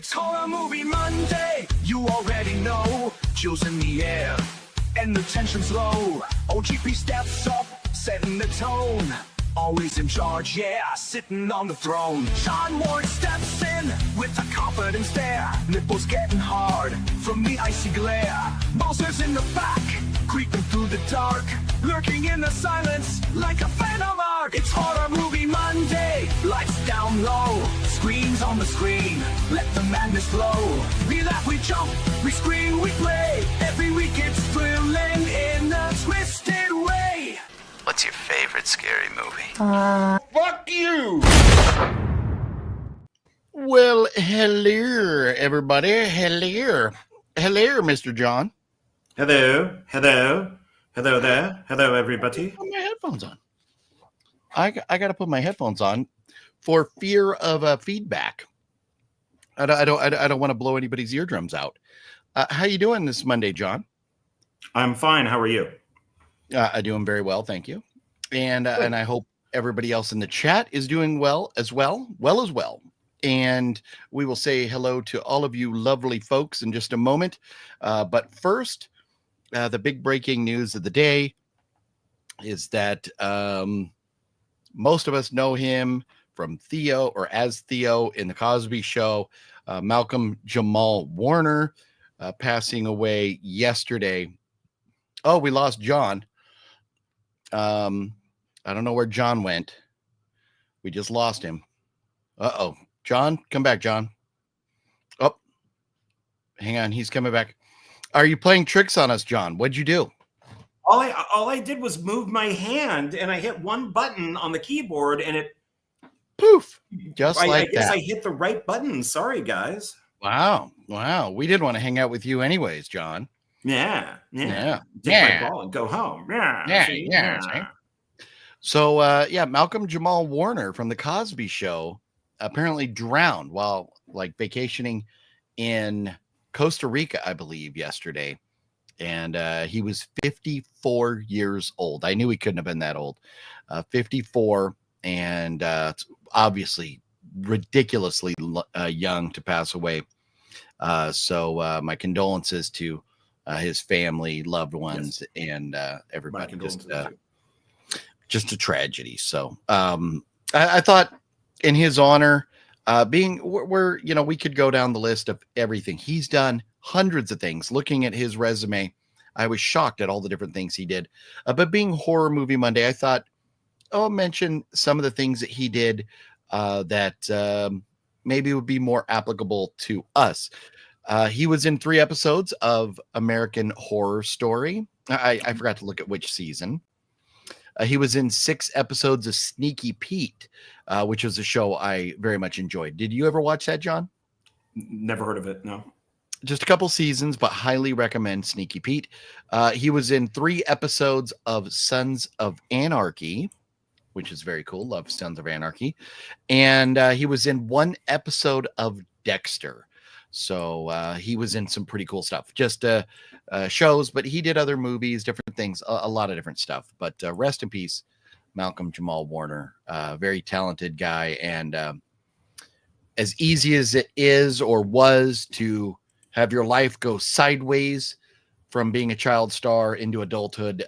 It's Horror Movie Monday, you already know. Chills in the air, and the tension's low. OGP steps up, setting the tone. Always in charge, yeah, sitting on the throne. Sean Ward steps in with a confident stare. Nipples getting hard from the icy glare. Bowser's in the back, creeping through the dark, lurking in the silence like a phantom arc. It's Horror Movie Monday, lights down low, screens on the screen, let the madness flow. We laugh, we jump, we scream, we play. Every week it's thrilling in a twisted way. What's your favorite scary movie? Fuck you! Well, hello, everybody. Hello. Hello, Mr. John. Hello, hello, hello there, hello everybody. Put my headphones on. I got to put my headphones on for fear of feedback. I don't want to blow anybody's eardrums out. How you doing this Monday, John? I'm fine. How are you? I'm doing very well, thank you. And I hope everybody else in the chat is doing well as well. And we will say hello to all of you lovely folks in just a moment. But first, the big breaking news of the day is that most of us know him from Theo, or as Theo in the Cosby Show. Malcolm Jamal Warner passing away yesterday. Oh, we lost John. I don't know where John went. We just lost him. Uh-oh. John, come back, John. Oh, hang on. He's coming back. Are you playing tricks on us, John? What'd you do? All I did was move my hand, and I hit one button on the keyboard, and it poof, just I like guess that. I hit the right button. Sorry, guys. Wow. We did want to hang out with you anyways, John. Yeah. Take my ball and go home. Yeah. So, Malcolm Jamal Warner from the Cosby Show apparently drowned while vacationing in Costa Rica, I believe, yesterday. And he was 54 years old. I knew he couldn't have been that old. 54, and obviously ridiculously young to pass away. So my condolences to his family, loved ones, yes, and everybody. Just a tragedy. So I thought in his honor, we could go down the list of everything he's done, hundreds of things. Looking at his resume, I was shocked at all the different things he did. But being Horror Movie Monday, I thought, I'll mention some of the things that he did that maybe would be more applicable to us. He was in 3 episodes of American Horror Story. I forgot to look at which season. He was in 6 episodes of Sneaky Pete, which was a show I very much enjoyed. Did you ever watch that, John? Never heard of it, no. Just a couple seasons, but highly recommend Sneaky Pete. He was in 3 episodes of Sons of Anarchy, which is very cool. Love Sons of Anarchy. And he was in 1 episode of Dexter. So he was in some pretty cool stuff. Just shows, but he did other movies, different things, a lot of different stuff. But rest in peace, Malcolm Jamal Warner. Very talented guy. And as easy as it is or was to have your life go sideways from being a child star into adulthood,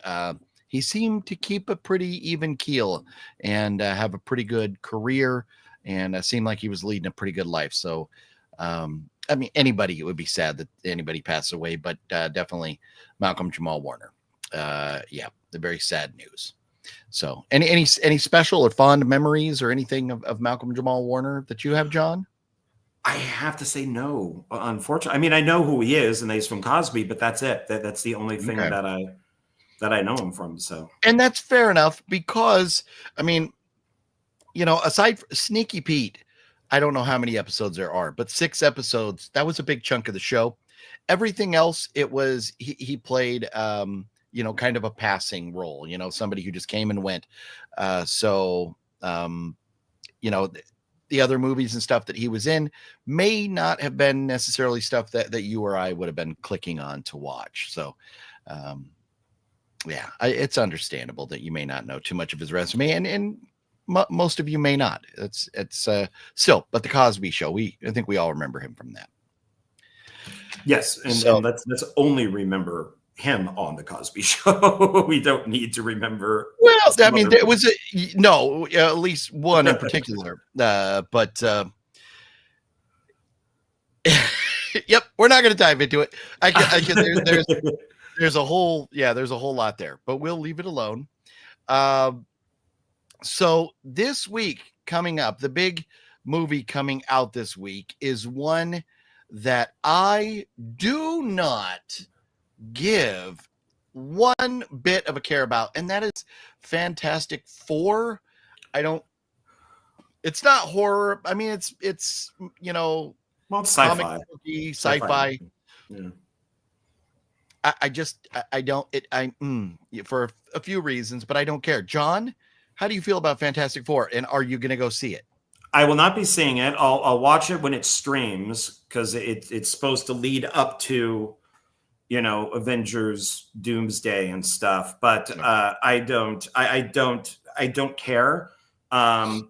he seemed to keep a pretty even keel and have a pretty good career, and seemed like he was leading a pretty good life. So, it would be sad that anybody passed away, but definitely Malcolm Jamal Warner. The very sad news. So any special or fond memories or anything of Malcolm Jamal Warner that you have, John? I have to say no, unfortunately. I know who he is, and he's from Cosby, but that's it. That's the only thing that I know him from. So, and that's fair enough, because aside from Sneaky Pete, I don't know how many episodes there are, but 6 episodes, that was a big chunk of the show. Everything else, it was, he played, kind of a passing role, somebody who just came and went. The other movies and stuff that he was in may not have been necessarily stuff that you or I would have been clicking on to watch. So, it's understandable that you may not know too much of his resume. And most of you may not. It's still, but the Cosby Show. I think we all remember him from that. Yes, and let's only remember him on the Cosby Show. We don't need to remember. Well, I mean, there was at least one in particular, but yep, we're not going to dive into it. There's a whole lot there, but we'll leave it alone. So this week coming up, the big movie coming out this week is one that I do not give one bit of a care about, and that is Fantastic Four. It's not horror. I mean, it's it's sci-fi. Sci-fi. Yeah. I don't for a few reasons, but I don't care. John, how do you feel about Fantastic Four, and are you going to go see it? I will not be seeing it. I'll watch it when it streams, because it's supposed to lead up to, Avengers Doomsday and stuff. But I don't care. I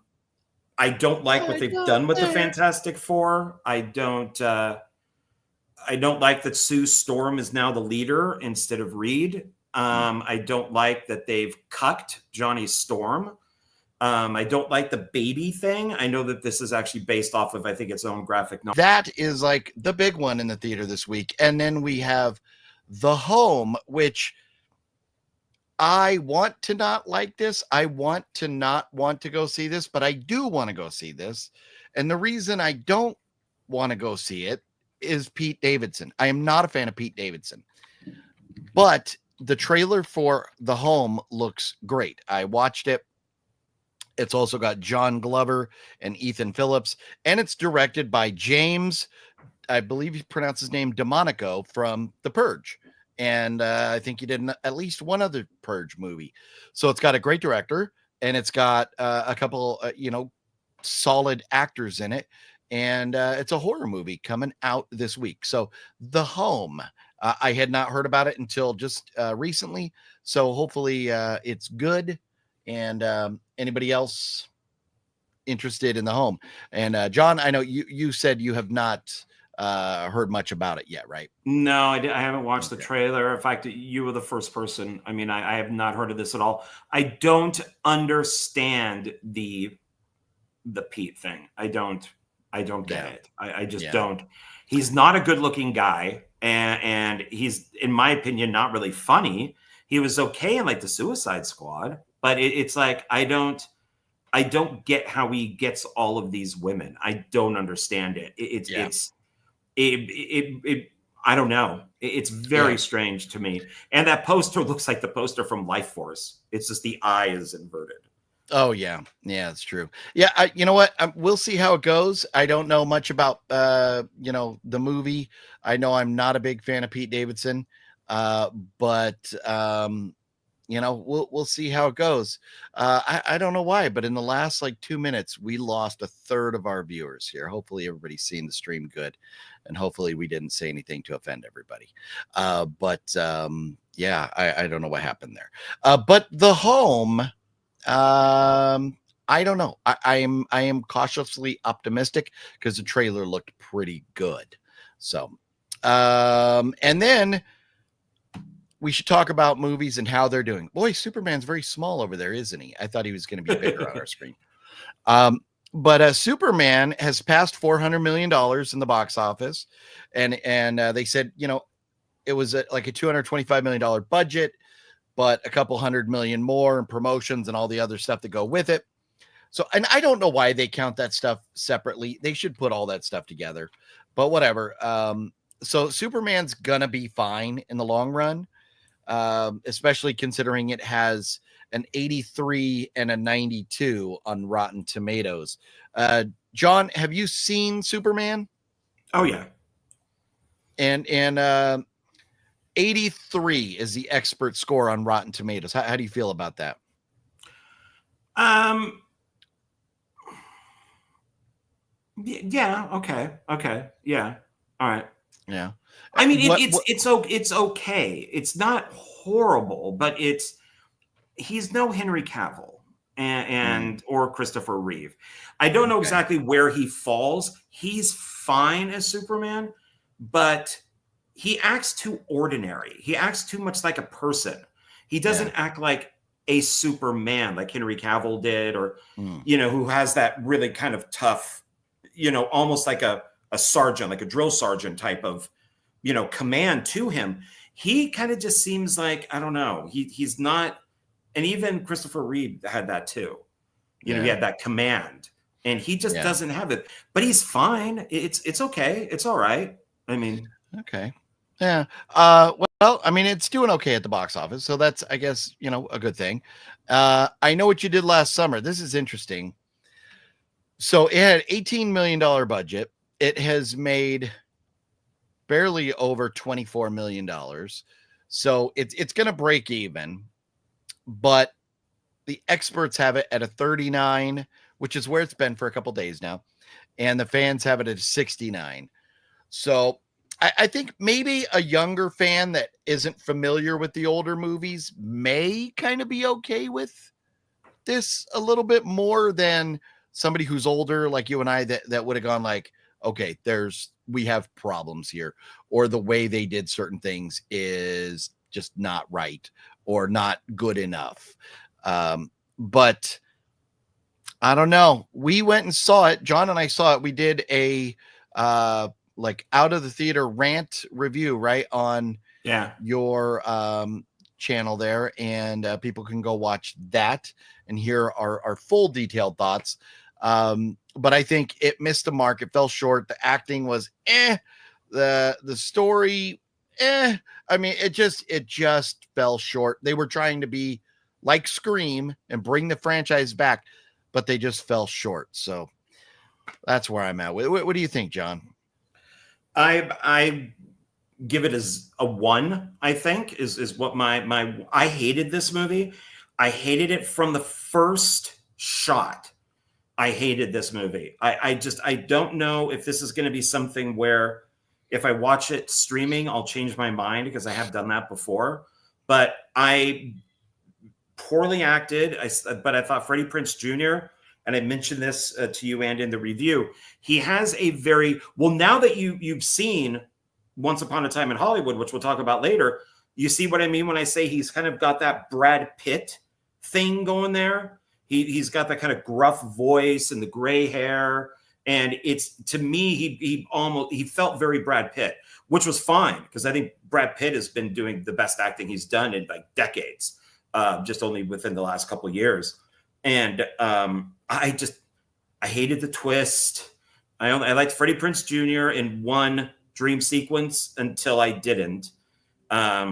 don't like what they've done with the Fantastic Four. I don't like that Sue Storm is now the leader instead of Reed. I don't like that they've cucked Johnny Storm. I don't like the baby thing. I know that this is actually based off of, I think, its own graphic novel. That is like the big one in the theater this week. And then we have The Home, which I want to not like this. I want to not want to go see this, but I do want to go see this. And the reason I don't want to go see it is Pete Davidson. I am not a fan of Pete Davidson, but the trailer for The Home looks great. I watched it. It's also got John Glover and Ethan Phillips, and it's directed by James, I believe he pronounced his name DeMonico, from The Purge. And I think he did at least one other Purge movie. So it's got a great director, and it's got a couple, solid actors in it. And it's a horror movie coming out this week. So The Home, I had not heard about it until just recently. So hopefully it's good. And anybody else interested in The Home? And John, I know you said you have not heard much about it yet, right? No, I haven't watched the trailer. In fact, you were the first person. I mean, I have not heard of this at all. I don't understand the Pete thing. I don't get it. I just don't. He's not a good looking guy, and he's, in my opinion, not really funny. He was okay in like the Suicide Squad, but it's like I don't get how he gets all of these women. I don't understand it. I don't know. It's very strange to me. And that poster looks like the poster from Life Force. It's just the eye is inverted. Oh yeah, it's true. Yeah, you know what? We'll see how it goes. I don't know much about the movie. I know I'm not a big fan of Pete Davidson, but we'll see how it goes. I don't know why, but in the last 2 minutes, we lost a third of our viewers here. Hopefully everybody's seeing the stream good, and hopefully we didn't say anything to offend everybody. I don't know what happened there. But The Home, I don't know. I am cautiously optimistic because the trailer looked pretty good. So, and then we should talk about movies and how they're doing. Boy, Superman's very small over there, isn't he? I thought he was going to be bigger on our screen. But Superman has passed $400 million in the box office. And they said, it was like a $225 million budget, but a couple $100 million more in promotions and all the other stuff that go with it. So, and I don't know why they count that stuff separately. They should put all that stuff together, but whatever. So Superman's gonna be fine in the long run, especially considering it has an 83 and a 92 on Rotten Tomatoes. John, have you seen Superman? Oh yeah. And 83 is the expert score on Rotten Tomatoes. How do you feel about that? Yeah. Okay. Yeah. All right. Yeah. I mean, it's okay. It's not horrible, but he's no Henry Cavill. and or Christopher Reeve. I don't know exactly where he falls. He's fine as Superman, but he acts too ordinary. He acts too much like a person. He doesn't act like a Superman like Henry Cavill did, or who has that really kind of tough, almost like a sergeant, like a drill sergeant type of, command to him. He kind of just seems like, I don't know. He's not, and even Christopher Reeve had that too. He had that command, and he just doesn't have it. But he's fine. It's okay. It's all right. I mean, okay. Yeah. Well, I mean, it's doing okay at the box office, so that's, I guess, a good thing. I Know What You Did Last Summer. This is interesting. So it had $18 million budget. It has made barely over $24 million. So it's going to break even, but the experts have it at a 39, which is where it's been for a couple days now. And the fans have it at 69. So I think maybe a younger fan that isn't familiar with the older movies may kind of be okay with this a little bit more than somebody who's older like you and I that would have gone like, okay, we have problems here, or the way they did certain things is just not right or not good enough. But I don't know. We went and saw it. John and I saw it. We did a like out of the theater rant review right on your channel there, and people can go watch that and hear our full detailed thoughts. But I think it missed the mark. It fell short. The acting was the story I mean, it just fell short. They were trying to be like Scream and bring the franchise back, but they just fell short. So that's where I'm at. What do you think, John? I give it as a 1, I think, is what my I hated this movie. I hated it from the first shot. I hated this movie. I don't know if this is going to be something where if I watch it streaming, I'll change my mind, because I have done that before. But I poorly acted. But I thought Freddie Prinze Jr., and I mentioned this to you and in the review, he has a very, well, now that you've seen Once Upon a Time in Hollywood, which we'll talk about later, you see what I mean when I say he's kind of got that Brad Pitt thing going there. He's got that kind of gruff voice and the gray hair. And it's, to me, he felt very Brad Pitt, which was fine, because I think Brad Pitt has been doing the best acting he's done in like decades, just only within the last couple of years. And I hated the twist. I liked Freddie Prinze Jr. in one dream sequence until I didn't. I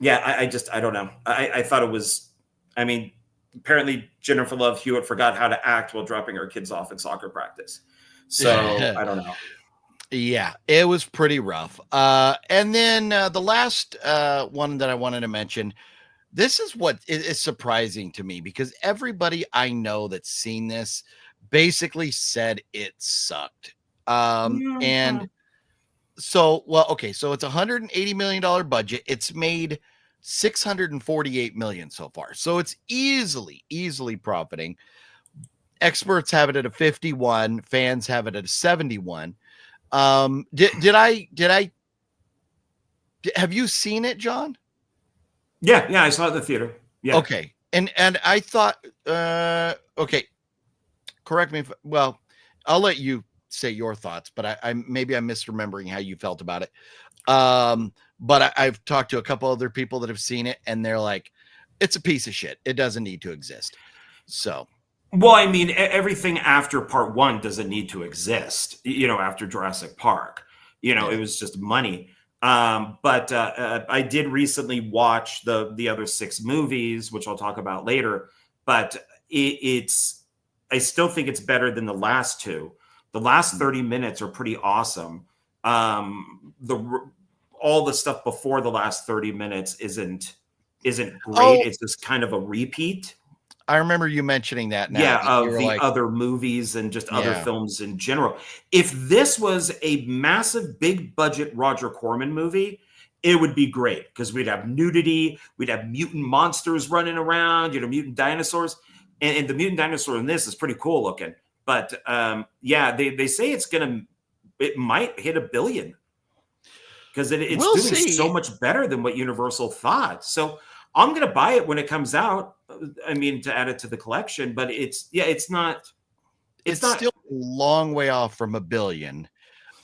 don't know. I thought it was, I mean, apparently Jennifer Love Hewitt forgot how to act while dropping her kids off at soccer practice. So I don't know. Yeah, it was pretty rough. And then the last one that I wanted to mention, this is what is surprising to me, because everybody I know that's seen this basically said it sucked. And so, well, okay, so it's $180 million budget. It's made $648 million so far. So it's easily profiting. Experts have it at a 51, fans have it at a 71. Have you seen it, John? Yeah, I saw it in the theater. Yeah. Okay. And I thought, okay, correct me if, well, I'll let you say your thoughts, but maybe I'm misremembering how you felt about it. But I've talked to a couple other people that have seen it, and they're like, it's a piece of shit. It doesn't need to exist. So, well, I mean, everything after part 1 doesn't need to exist, after Jurassic Park, it was just money. But I did recently watch the other 6 movies, which I'll talk about later, but I still think it's better than the last 2. The last 30 minutes are pretty awesome. All the stuff before the last 30 minutes isn't great. It's just kind of a repeat. I remember you mentioning that now. Yeah, of the other movies and just other films in general. If this was a massive, big budget Roger Corman movie, it would be great because we'd have nudity, we'd have mutant monsters running around, mutant dinosaurs. And the mutant dinosaur in this is pretty cool looking. But they say it might hit $1 billion because it's We'll doing see. so much better than what Universal thought. So I'm going to buy it when it comes out. I mean, to add it to the collection, but it's not. It's still a long way off from $1 billion.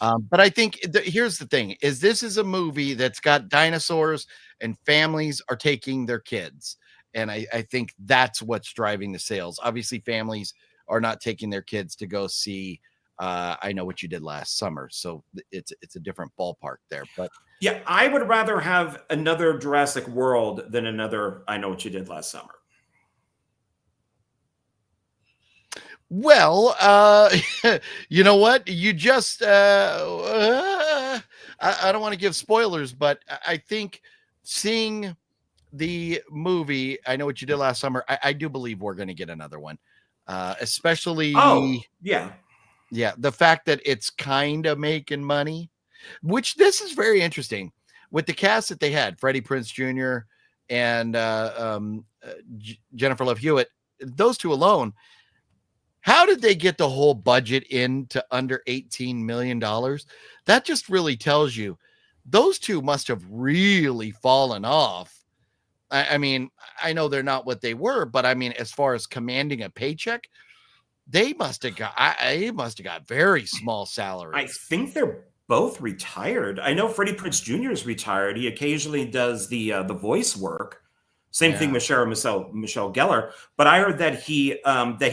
But I think here's the thing: this is a movie that's got dinosaurs and families are taking their kids, and I think that's what's driving the sales. Obviously, families are not taking their kids to go see I Know What You Did Last Summer, so it's a different ballpark there. But yeah, I would rather have another Jurassic World than another I Know What You Did Last Summer. Well, you know what? You just I don't want to give spoilers, but I think seeing the movie I Know What You Did Last Summer, I do believe we're going to get another one. Especially the fact that it's kind of making money, which this is very interesting with the cast that they had, Freddie Prinze Jr. and Jennifer Love Hewitt, those two alone. How did they get the whole budget into under $18 million? That just really tells you those two must have really fallen off. I mean, I know they're not what they were, but I mean, as far as commanding a paycheck, they must have got very small salaries. I think they're both retired. I know Freddie Prinze Jr. is retired. He occasionally does the voice work. Same thing with Michelle Gellar. But I heard that he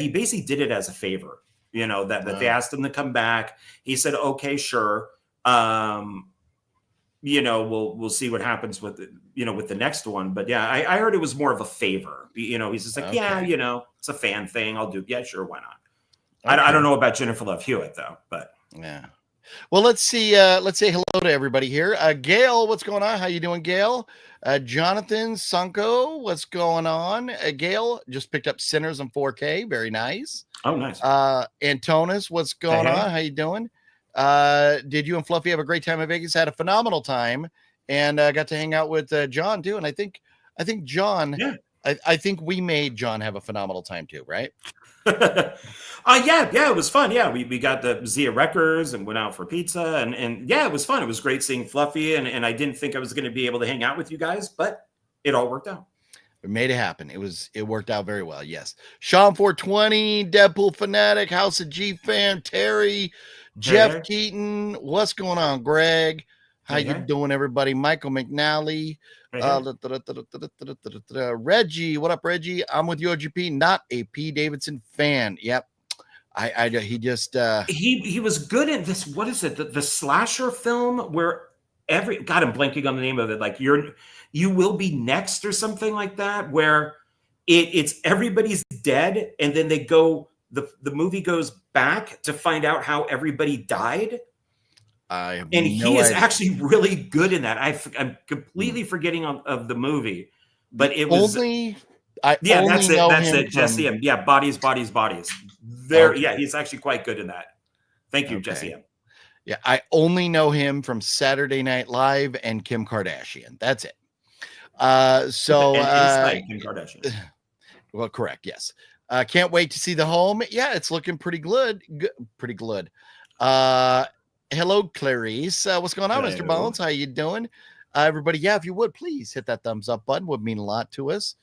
basically did it as a favor. That they asked him to come back. He said, "Okay, sure. We'll see what happens with the next one." But yeah, I heard it was more of a favor. He's just like, it's a fan thing. I'll do. Yeah, sure. Why not? Okay. I don't know about Jennifer Love Hewitt though, but yeah. Well, let's see. Let's say hello to everybody here. Gail, what's going on? How you doing, Gail? Jonathan Sunko, what's going on? Gail just picked up Sinners in 4K. Very nice. Oh, nice. Antonis, what's going on? How you doing? Did you and Fluffy have a great time in Vegas? Had a phenomenal time, and got to hang out with John too. And I think John. Yeah. I think we made John have a phenomenal time too, right? Yeah, it was fun. Yeah, we got the ZIA records and went out for pizza, and yeah, it was fun. It was great seeing Fluffy, and I didn't think I was going to be able to hang out with you guys, but it all worked out. We made it happen. It worked out very well. Yes. Sean 420, Deadpool Fanatic, House of G fan, Terry, Jeff Keaton. What's going on, Greg? How you doing, everybody? Michael McNally. Reggie, what up, Reggie? I'm with you, OGP, not a P. Davidson fan. Yep. He just he was good in this. What is it? The slasher film where I'm blanking on the name of it. Like you will be next or something like that, where it's everybody's dead, and then they go. The movie goes back to find out how everybody died. He is actually really good in that. I'm completely forgetting of the movie, but it was that's it. Jesse M. Yeah, bodies. There, yeah, he's actually quite good in that. Thank you, Jesse M. Yeah, I only know him from Saturday Night Live and Kim Kardashian. That's it. Kim Kardashian. Well, correct. Yes. Can't wait to see the home. Yeah, it's looking pretty good. Pretty good. Hello, Clarice. What's going on, Mr. Bones? How you doing? Everybody, yeah, if you would, please hit that thumbs up button. Would mean a lot to us.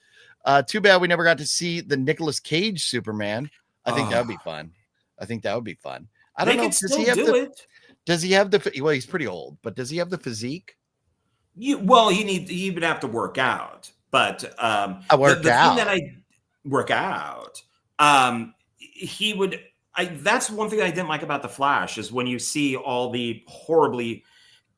Too bad we never got to see the Nicolas Cage Superman. I think that would be fun. I don't know. Does he have the? Well, he's pretty old, but does he have the physique? He would have to work out. But he would. That's one thing I didn't like about The Flash is when you see all the horribly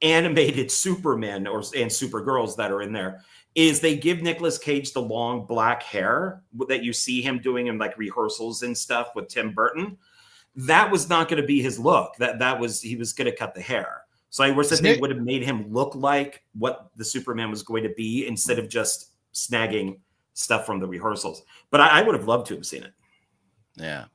animated Supermen and Supergirls that are in there, is they give Nicolas Cage the long black hair that you see him doing in like rehearsals and stuff with Tim Burton. That was not going to be his look. He was going to cut the hair. So I wish that they would have made him look like what the Superman was going to be instead of just snagging stuff from the rehearsals. But I would have loved to have seen it. Yeah.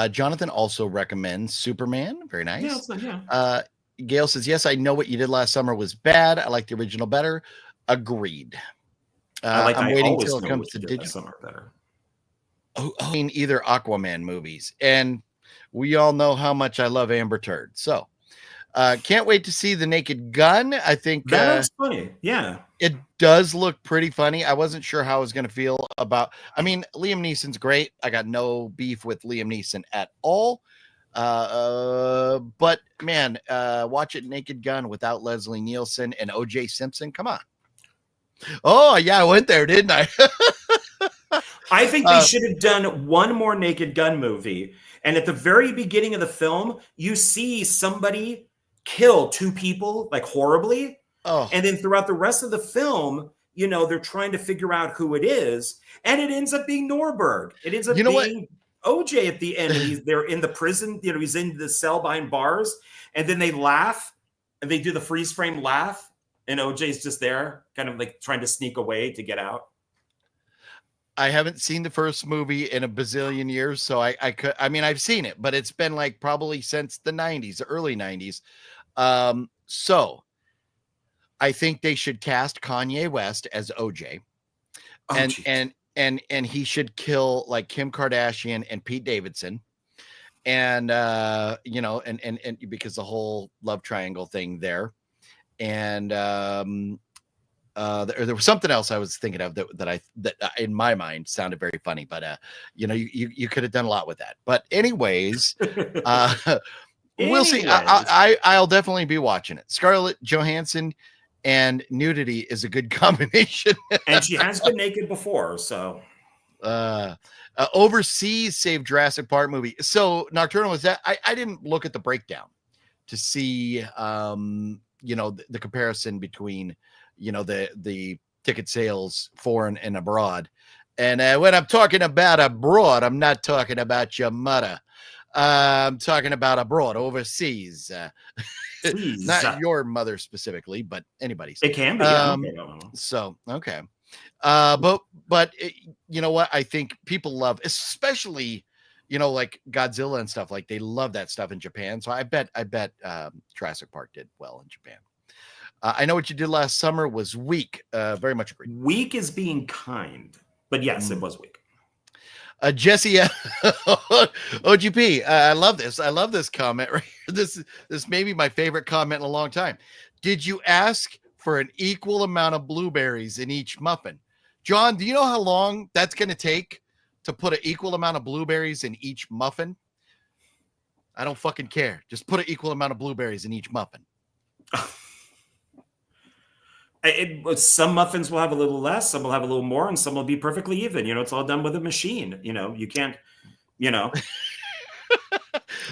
Jonathan also recommends Superman. Very nice. Yeah. Gail says, yes, I know what you did last summer was bad. I like the original better. Agreed. I'm waiting till it comes to digital. Summer better. I mean, either Aquaman movies. And we all know how much I love Amber Turd. So can't wait to see The Naked Gun. I think that looks funny. Yeah. It does look pretty funny. I wasn't sure how I was going to feel about. I mean, Liam Neeson's great. I got no beef with Liam Neeson at all. But man, watch it Naked Gun without Leslie Nielsen and O.J. Simpson. Come on. Oh yeah, I went there, didn't I? I think they should have done one more Naked Gun movie. And at the very beginning of the film, you see somebody kill two people like horribly. Oh. And then throughout the rest of the film, you know, they're trying to figure out who it is. And it ends up being Norberg. It ends up being OJ at the end. And they're in the prison, you know, he's in the cell behind bars. And then they laugh and they do the freeze frame laugh. And OJ's just there, kind of like trying to sneak away to get out. I haven't seen the first movie in a bazillion years, so I mean, I've seen it, but it's been like probably since the 90s, the early 90s. So I think they should cast Kanye West as OJ. And he should kill like Kim Kardashian and Pete Davidson. And you know, and because the whole love triangle thing there. And there was something else I was thinking of that in my mind sounded very funny, but you know, you could have done a lot with that. But anyways, we'll see. I'll definitely be watching it. Scarlett Johansson and nudity is a good combination. And she has been naked before, so Overseas saved Jurassic Park movie. So Nocturnal, was that I didn't look at the breakdown to see you know, the comparison between, you know, the ticket sales foreign and abroad. And when I'm talking about abroad, I'm not talking about your mother. I'm talking about abroad, overseas. Not your mother specifically, but anybody's. It can be. So, okay. But it, you know what? I think people love, especially, you know, like Godzilla and stuff, like they love that stuff in Japan. So I bet Jurassic Park did well in Japan. I know what you did last summer was weak. Very much agree. Weak is being kind, but yes, it was weak. Jesse, OGP, I love this. I love this comment right here. This may be my favorite comment in a long time. Did you ask for an equal amount of blueberries in each muffin? John, do you know how long that's going to take to put an equal amount of blueberries in each muffin? I don't fucking care. Just put an equal amount of blueberries in each muffin. Some muffins will have a little less, some will have a little more, and some will be perfectly even. You know, it's all done with a machine. You know, you can't, you know.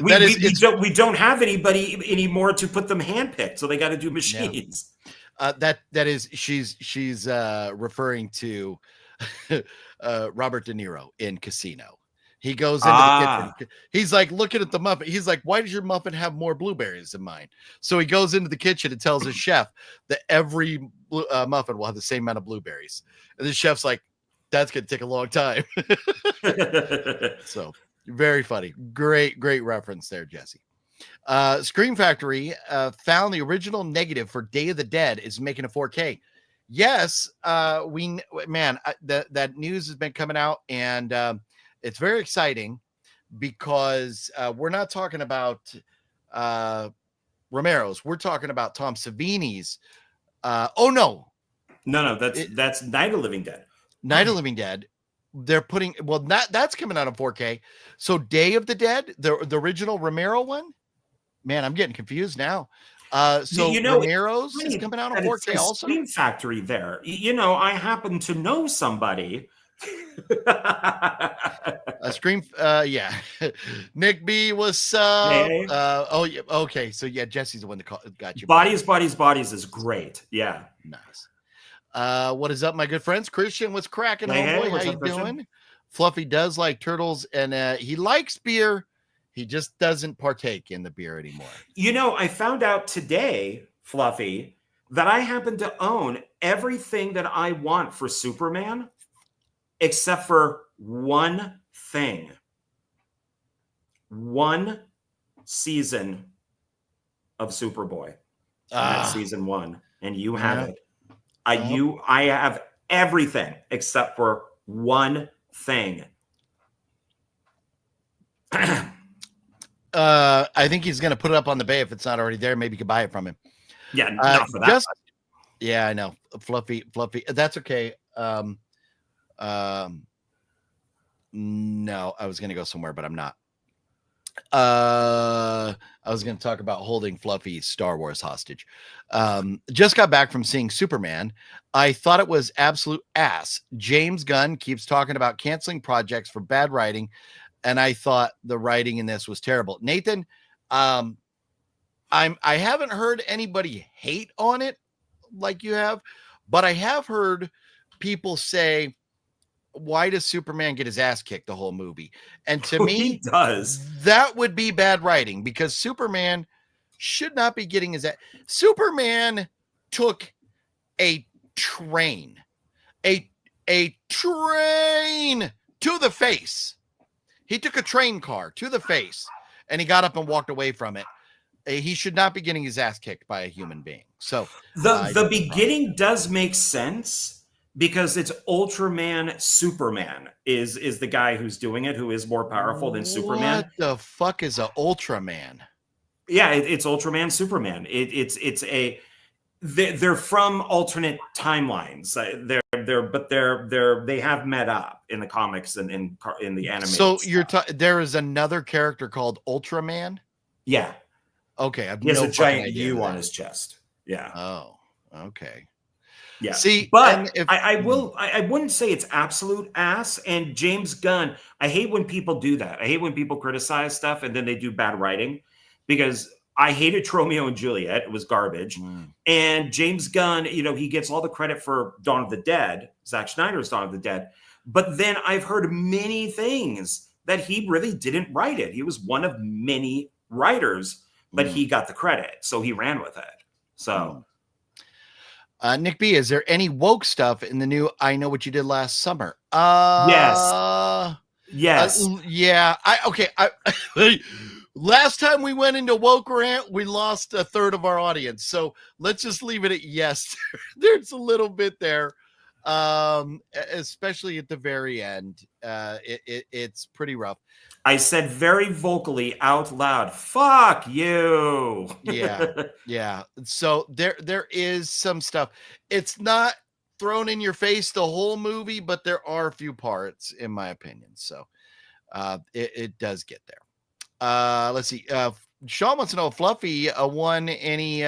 We don't have anybody anymore to put them handpicked, so they got to do machines. Yeah. That is she's referring to Robert De Niro in Casino. He goes into the kitchen. He's like looking at the muffin. He's like, why does your muffin have more blueberries than mine? So he goes into the kitchen and tells his chef that every muffin will have the same amount of blueberries. And the chef's like, that's going to take a long time. So very funny. Great reference there, Jesse. Scream Factory found the original negative for Day of the Dead is making a 4K. Yes, that news has been coming out, and it's very exciting because we're not talking about Romero's. We're talking about Tom Savini's. No, that's Night of Living Dead. Night of Living Dead. They're putting that's coming out on 4K. So Day of the Dead, the original Romero one. Man, I'm getting confused now. So you know, Romero's is coming out on 4K also. Scream Factory there. You know, I happen to know somebody. Scream, yeah. Nick B, what's up? Hey. Yeah, okay. So yeah, Jesse's the one that got you. Bodies is great. Yeah, nice. What is up, my good friends? Christian, what's cracking? Hey, how you doing? Fluffy does like turtles, and he likes beer. He just doesn't partake in the beer anymore. You know, I found out today, Fluffy, that I happen to own everything that I want for Superman, except for one thing. One season of Superboy. And Ah, that's season 1, and you have yeah. it. I have everything except for one thing. I think he's going to put it up on the bay if it's not already there. Maybe you could buy it from him. Yeah, not for that. Just yeah, I know. Fluffy. That's okay. No, I was going to go somewhere, but I'm not. I was going to talk about holding Fluffy Star Wars hostage. Just got back from seeing Superman. I thought it was absolute ass. James Gunn keeps talking about canceling projects for bad writing, and I thought the writing in this was terrible. Nathan, I haven't heard anybody hate on it like you have, but I have heard people say, why does Superman get his ass kicked the whole movie? And to me, he does. That would be bad writing, because Superman should not be getting his ass. Superman took a train to the face. He took a train car to the face, and he got up and walked away from it. He should not be getting his ass kicked by a human being. So the beginning does make sense, because it's Ultraman Superman is the guy who's doing it, who is more powerful than Superman. What the fuck is a Ultraman? Yeah, it's Ultraman Superman. They're from alternate timelines. They have met up in the comics and in the anime. So there is another character called Ultraman? Yeah. Okay. He has a giant U on his chest. Yeah. Oh, okay. Yeah. See, but I wouldn't say it's absolute ass. And James Gunn, I hate when people do that. I hate when people criticize stuff and then they do bad writing, because I hated Romeo and Juliet. It was garbage. And James Gunn, he gets all the credit for Dawn of the Dead, Zack Snyder's Dawn of the Dead. But then I've heard many things that he really didn't write it. He was one of many writers, but he got the credit. So he ran with it. So. Nick B, is there any woke stuff in the new I Know What You Did Last Summer? Yes. Yes. Yeah. Last time we went into woke rant, we lost a third of our audience. So let's just leave it at yes. There's a little bit there, especially at the very end. It's pretty rough. I said very vocally out loud, "Fuck you." Yeah. So there is some stuff. It's not thrown in your face the whole movie, but there are a few parts, in my opinion. So it does get there. Let's see. Sean wants to know if Fluffy won any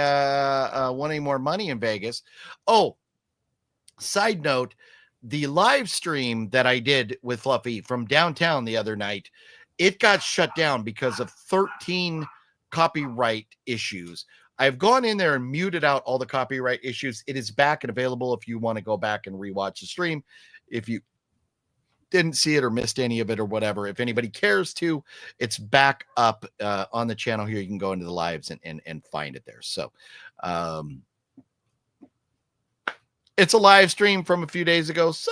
more money in Vegas. Oh, side note, the live stream that I did with Fluffy from downtown the other night, it got shut down because of 13 copyright issues. I've gone in there and muted out all the copyright issues. It is back and available if you want to go back and rewatch the stream. If you didn't see it or missed any of it or whatever, if anybody cares to, it's back up on the channel here. You can go into the lives and find it there. So it's a live stream from a few days ago. So,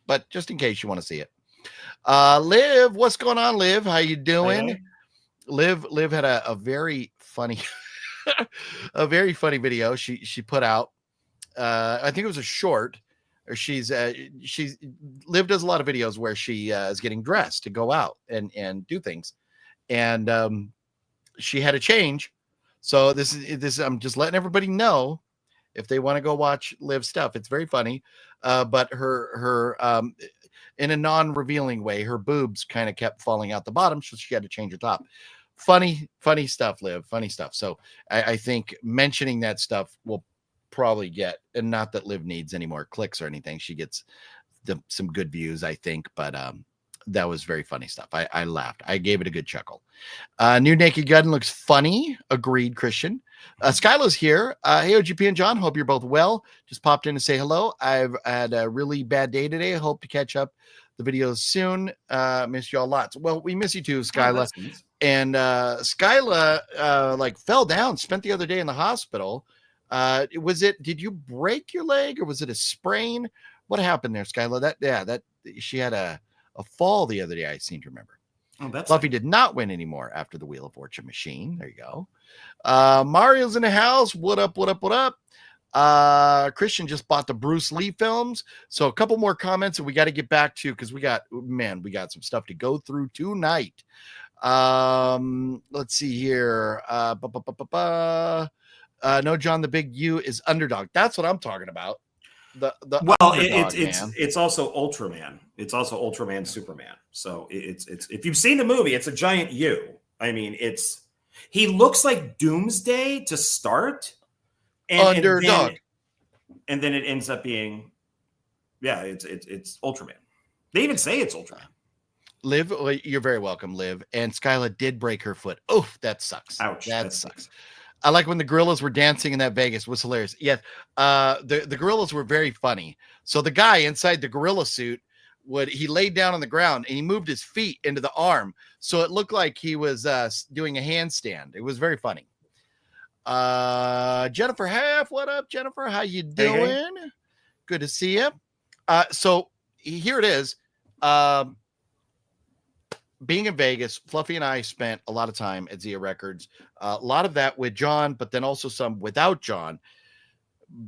but just in case you want to see it. Liv, what's going on, Liv? How you doing? Hey. Liv had a very funny video she put out. I think it was a short. Or she's Liv does a lot of videos where she is getting dressed to go out and do things, and she had a change. So this is I'm just letting everybody know if they want to go watch Liv's stuff. It's very funny, but her in a non-revealing way, her boobs kind of kept falling out the bottom, so she had to change her top. Funny stuff, Liv. Funny stuff. So I think mentioning that stuff will probably get, and not that Liv needs any more clicks or anything. She gets some good views, I think, but that was very funny stuff. I laughed. I gave it a good chuckle. New Naked Gun looks funny. Agreed, Christian. Skyla's here. Hey, OGP and John. Hope you're both well. Just popped in to say hello. I've had a really bad day today. I hope to catch up the videos soon. Miss y'all lots. Well, we miss you too, Skyla. And Skyla fell down, spent the other day in the hospital. Did you break your leg or was it a sprain? What happened there, Skyla? That she had a fall the other day, I seem to remember. Oh, that's Fluffy did not win anymore after the Wheel of Fortune machine. There you go. Mario's in the house. What up? What up? What up? Christian just bought the Bruce Lee films. So a couple more comments and we got to get back to, because we got some stuff to go through tonight. Let's see here. No, John, the big U is Underdog. That's what I'm talking about. It's also Ultraman. It's also Ultraman Superman. So it's if you've seen the movie, it's a giant U. I mean, he looks like Doomsday to start, Underdog, and then it ends up being, it's Ultraman. They even say it's Ultraman. Liv, you're very welcome, Liv. And Skyla did break her foot. Oh, that sucks. Ouch. That sucks. I like when the gorillas were dancing in that Vegas. It was hilarious. Yes. The gorillas were very funny. So the guy inside the gorilla suit he laid down on the ground and he moved his feet into the arm. So it looked like he was doing a handstand. It was very funny. Jennifer Half, what up, Jennifer? How you doing? Hey. Good to see you. So here it is. Being in Vegas, Fluffy and I spent a lot of time at ZIA Records, a lot of that with John, but then also some without John.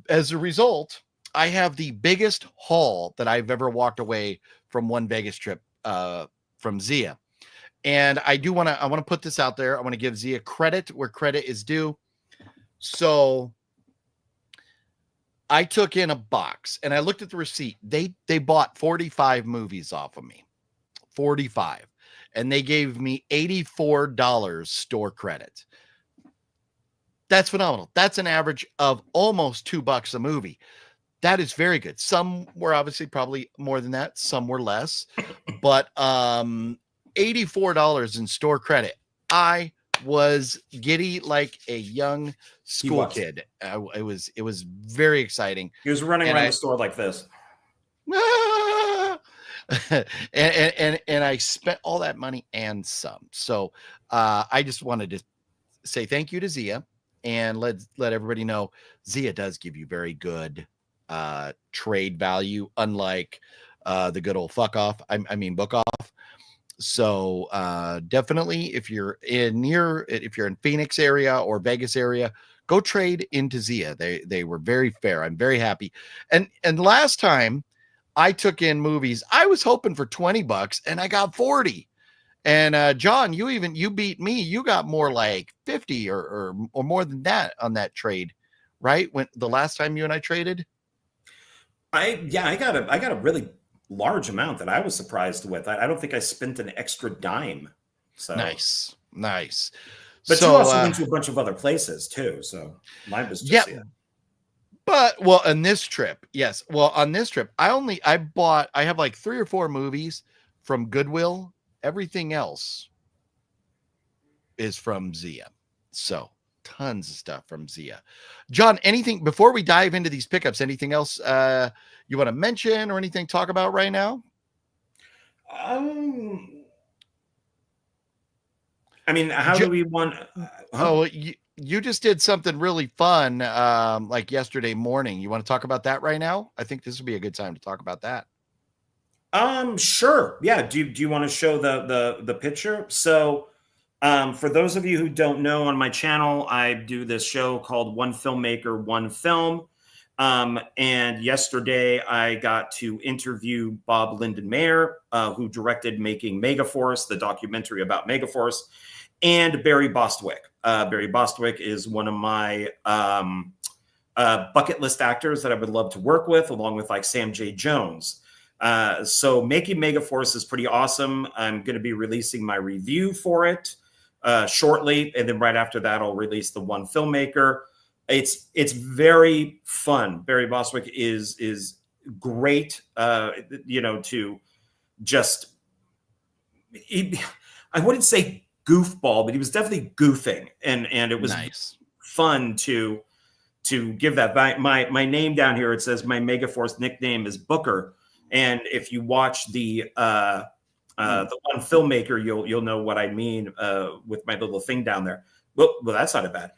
As a result, I have the biggest haul that I've ever walked away from one Vegas trip from ZIA. And I want to put this out there. I want to give ZIA credit where credit is due. So I took in a box and I looked at the receipt. They bought 45 movies off of me. 45. And they gave me $84 store credit. That's phenomenal. That's an average of almost $2 a movie. That is very good. Some were obviously probably more than that. Some were less, but $84 in store credit. I was giddy like a young school kid. It was very exciting. He was running around the store like this. and I spent all that money and some. So I just wanted to say thank you to ZIA and let everybody know ZIA does give you very good trade value, unlike the good old book off. So definitely if you're in Phoenix area or Vegas area, go trade into ZIA. They were very fair. I'm very happy. And last time I took in movies, I was hoping for $20 and I got 40. And John, you beat me. You got more like 50 or more than that on that trade, right? When the last time you and I traded? I got a really large amount that I was surprised with. I don't think I spent an extra dime. So nice. But you also went to a bunch of other places too. So mine was just But on this trip, yes. Well, on this trip, I have like 3 or 4 movies from Goodwill. Everything else is from ZIA. So tons of stuff from ZIA. John, anything before we dive into these pickups, anything else you want to mention or anything to talk about right now? I mean, how do we want? You just did something really fun like yesterday morning. You want to talk about that right now? I think this would be a good time to talk about that. Sure. Yeah. Do you want to show the picture? So for those of you who don't know, on my channel, I do this show called One Filmmaker, One Film. And yesterday I got to interview Bob Lindenmayer, who directed Making Megaforce, the documentary about Megaforce, and Barry Bostwick. Barry Bostwick is one of my bucket list actors that I would love to work with, along with like Sam J. Jones. So Making Megaforce is pretty awesome. I'm going to be releasing my review for it shortly, and then right after that, I'll release the One Filmmaker. It's very fun. Barry Bostwick is great. To just I wouldn't say goofball, but he was definitely goofing, and it was nice. Fun to give that. My name down here, it says my Megaforce nickname is Booker, and if you watch the One Filmmaker, you'll know what I mean with my little thing down there. Well, that's not a bad.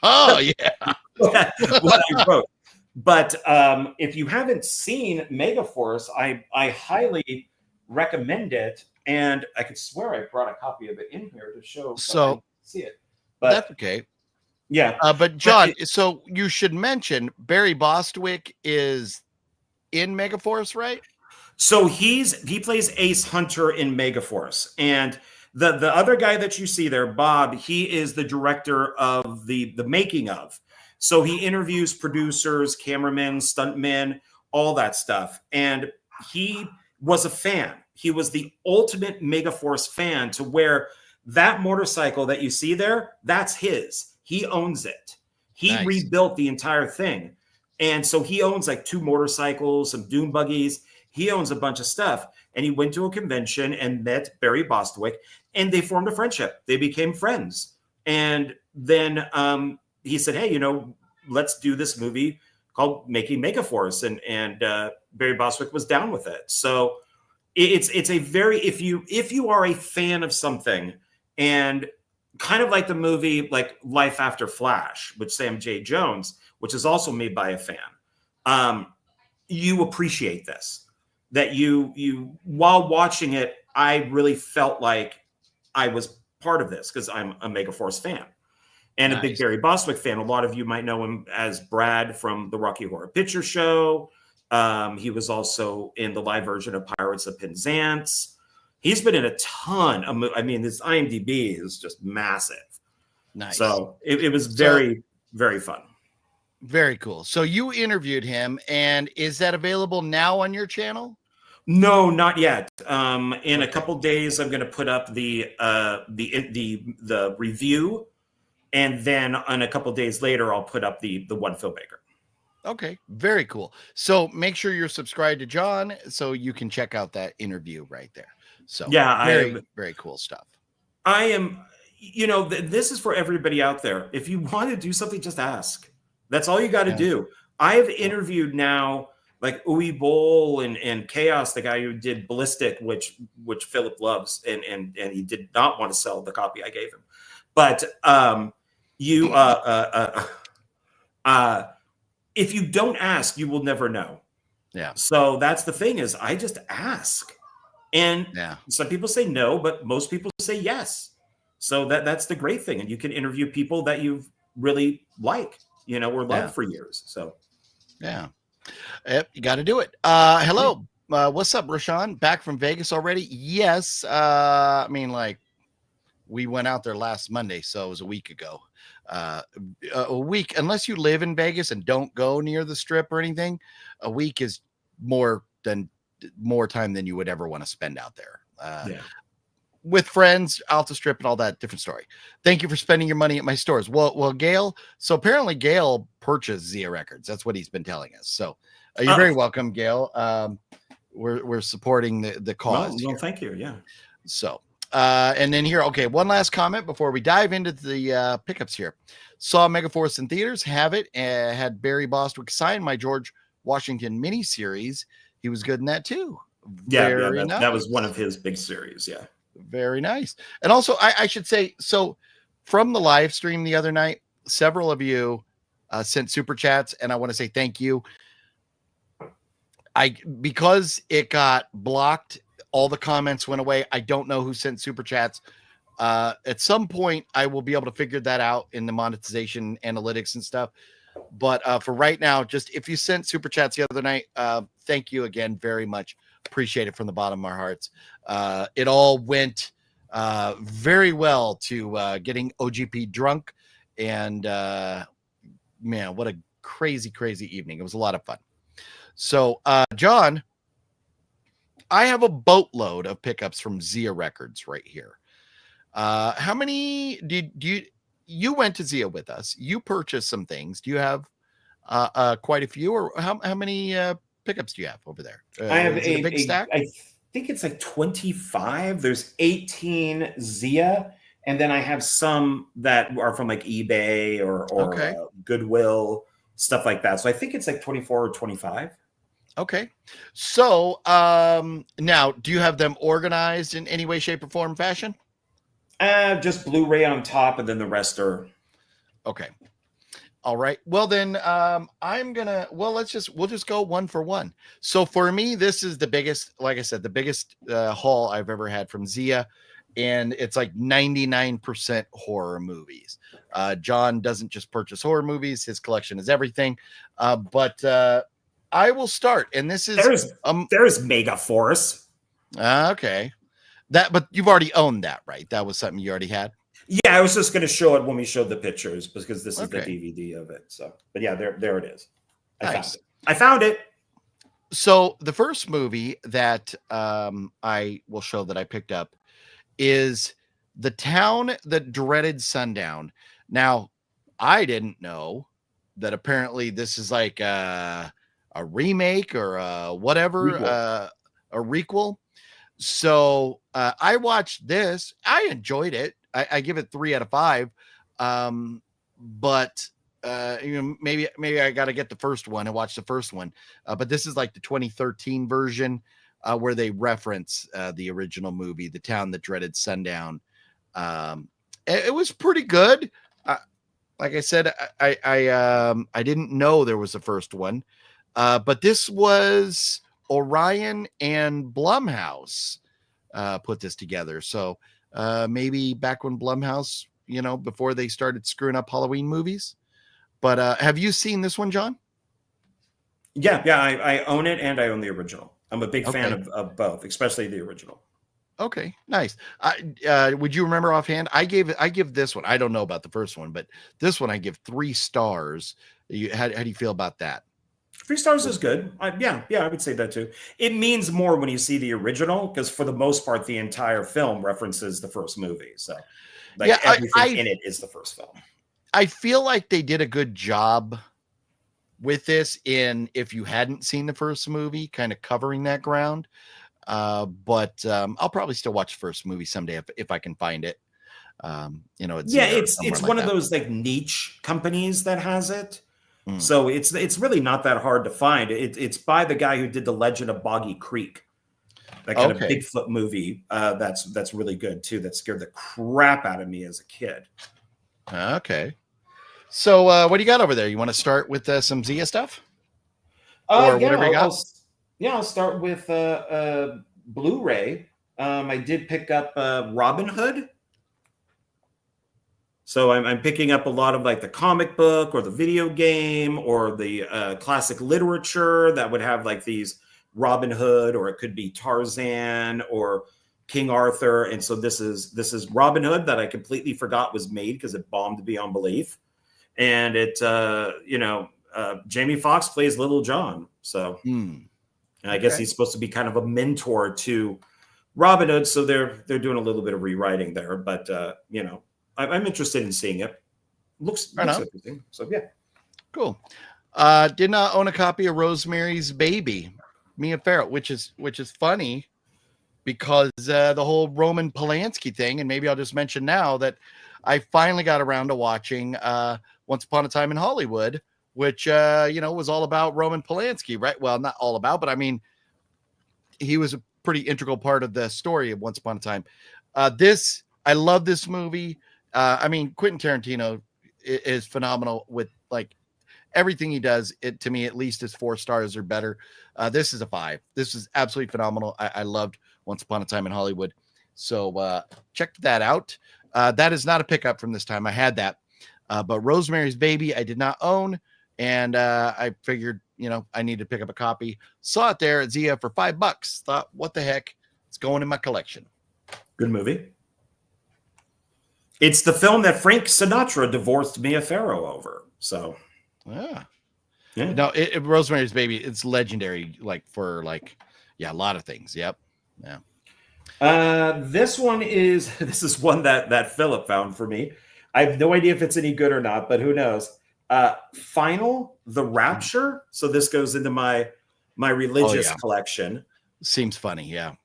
Oh yeah, what I wrote. But if you haven't seen Megaforce, I highly recommend it. and I could swear I brought a copy of it in here to show. So See it, but that's okay. Yeah, but John, so you should mention Barry Bostwick is in Megaforce, right? So he plays Ace Hunter in Megaforce, and the other guy that you see there, Bob, he is the director of the making of. So he interviews producers, cameramen, stuntmen, all that stuff, and he was a fan. He was the ultimate Megaforce fan, to where that motorcycle that you see there, that's his. He owns it. He Nice. rebuilt the entire thing, and so he owns like 2 motorcycles, some dune buggies. He owns a bunch of stuff, and he went to a convention and met Barry Bostwick, and they formed a friendship. They became friends. And then he said, hey, let's do this movie called Making Megaforce. And Barry Bostwick was down with it. So it's a very, if you are a fan of something, and kind of like the movie, like Life After Flash, with Sam J. Jones, which is also made by a fan, you appreciate this. That you while watching it, I really felt like I was part of this, because I'm a Megaforce fan and a big Barry Bostwick fan. A lot of you might know him as Brad from the Rocky Horror Picture Show. He was also in the live version of Pirates of Penzance. He's been in a ton of his IMDb is just massive. Nice. So it was very, very fun. Very cool. So you interviewed him, and is that available now on your channel? No, not yet. In a couple days, I'm going to put up the review, and then in a couple days later, I'll put up the one filmmaker. Okay, very cool. So make sure you're subscribed to John so you can check out that interview right there. So yeah, very cool stuff. I am. This is for everybody out there. If you want to do something, just ask. That's all you got to do. I've interviewed now, like Uwe Boll and Chaos, the guy who did Ballistic, which Philip loves, and he did not want to sell the copy I gave him. But if you don't ask, you will never know. Yeah. So that's the thing, is I just ask, and some people say no, but most people say yes. So that's the great thing, and you can interview people that you really like, or love for years. So Yep, you got to do it. Hello. What's up, Rashawn? Back from Vegas already? Yes. We went out there last Monday, so it was a week ago. A week, unless you live in Vegas and don't go near the Strip or anything, a week is more time than you would ever want to spend out there. With friends, out the Strip and all that, different story. Thank you for spending your money at my stores. Well, Gail. So apparently Gail purchased ZIA Records. That's what he's been telling us. So you're very welcome, Gail. We're supporting the cause. Well, thank you. Yeah. So, and then here, okay, one last comment before we dive into the pickups here. Saw Megaforce in theaters, have it, had Barry Bostwick sign my George Washington miniseries. He was good in that too. That was one of his big series. Yeah. Very nice. And also, I should say, so from the live stream the other night, several of you sent super chats, and I want to say thank you. Because it got blocked, all the comments went away. I don't know who sent super chats. At some point, I will be able to figure that out in the monetization analytics and stuff. But for right now, just if you sent super chats the other night, thank you again very much. Appreciate it from the bottom of our hearts. It all went very well to getting OGP drunk, and man, what a crazy evening. It was a lot of fun. So John, I have a boatload of pickups from ZIA Records right here. How many did you went to ZIA with us? You purchased some things. Do you have quite a few, or how many pickups do you have over there? I have a big stack. I think it's like 25. There's 18 ZIA, and then I have some that are from like eBay or Goodwill, stuff like that. So I think it's like 24 or 25. Okay. So now, do you have them organized in any way, shape, or form, fashion? Just Blu-ray on top, and then the rest are okay. All right. Well, then we'll just go one for one. So for me, this is the biggest, like I said, the biggest haul I've ever had from ZIA. And it's like 99% horror movies. John doesn't just purchase horror movies. His collection is everything. But I will start. And this is there's Mega Force. Okay. But you've already owned that, right? That was something you already had. Yeah, I was just going to show it when we showed the pictures because this is the DVD of it. So, but yeah, there it is. I found it. So the first movie that I will show that I picked up is The Town That Dreaded Sundown. Now, I didn't know that apparently this is like a remake or a requel. So I watched this. I enjoyed it. I give it 3 out of 5. But maybe I got to get the first one and watch the first one. But this is like the 2013 version where they reference the original movie, The Town That Dreaded Sundown. It was pretty good. Like I said, I didn't know there was a first one, but this was Orion and Blumhouse put this together. So maybe back when Blumhouse, before they started screwing up Halloween movies. But have you seen this one, John? Yeah, I own it and I own the original. I'm a big fan of both, especially the original. Okay, nice. Would you remember offhand? I give this one. I don't know about the first one, but this one I give 3 stars. How do you feel about that? 3 stars is good. Yeah, I would say that too. It means more when you see the original because for the most part, the entire film references the first movie. So, everything in it is the first film. I feel like they did a good job with this if you hadn't seen the first movie, kind of covering that ground. But I'll probably still watch the first movie someday if I can find it. It's one of those like niche companies that has it. So it's really not that hard to find. It's by the guy who did The Legend of Boggy Creek, that kind of Bigfoot movie. That's really good too. That scared the crap out of me as a kid. Okay. So what do you got over there? You want to start with some ZIA stuff? Whatever you got? I'll start with Blu-ray. I did pick up Robin Hood. So I'm picking up a lot of like the comic book or the video game or the classic literature that would have like these Robin Hood, or it could be Tarzan or King Arthur. And so this is Robin Hood that I completely forgot was made because it bombed beyond belief. And it, Jamie Foxx plays Little John. So I guess he's supposed to be kind of a mentor to Robin Hood. So they're doing a little bit of rewriting there, but I'm interested in seeing it. Looks interesting. So yeah. Cool. Did not own a copy of Rosemary's Baby, Mia Farrow, which is funny because the whole Roman Polanski thing, and maybe I'll just mention now that I finally got around to watching Once Upon a Time in Hollywood, which was all about Roman Polanski, right? Well, not all about, but I mean, he was a pretty integral part of the story of Once Upon a Time. I love this movie. Quentin Tarantino is phenomenal with like everything he does. It to me, at least, is 4 stars or better. This is a 5. This is absolutely phenomenal. I loved Once Upon a Time in Hollywood. So check that out. That is not a pickup from this time. I had that, but Rosemary's Baby I did not own, and I figured I need to pick up a copy. Saw it there at ZIA for $5. Thought, what the heck? It's going in my collection. Good movie. It's the film that Frank Sinatra divorced Mia Farrow over. So, yeah. No, Rosemary's Baby. It's legendary, for a lot of things. Yep. Yeah. This is one that Philip found for me. I have no idea if it's any good or not, but who knows? Final The Rapture. So this goes into my religious collection. Seems funny. Yeah.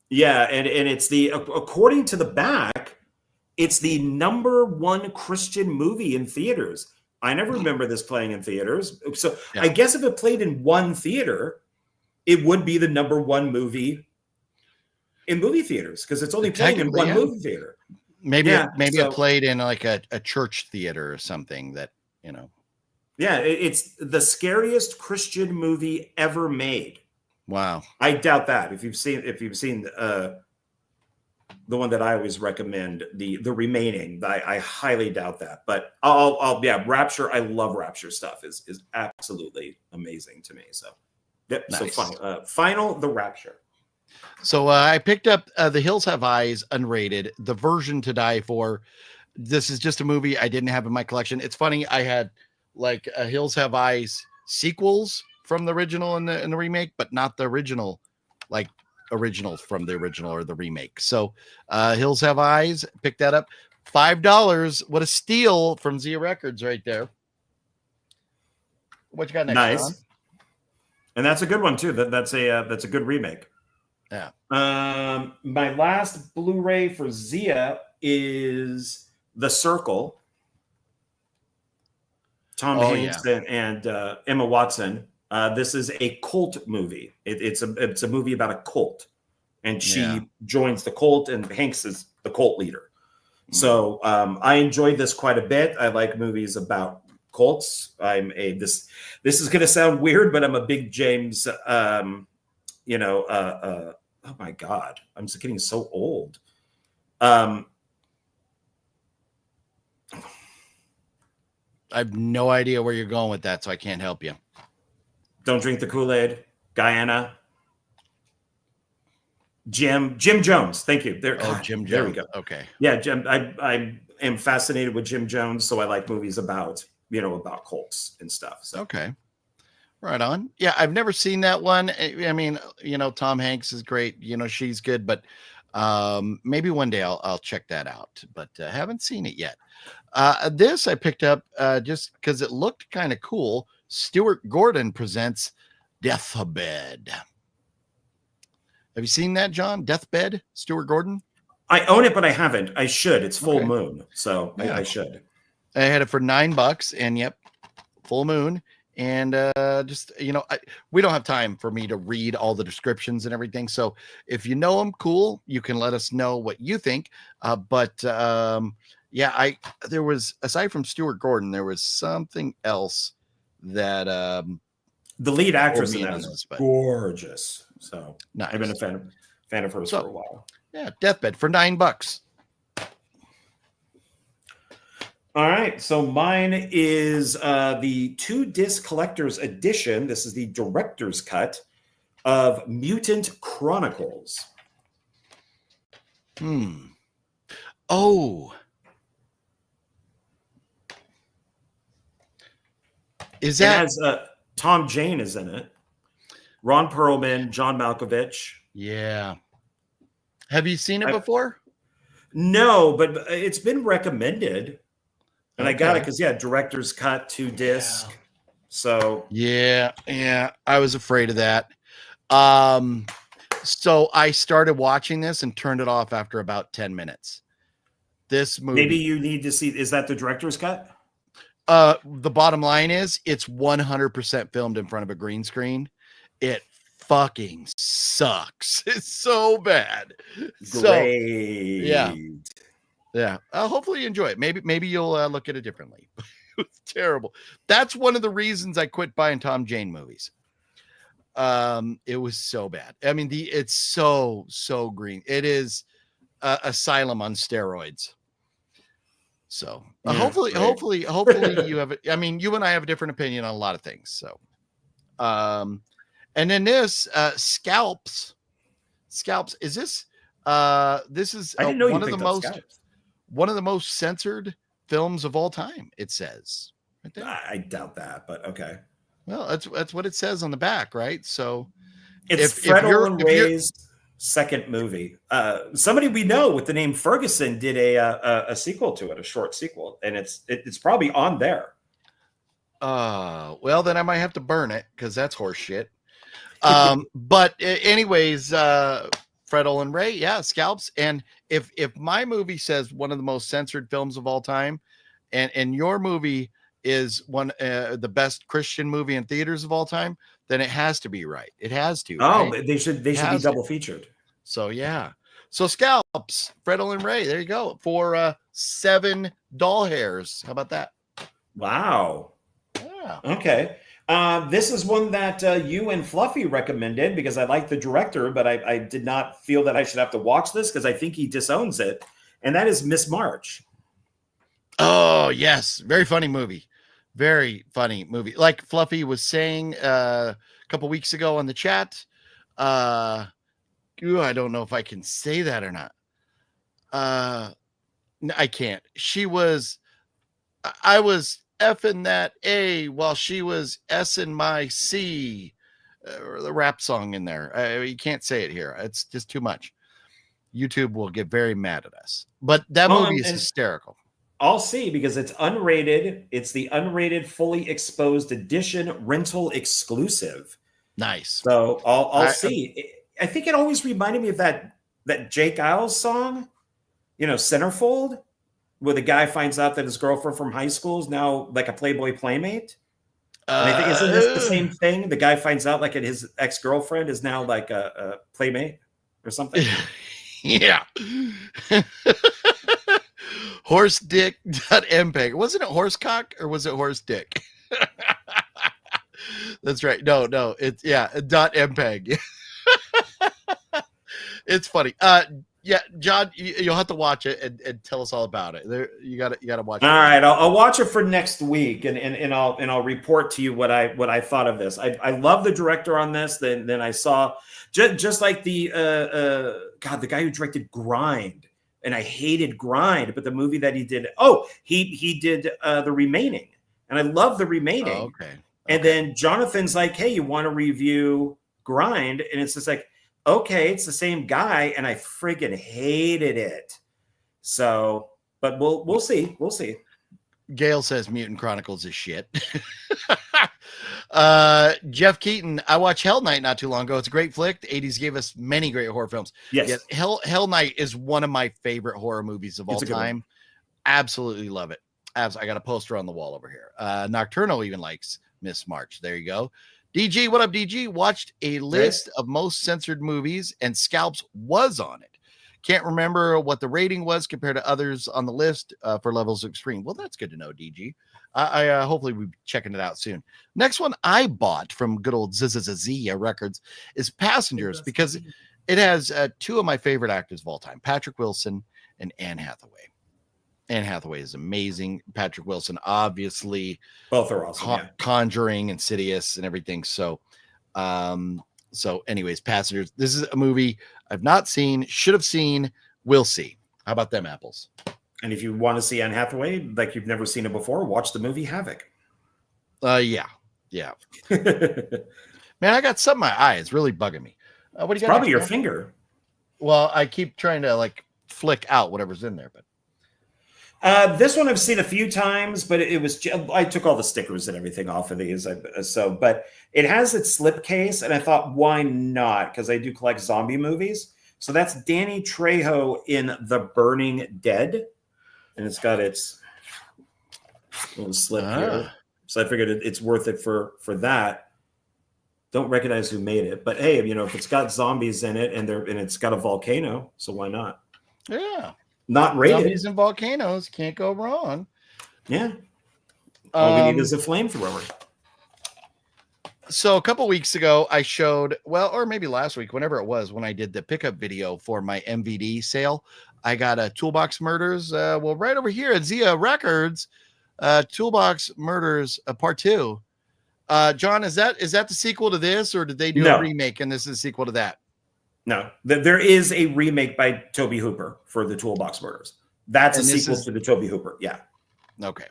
Yeah, and it's according to the back, it's the #1 Christian movie in theaters. I never remember this playing in theaters. So I guess if it played in one theater, it would be the #1 movie in movie theaters because it's only playing in one movie theater. Maybe it played in like a church theater or something that. Yeah, it's the scariest Christian movie ever made. Wow. I doubt that. If you've seen the one that I always recommend, the remaining, I highly doubt that. But yeah, Rapture. I love Rapture stuff. Is absolutely amazing to me. So, yep. Nice. So final the Rapture. So I picked up The Hills Have Eyes unrated, the version to die for. This is just a movie I didn't have in my collection. It's funny, I had like Hills Have Eyes sequels from the original and the remake, but not the original, like originals from the original or the remake. So Hills Have Eyes, pick that up. $5. What a steal from ZIA Records right there. What you got next? Nice. John? And that's a good one too. That's a good remake. Yeah. My last Blu-ray for ZIA is The Circle. Tom Hanks and Emma Watson. This is a cult movie. It's a movie about a cult, and she joins the cult, and Hanks is the cult leader. So I enjoyed this quite a bit. I like movies about cults. This is going to sound weird, but I'm a big James. Oh my God, I'm just getting so old. I have no idea where you're going with that, so I can't help you. Don't drink the Kool-Aid. Guyana. Jim Jones. Thank you. Jim Jones. There we go. Okay. Yeah, Jim. I am fascinated with Jim Jones, so I like movies about cults and stuff. So. Okay. Right on. Yeah, I've never seen that one. I mean, Tom Hanks is great. She's good, but maybe one day I'll check that out. But haven't seen it yet. This I picked up just because it looked kind of cool. Stuart Gordon presents Deathbed. Have you seen that, John? Deathbed, Stuart Gordon? I own it, but I haven't. I should. It's full moon, so yeah. I should. I had it for $9, and yep, full moon. And we don't have time for me to read all the descriptions and everything. So if you know them, cool. You can let us know what you think. There was, aside from Stuart Gordon, there was something else that the lead actress in that is gorgeous. So nice. I've been a fan of hers for a while. Yeah, Deathbed for $9. All right, so mine is the 2-disc collector's edition. This is the director's cut of Mutant Chronicles. Oh. Is that... It has Tom Jane is in it. Ron Perlman, John Malkovich. Yeah. Have you seen it before? No, but it's been recommended. And I got it because, director's cut, 2-disc. Yeah. So. Yeah. I was afraid of that. So I started watching this and turned it off after about 10 minutes. This movie. Maybe you need to see. Is that the director's cut? The bottom line is it's 100% filmed in front of a green screen. It fucking sucks. It's so bad. Great. So, yeah. Hopefully you enjoy it. Maybe you'll look at it differently. It was terrible. That's one of the reasons I quit buying Tom Jane movies. It was so bad. I mean, it's so green. It is Asylum on steroids. So hopefully you have it. I mean, you and I have a different opinion on a lot of things. So, and then this Scalps is this? This is I didn't know one of the most censored films of all time. It says right there. I doubt that, but okay. Well, that's what it says on the back, right? So it's Fred Olen Ray's second movie. Somebody we know with the name Ferguson did a sequel to it, a short sequel, and it's probably on there. Well, then I might have to burn it because that's horse shit. But anyways, Fred Olen Ray, Scalps. And if my movie says one of the most censored films of all time, and your movie is the best Christian movie in theaters of all time, then it has to be right. It has to. Oh, right? they should be double featured. So yeah. So Scalps, Fred Olen Ray. There you go for 7 doll hairs. How about that? Wow. Yeah. Okay. This is one that you and Fluffy recommended because I like the director, but I did not feel that I should have to watch this because I think he disowns it. And that is Miss March. Oh, yes. Very funny movie. Very funny movie. Like Fluffy was saying a couple weeks ago on the chat. I don't know if I can say that or not. I can't. I was effing that A while she was S-ing my C. Or the rap song in there. You can't say it here. It's just too much. YouTube will get very mad at us. But that movie is hysterical. I'll see because it's unrated. It's the unrated, fully exposed edition, rental exclusive. Nice. So I'll see. I think it always reminded me of that Jake Isles song, Centerfold, where the guy finds out that his girlfriend from high school is now like a Playboy playmate. And I think isn't this the same thing? The guy finds out like his ex-girlfriend is now like a playmate or something. Yeah. Horse dick .mpeg. Wasn't it horse cock or was it horse dick? That's right. No, it's .mpeg. It's funny. Yeah, John, you'll have to watch it and tell us all about it. You got to watch it. All right, I'll watch it for next week, and I'll report to you what I thought of this. I love the director on this. Then I saw just like the guy who directed Grind, and I hated Grind, but the movie that he did, he did The Remaining, and I love The Remaining. Oh, okay. And then Jonathan's like, hey, you want to review Grind? And it's just like, okay, it's the same guy, and I friggin' hated it. So, but we'll see. We'll see. Gail says Mutant Chronicles is shit. Jeff Keaton, I watched Hell Night not too long ago. It's a great flick. The 80s gave us many great horror films. Yes. Hell Night is one of my favorite horror movies of all time. Absolutely love it. I got a poster on the wall over here. Nocturnal even likes Miss March. There you go. DG, what up, DG? Watched a list of most censored movies, and Scalps was on it. Can't remember what the rating was compared to others on the list for levels of extreme. Well, that's good to know, DG. I hopefully we'll be checking it out soon. Next one I bought from good old ZIA Records is Passengers because it has two of my favorite actors of all time, Patrick Wilson and Anne Hathaway. Anne Hathaway is amazing. Patrick Wilson, obviously, both are awesome. Conjuring, Insidious, and everything. So, anyways, Passengers. This is a movie I've not seen, should have seen, will see. How about them apples? And if you want to see Anne Hathaway like you've never seen it before, watch the movie Havoc. Yeah. Man, I got something in my eye. It's really bugging me. What do you got? Probably your finger. Well, I keep trying to flick out whatever's in there, but. This one I've seen a few times, but I took all the stickers and everything off of these. But it has its slipcase, and I thought, why not? Because I do collect zombie movies. So that's Danny Trejo in The Burning Dead, and it's got its little slip here. So I figured it's worth it for that. Don't recognize who made it, but hey, if it's got zombies in it and it's got a volcano, so why not? Yeah. Not rated. Zombies and volcanoes can't go wrong. Yeah. All we need is a flamethrower. So a couple weeks ago, I showed, or maybe last week, whenever it was, when I did the pickup video for my MVD sale, I got a Toolbox Murders. Right over here at ZIA Records, Toolbox Murders Part 2. John, is that the sequel to this, or did they do a remake and this is a sequel to that? No, there is a remake by Tobe Hooper for the Toolbox Murders. That's a sequel to the Tobe Hooper. Yeah. Okay.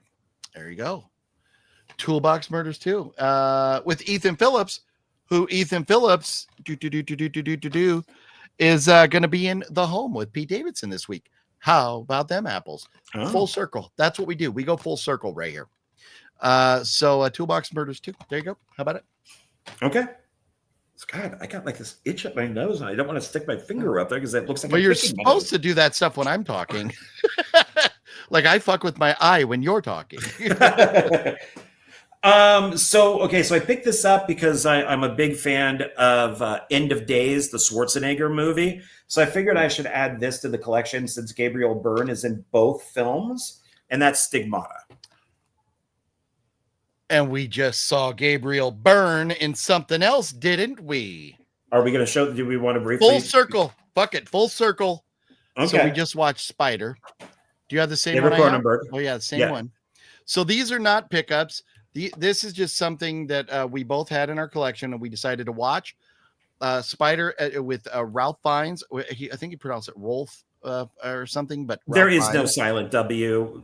There you go. Toolbox Murders 2 with Ethan Phillips, who Ethan Phillips is going to be in The Home with Pete Davidson this week. How about them apples? Oh. Full circle. That's what we do. We go full circle right here. So Toolbox Murders 2. There you go. How about it? Okay. God, I got this itch up my nose, and I don't want to stick my finger up there because it looks like. Well, you're supposed to do that stuff when I'm talking. Like I fuck with my eye when you're talking. So I picked this up because I'm a big fan of End of Days, the Schwarzenegger movie. So I figured I should add this to the collection since Gabriel Byrne is in both films, and that's Stigmata. And we just saw Gabriel Byrne in something else, didn't we? Are we going to show? Do we want to briefly? Full circle. Fuck it. Full circle. Okay. So we just watched Spider. Do you have the same David one? Cronenberg. Oh, yeah, the same one. So these are not pickups. This is just something that we both had in our collection and we decided to watch. Spider with Ralph Fiennes. I think he pronounced it Rolf or something, but Ralph there is Fiennes. no silent W.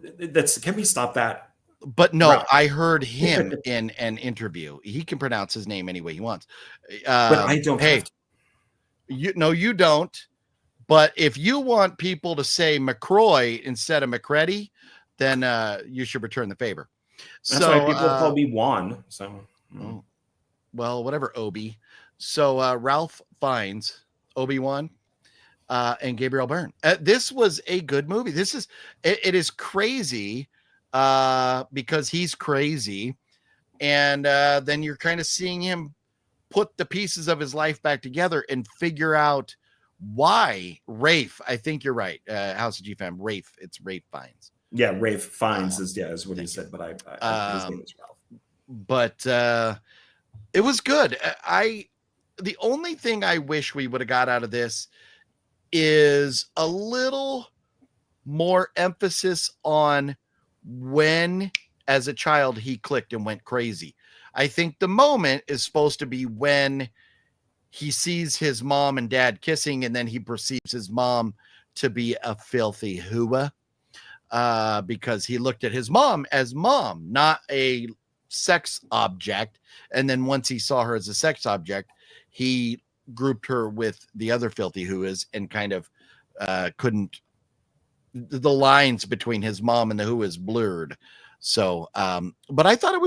Can we stop that? But no, Ralph. I heard him in an interview. He can pronounce his name any way he wants. But I don't. Hey, you don't. But if you want people to say McCroy instead of McCready, then you should return the favor. That's why people call me Juan. So, well, whatever, Obi. So Ralph Fiennes, Obi-Wan, and Gabriel Byrne. This was a good movie. It is crazy because he's crazy, and then you're kind of seeing him put the pieces of his life back together and figure out why Rafe. I think you're right. House of GFAM, Rafe. It's Rafe Fiennes. Yeah, Rafe Fiennes is what he said, but his name is Ralph. But it was good. The only thing I wish we would have got out of this is a little more emphasis on when, as a child, he clicked and went crazy. I think the moment is supposed to be when he sees his mom and dad kissing, and then he perceives his mom to be a filthy hooah, because he looked at his mom as mom, not a sex object. And then once he saw her as a sex object, he grouped her with the other filthy hooahs and kind of couldn't. The lines between his mom and the hooahs blurred. So, but I thought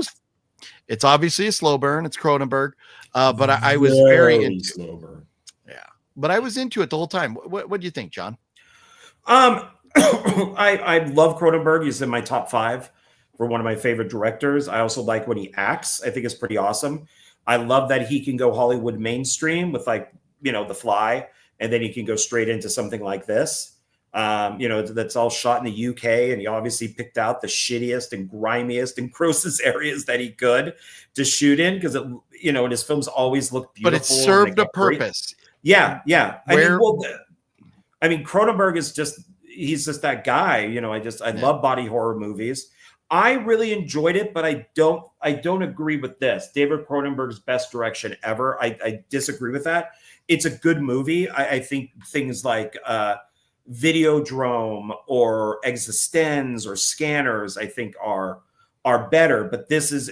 it's obviously a slow burn. It's Cronenberg, but I was very into slow burn. Yeah, but I was into it the whole time. What do you think, John? I love Cronenberg. He's in my top 5 for one of my favorite directors. I also like when he acts. I think it's pretty awesome. I love that he can go Hollywood mainstream with The Fly, and then he can go straight into something like this. That's all shot in the UK, and he obviously picked out the shittiest and grimiest and grossest areas that he could to shoot in, because and his films always look beautiful. But it served a purpose. Yeah. I mean, Cronenberg is he's just that guy. I love body horror movies. I really enjoyed it, but I don't agree with this. David Cronenberg's best direction ever. I disagree with that. It's a good movie. I think things like Videodrome or Existenz or Scanners, I think are better, but this is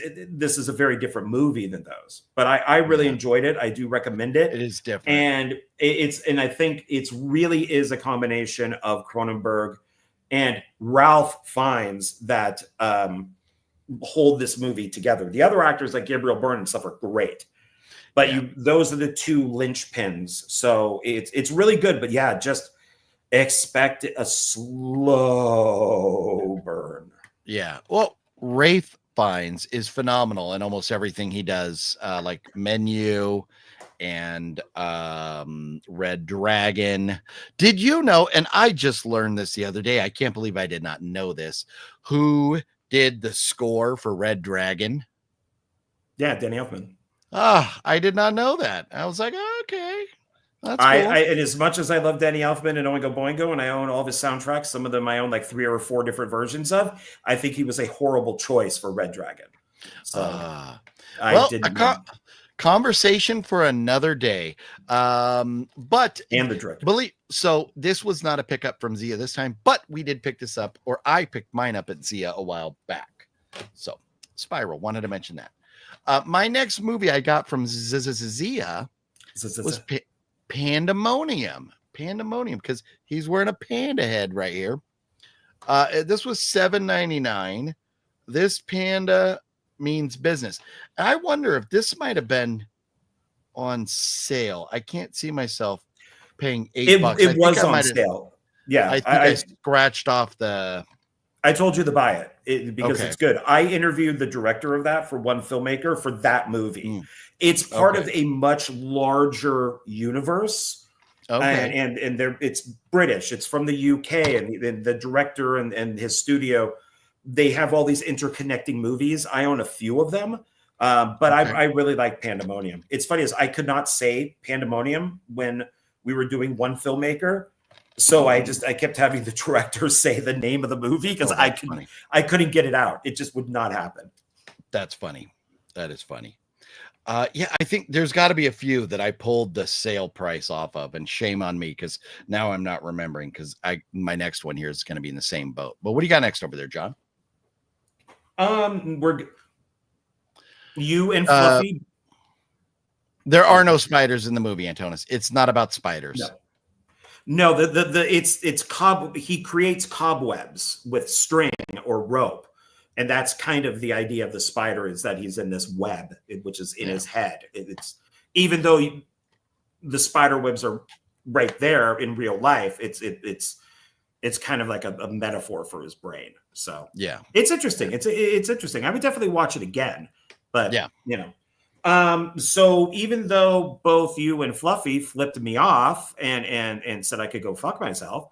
a very different movie than those. But I really enjoyed it. I do recommend it. It is different, and I think it's really is a combination of Cronenberg and Ralph Fiennes that hold this movie together. The other actors like Gabriel Byrne and stuff are great, but those are the two linchpins. So it's really good. But just expect a slow burn. Yeah. Well, Rafe Fiennes is phenomenal in almost everything he does, like Menu and Red Dragon. Did you know, and I just learned this the other day, I can't believe I did not know this, who did the score for Red Dragon? Yeah, Danny Elfman. I did not know that. I was like, okay. That's cool. And as much as I love Danny Elfman and Oingo Boingo, and I own all of his soundtracks, some of them I own like 3 or 4 different versions of, I think he was a horrible choice for Red Dragon. So conversation for another day. But and the director. So this was not a pickup from ZIA this time, but we did pick this up, or I picked mine up at ZIA a while back. So Spiral, wanted to mention that. My next movie I got from ZIA was Pandemonium, because he's wearing a panda head right here. This was $7.99. This panda means business. And I wonder if this might have been on sale. I can't see myself paying $8. It was on sale. Yeah, I think I scratched off the. I told you to buy it because it's good. I interviewed the director of that for one filmmaker for that movie. It's part of a much larger universe. Okay. And it's British. It's from the UK, and the director and his studio they have all these interconnecting movies. I own a few of them, but I really like Pandemonium. It's funny as I could not say Pandemonium when we were doing One Filmmaker, so I kept having the director say the name of the movie because I couldn't get it out. It just would not happen. That's funny. That is funny. Yeah, I think there's got to be a few that I pulled the sale price off of, and shame on me because now I'm not remembering because my next one here is going to be in the same boat. But what do you got next over there, John? You and Fluffy. There are no spiders in the movie, Antonis. It's not about spiders. No, he creates cobwebs with string or rope. And that's kind of the idea of the spider, is that he's in this web, which is in his head. It's even though the spider webs are right there in real life, it's kind of like a metaphor for his brain. So yeah, it's interesting. It's interesting. I would definitely watch it again. But so even though both you and Fluffy flipped me off and said I could go fuck myself,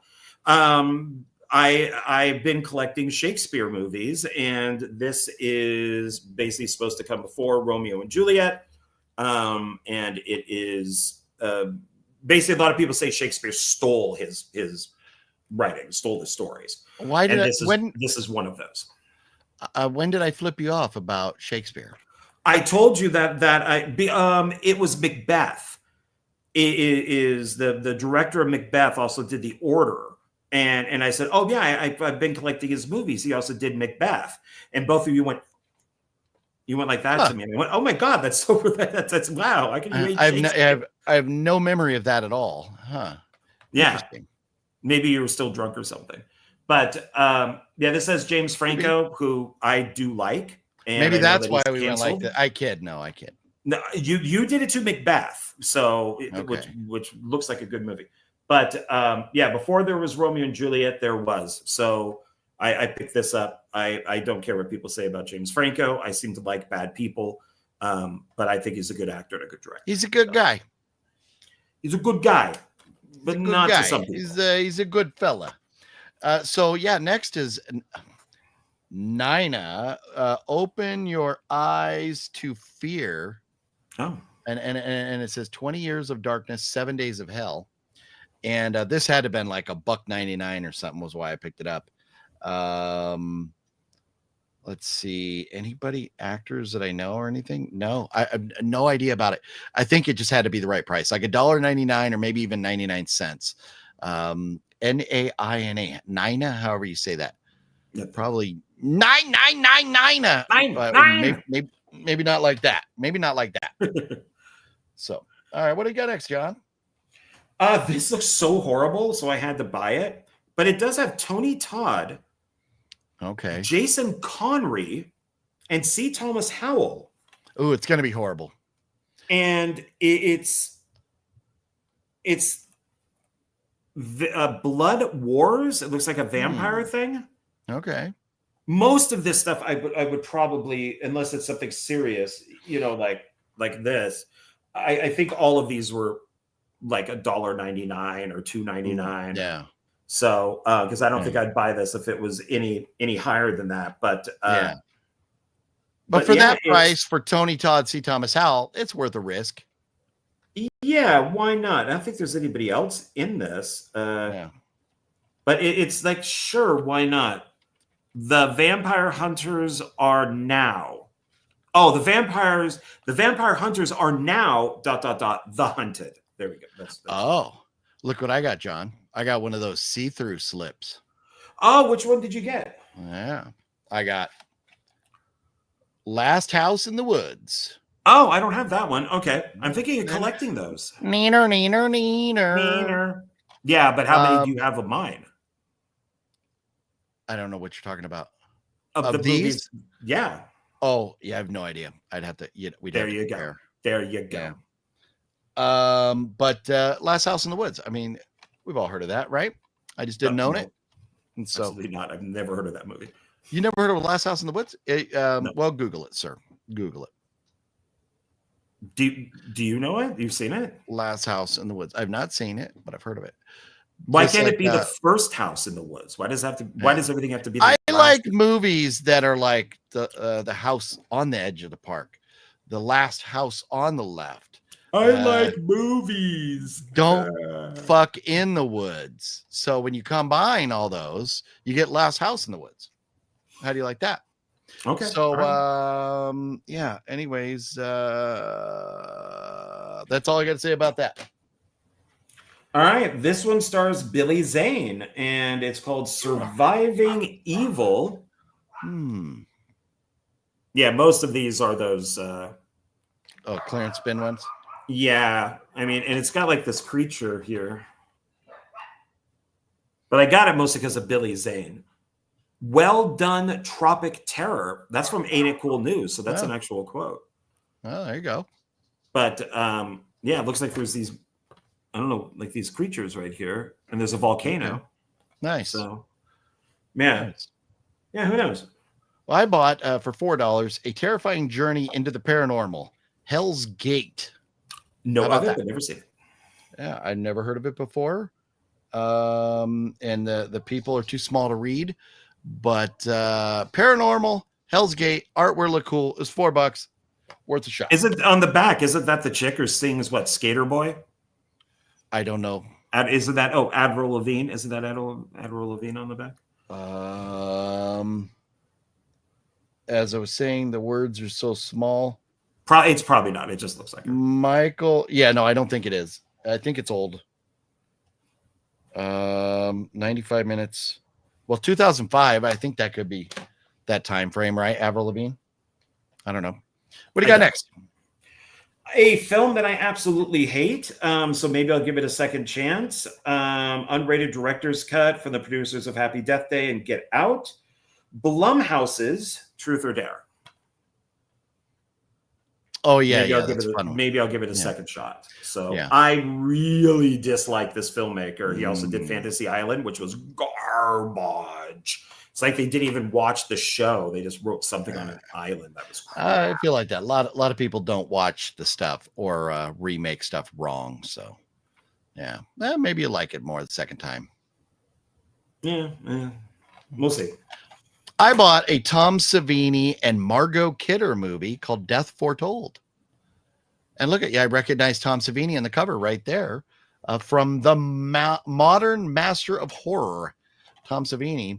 I've been collecting Shakespeare movies, and this is basically supposed to come before Romeo and Juliet. And it is basically, a lot of people say Shakespeare stole his writing, stole the stories. Why did this is one of those. When did I flip you off about Shakespeare? I told you that it was Macbeth. It is the director of Macbeth also did The Order. And I said, oh, yeah, I've been collecting his movies. He also did Macbeth. And both of you went like that to me. And I went, oh, my God, that's so that's wow. I have no memory of that at all. Huh. Yeah. Maybe you were still drunk or something. But this says James Franco, who I do like. And maybe that's why we went like that. I kid. No, you did it to Macbeth. So which looks like a good movie. But before there was Romeo and Juliet, there was. So I picked this up. I don't care what people say about James Franco. I seem to like bad people, but I think he's a good actor and a good director. He's a good guy. He's a good guy, but not to some people. He's a good fella. Next is Nina. Open your eyes to fear. Oh, and it says 20 years of darkness, 7 days of hell. And this had to have been like $1.99 or something was why I picked it up. Let's see. Anybody actors that I know or anything? No, I have no idea about it. I think it just had to be the right price, like $1.99 or maybe even 99 cents. Naina, Nina, however you say that. Yep. Probably 999. Maybe not like that. Maybe not like that. So, all right, what do you got next, John? This looks so horrible, so I had to buy it. But it does have Tony Todd, Jason Connery, and C. Thomas Howell. Oh, it's going to be horrible. And it's Blood Wars. It looks like a vampire thing. Okay. Most of this stuff I would probably, unless it's something serious, like this. I think all of these were like $1.99 or $2.99. Yeah. So because I don't think I'd buy this if it was any higher than that. But But for that price for Tony Todd, C. Thomas Howell, it's worth a risk. Yeah, why not? I don't think there's anybody else in this. But it's like, sure, why not? The vampire hunters are now. Oh, the vampire hunters are now ... the hunted. There we go. That's look what I got, John. I got one of those see-through slips. Oh, which one did you get? Yeah, I got Last House in the Woods. Oh, I don't have that one. Okay. I'm thinking of collecting those. Neener. Yeah, but how many do you have of mine? I don't know what you're talking about. Of the these? movies? Yeah. Oh, yeah, I have no idea. I'd have to. There you go. There you go. But Last House in the Woods. I mean, we've all heard of that, right? I just didn't own it. And so, absolutely not. I've never heard of that movie. You never heard of Last House in the Woods? No. Well, Google it, sir. Google it. Do you know it? You've seen it? Last House in the Woods. I've not seen it, but I've heard of it. Why Just can't like it be the that. first house in the woods? Why does everything have to be? The I last like movies that are like the house on the edge of the park, the last house on the left. I like movies. Don't fuck in the woods. So when you combine all those, you get Last House in the Woods. How do you like that? Okay. So all right. yeah. Anyways, that's all I got to say about that. All right, this one stars Billy Zane, and it's called Surviving Evil. Yeah, most of these are those. Clearance bin ones. Yeah, I mean, and it's got like this creature here, but I got it mostly because of Billy Zane. Well done, Tropic Terror. That's from Ain't It Cool News, so that's an actual quote. Oh, there you go. But yeah, it looks like there's these. I don't know, like these creatures right here, and there's a volcano. Okay. Nice. So, yeah, nice. Yeah. Who knows? Well, I bought for $4 a terrifying journey into the paranormal, Hell's Gate. No, I've never seen it. Yeah, I'd never heard of it before. And the people are too small to read, but paranormal, Hell's Gate, artwork look cool. It's $4, worth a shot. Is it on the back? Isn't that the chick who sings what, Skater Boy? I don't know. Isn't that Avril Lavigne? Isn't that Avril Lavigne on the back? As I was saying, the words are so small. It's probably not. It just looks like her. Michael. Yeah, no, I don't think it is. I think it's old. 95 minutes. Well, 2005. I think that could be that time frame, right? Avril Lavigne. I don't know. What do you got next? A film that I absolutely hate. So maybe I'll give it a second chance. Unrated director's cut from the producers of Happy Death Day and Get Out. Blumhouse's Truth or Dare. Oh yeah, maybe I'll give it a second shot. So I really dislike this filmmaker. He also did Fantasy Island, which was garbage. It's like they didn't even watch the show. They just wrote something on an island that was crap. I feel like that. A lot of people don't watch the stuff or remake stuff wrong. So yeah, maybe you like it more the second time. Yeah, we'll see. I bought a Tom Savini and Margot Kidder movie called Death Foretold. And look I recognize Tom Savini on the cover right there from the modern master of horror, Tom Savini.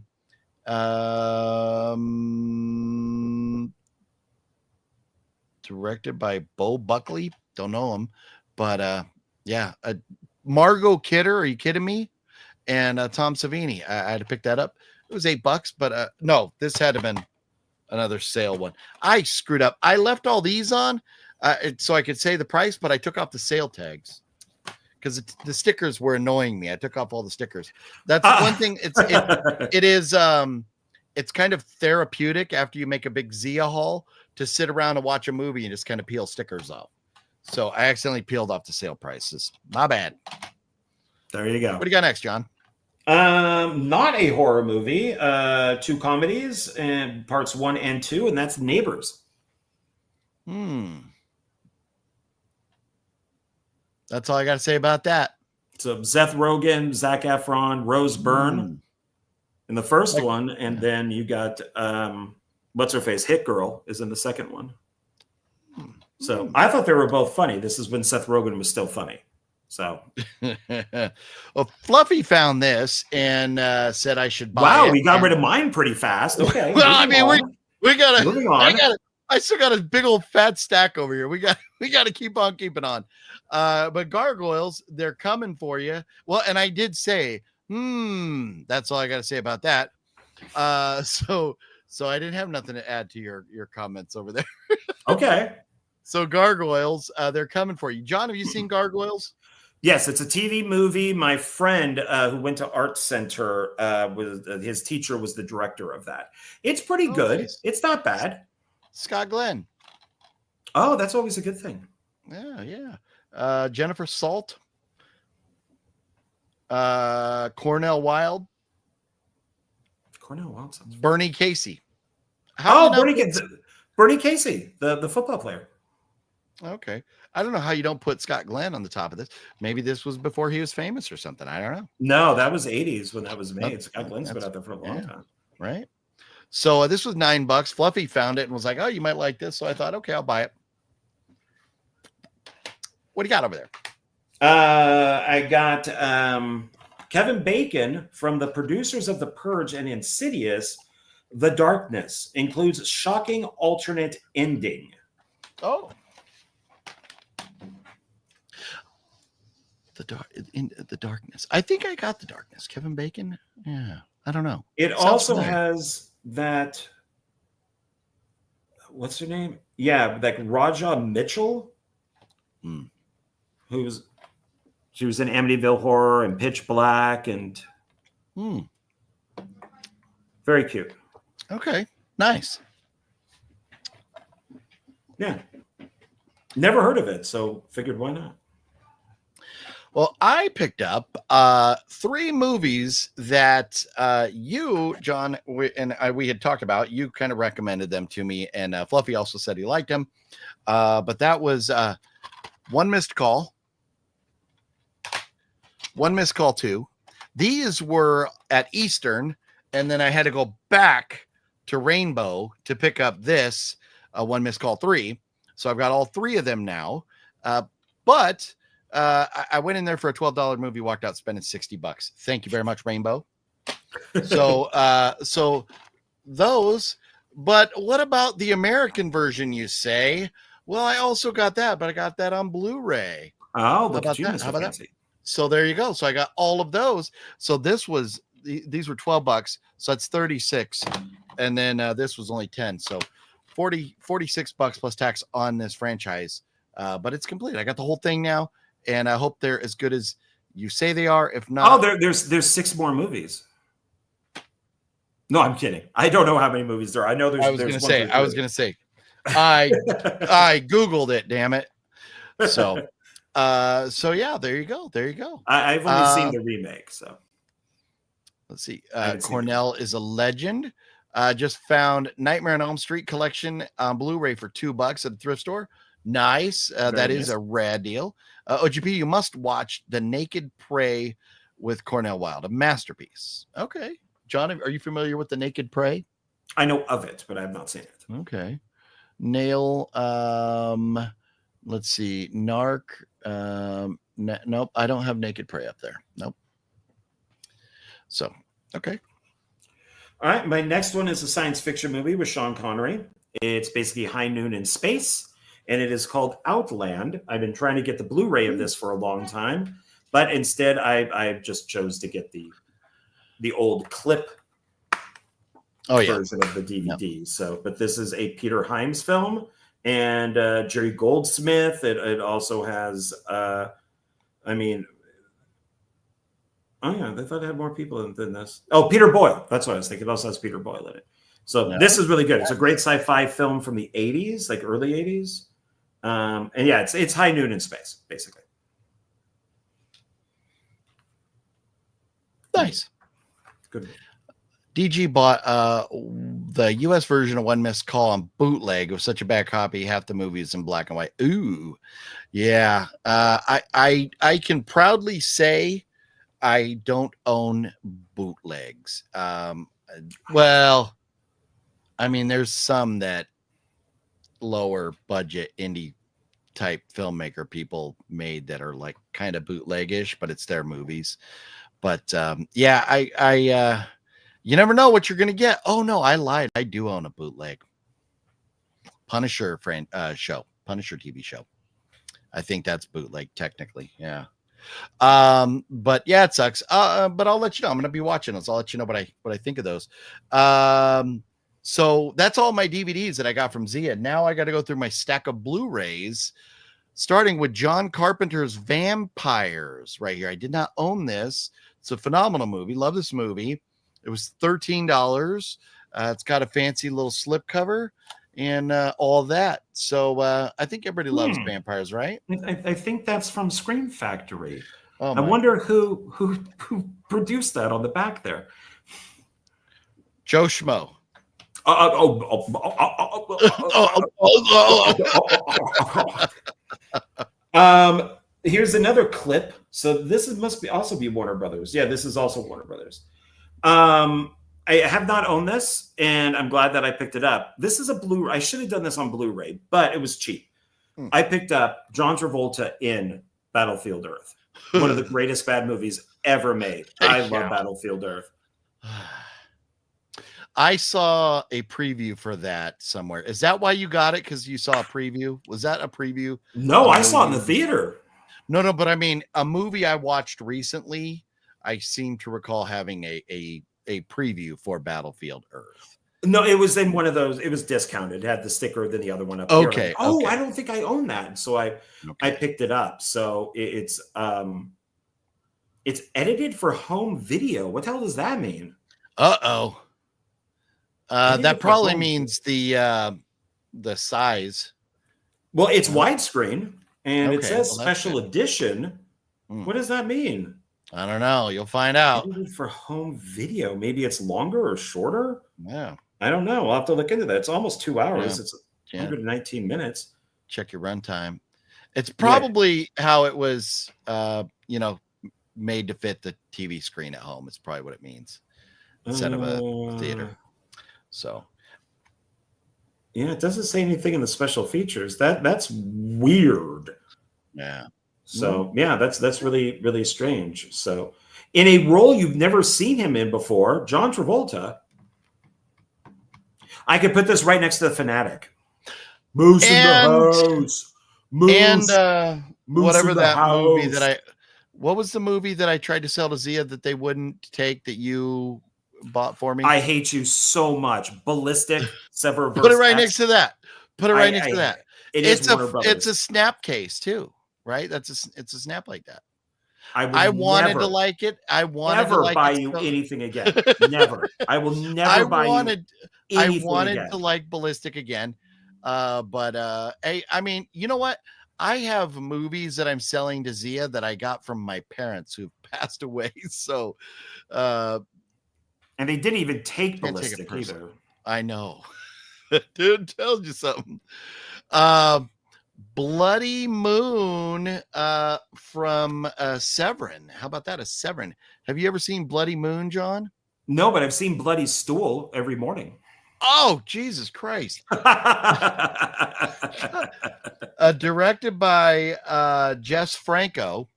Directed by Bo Buckley. Don't know him. But Margot Kidder. Are you kidding me? And Tom Savini. I had to pick that up. It was $8, but no, this had to been another sale one. I screwed up. I left all these on so I could say the price, but I took off the sale tags because the stickers were annoying me. I took off all the stickers. That's one thing. It's kind of therapeutic after you make a big ZIA haul to sit around and watch a movie and just kind of peel stickers off. So I accidentally peeled off the sale prices. My bad. There you go. What do you got next, John? Not a horror movie. 2 comedies and parts 1 and 2, and that's Neighbors. That's all I got to say about that. So Seth Rogen, Zac Efron, Rose Byrne in the first one, and then you got what's her face, Hit Girl is in the second one. So I thought they were both funny. This is when Seth Rogen was still funny. So, well, Fluffy found this and said I should buy it. Wow, we got rid of mine pretty fast. Okay. Well, I mean, we got to. Moving on. I still got a big old fat stack over here. We got to keep on keeping on. But gargoyles, they're coming for you. Well, and I did say, that's all I got to say about that. So I didn't have nothing to add to your comments over there. Okay. So gargoyles, they're coming for you. John, have you seen Gargoyles? Yes, it's a TV movie. My friend who went to Art Center, his teacher was the director of that. It's pretty good. Nice. It's not bad. Scott Glenn. Oh, that's always a good thing. Yeah. Jennifer Salt. Cornell Wilde. Cornell Wilde sounds. Bernie Casey. Bernie Casey, the football player. Okay. I don't know how you don't put Scott Glenn on the top of this. Maybe this was before he was famous or something. I don't know. No, that was 80s when that was made. Oh, Scott Glenn's been out there for a long time. Right. So this was $9. Fluffy found it and was like, "Oh, you might like this." So I thought, okay, I'll buy it. What do you got over there? I got Kevin Bacon from the producers of The Purge and Insidious. The Darkness includes shocking alternate ending. Oh. The Darkness. I think I got The Darkness. Kevin Bacon? Yeah. I don't know. It also has that, what's her name? Yeah, like Raja Mitchell, she was in Amityville Horror and Pitch Black, and very cute. Okay, nice. Yeah, never heard of it, so figured why not. Well, I picked up 3 movies that you, John, we had talked about. You kind of recommended them to me, and Fluffy also said he liked them. But that was One Missed Call, One Missed Call 2. These were at Eastern, and then I had to go back to Rainbow to pick up this One Missed Call 3. So I've got all 3 of them now. But I went in there for a $12 movie, walked out spending $60. Thank you very much, Rainbow. So those, but what about the American version, you say? Well, I also got that, but I got that on Blu-ray. Oh, look at you, that. How about that? So there you go. So I got all of those. So these were $12. So that's 36. And then this was only 10. So $46 plus tax on this franchise. But it's complete. I got the whole thing now. And I hope they're as good as you say they are. If not, there's 6 more movies. No, I'm kidding. I don't know how many movies there are. I know there's. I was gonna say. I Googled it. Damn it. So yeah. There you go. I've only seen the remake. So let's see. Cornell is a legend. Just found Nightmare on Elm Street collection on Blu-ray for $2 at a thrift store. Nice. That is a rad deal. OGP, you must watch The Naked Prey with Cornell Wilde, a masterpiece. Okay. John, are you familiar with The Naked Prey? I know of it, but I have not seen it. Okay. Nail, let's see. Narc. Nope, I don't have Naked Prey up there. Nope. So, okay. All right. My next one is a science fiction movie with Sean Connery. It's basically High Noon in Space. And it is called Outland. I've been trying to get the Blu-ray of this for a long time, but instead I just chose to get the old clip version of the DVD. Yep. So, but this is a Peter Hyams film, and Jerry Goldsmith. It also has, oh yeah, they thought it had more people than this. Oh, Peter Boyle. That's what I was thinking. It also has Peter Boyle in it. So this is really good. It's a great sci-fi film from the 80s, like early 80s. And yeah, it's High Noon in Space, basically. Nice. Good. DG bought the US version of One Missed Call on bootleg. It was such a bad copy. Half the movie is in black and white. Ooh. Yeah. I can proudly say I don't own bootlegs. Well, I mean, there's some that lower budget indie type filmmaker people made that are like kind of bootlegish, but it's their movies. But yeah, I you never know what you're gonna get. Oh no, I lied. I do own a bootleg Punisher show, Punisher TV show. I think that's bootleg technically. Yeah. But yeah, it sucks. But I'll let you know. I'm gonna be watching those. I'll let you know what I think of those. So that's all my DVDs that I got from ZIA. Now I got to go through my stack of Blu-rays, starting with John Carpenter's Vampires right here. I did not own this. It's a phenomenal movie. Love this movie. It was $13. It's got a fancy little slipcover and all that. So I think everybody loves vampires, right? I think that's from Scream Factory. I wonder who produced that on the back there. Joe Schmo. Here's another clip. So this must be also be Warner Brothers. Yeah, this is also Warner Brothers. I have not owned this, and I'm glad that I picked it up. This is a Blu-ray. I should have done this on Blu-ray, but it was cheap. I picked up John Travolta in Battlefield Earth, one of the greatest bad movies ever made. I love Battlefield Earth. I saw a preview for that somewhere. Is that why you got it? Because you saw a preview? Was that a preview? No, I saw it in the theater. No, but I mean, a movie I watched recently, I seem to recall having a preview for Battlefield Earth. No, it was in one of those. It was discounted. It had the sticker than the other one up here. Okay. Like, oh, okay. I don't think I own that. So I picked it up. So it's edited for home video. What the hell does that mean? Uh-oh. That probably means the size. Well, it's widescreen, and it says special edition. What does that mean? I don't know. You'll find out. Edited for home video. Maybe it's longer or shorter. Yeah. I don't know. I'll have to look into that. It's almost 2 hours. Yeah. It's 119 minutes. Check your runtime. It's probably how it was, made to fit the TV screen at home. It's probably what it means instead of a theater. So, yeah, it doesn't say anything in the special features. That's weird. Yeah. So that's really, really strange. So, in a role you've never seen him in before, John Travolta. I could put this right next to the Fanatic. Moose in the house. Moose, and Moose whatever in the that house. movie that what was the movie that I tried to sell to ZIA that they wouldn't take that you bought for me? I hate you so much. Ballistic Sever. Put it right next to that. Put it right next to that. It's a snap case too, right? It's a snap like that. I wanted to like it. I wanted never to like buy it you so... anything again. Never. I will never buy you anything I wanted again. to like Ballistic again. I mean, you know what? I have movies that I'm selling to ZIA that I got from my parents who've passed away. So, and they didn't even take Ballistic either. I know. Dude, tells you something. Bloody Moon from Severin. How about that? A Severin. Have you ever seen Bloody Moon, John? No, but I've seen Bloody Stool every morning. Oh, Jesus Christ. Directed by Jess Franco.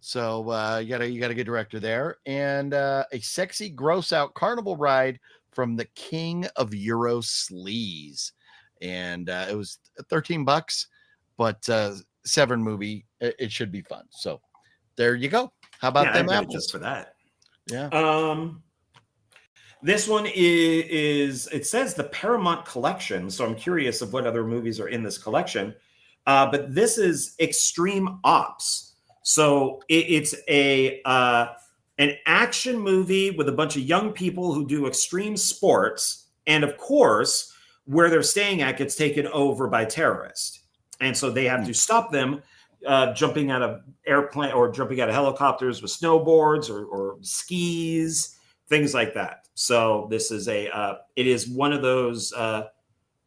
So you got a good director there. And a sexy, gross out carnival ride from the king of Euro sleaze. And it was $13, but Severin movie. It should be fun. So there you go. How about them apples? Just for that. Yeah. This one is it says the Paramount Collection, so I'm curious of what other movies are in this collection. But this is Extreme Ops. So it's an action movie with a bunch of young people who do extreme sports, and of course, where they're staying at gets taken over by terrorists, and so they have to stop them. Jumping out of airplane or jumping out of helicopters with snowboards or skis, things like that. So this is it is one of those. I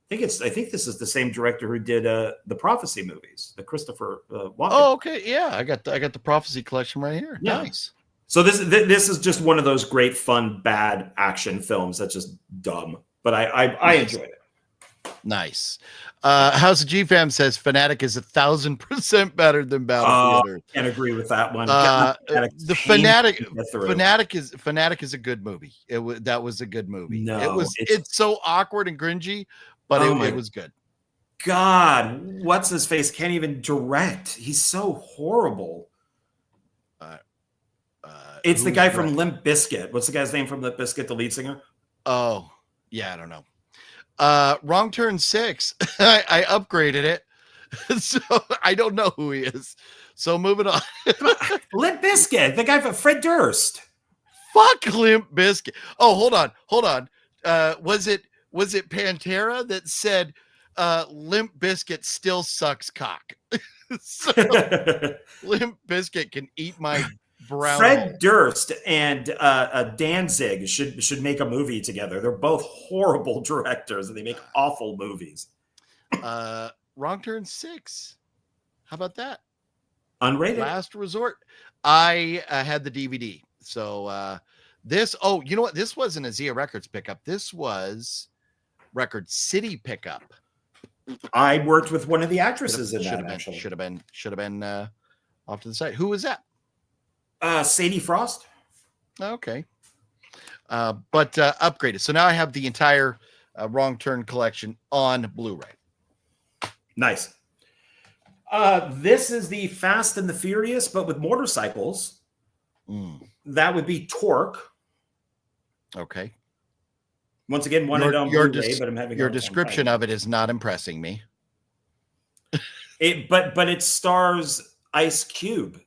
think this is the same director who did the Prophecy movies, the Christopher Walken. Oh, okay, yeah, I got the Prophecy collection right here. Yeah. Nice. So this is just one of those great fun bad action films that's just dumb, but I enjoyed it. Nice. House of GFam says Fanatic is 1,000% better than Battlefield Earth. Can't agree with that one. The Fanatic is a good movie. That was a good movie. No, it's so awkward and cringy, but it was good. God, what's his face? Can't even direct. He's so horrible. It's the guy from Limp Bizkit. What's the guy's name from Limp Bizkit? The lead singer. Oh, yeah, I don't know. Wrong Turn 6. I upgraded it, so I don't know who he is. So moving on. Limp Bizkit, the guy from Fred Durst. Fuck Limp Bizkit. Oh, hold on. Was it Pantera that said Limp Bizkit still sucks cock? So Limp Bizkit can eat my brown. Fred Durst and Danzig should make a movie together. They're both horrible directors and they make awful movies. Wrong Turn 6. How about that? Unrated. Last Resort. I had the DVD. So this, oh, you know what? This wasn't a ZIA Records pickup. This was Record City pickup. I worked with one of the actresses in that. Actually, should have been off to the side. Who was that? Sadie Frost. Okay. But upgraded. So now I have the entire Wrong Turn collection on Blu-ray. Nice. This is the Fast and the Furious, but with motorcycles. That would be Torque. Okay. Once again, wanted on Blu-ray, but I'm having your description of it is not impressing me. But it stars Ice Cube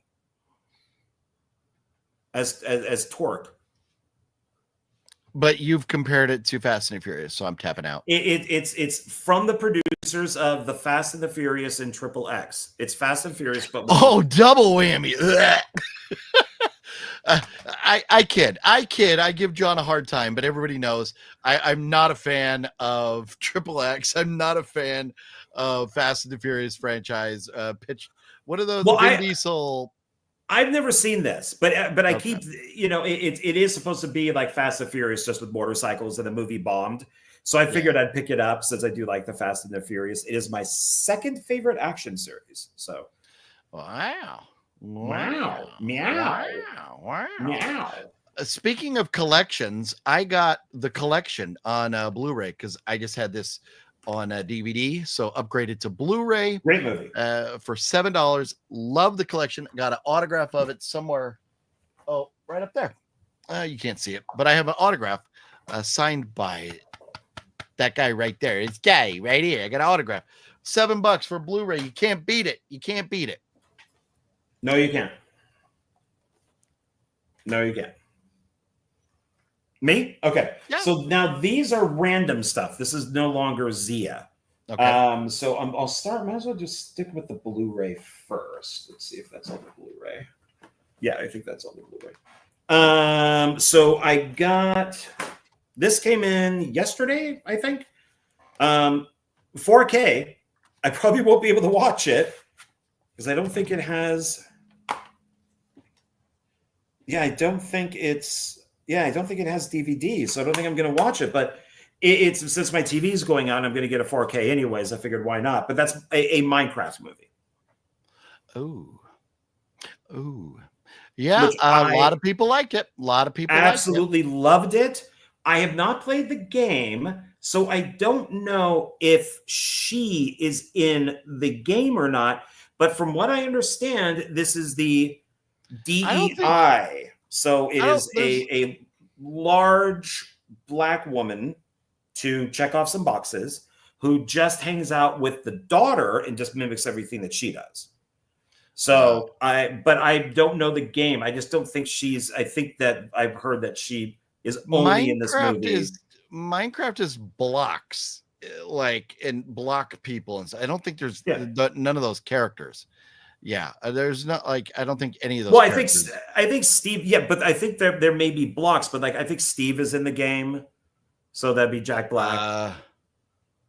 as Torque. But you've compared it to Fast and the Furious, so I'm tapping out. It's from the producers of the Fast and the Furious and Triple X. It's Fast and Furious, but double whammy. I kid. I give John a hard time, but everybody knows I'm not a fan of Triple X. I'm not a fan of Fast and the Furious franchise. What are those? Vin Diesel. I've never seen this, but I keep, it is supposed to be like Fast and Furious just with motorcycles, and the movie bombed. So I figured I'd pick it up since I do like the Fast and the Furious. It is my second favorite action series. So, wow. Meow. Speaking of collections, I got the collection on Blu-ray because I just had this on DVD, so upgraded to Blu-ray. Great movie. For $7. Love the collection. Got an autograph of it somewhere. Oh, right up there. You can't see it, but I have an autograph signed by that guy right there. It's Gay right here. I got an autograph. $7 for Blu-ray. You can't beat it. You can't beat it. No, you can't. No, you can't. Me? Okay. Yeah. So now these are random stuff. This is no longer ZIA. Okay. So I'll start. Might as well just stick with the Blu-ray first. Let's see if that's on the Blu-ray. Yeah, I think that's on the Blu-ray. So I got this came in yesterday, I think. 4K. I probably won't be able to watch it because I don't think it has. I don't think it has DVD, so I don't think I'm going to watch it. But it's since my TV is going on, I'm going to get a 4K anyways. I figured why not? But that's a Minecraft movie. Oh, yeah. A lot of people liked it. A lot of people absolutely loved it. I have not played the game, so I don't know if she is in the game or not. But from what I understand, this is the DEI. So it is a large black woman to check off some boxes who just hangs out with the daughter and just mimics everything that she does. So I don't know the game. I just don't think I think that I've heard that she is only in this movie. Minecraft is blocks, and block people. And I don't think there's none of those characters. Yeah, there's not I don't think any of those. Well, I think Steve. Yeah, but I think there may be blocks, but I think Steve is in the game, so that'd be Jack Black.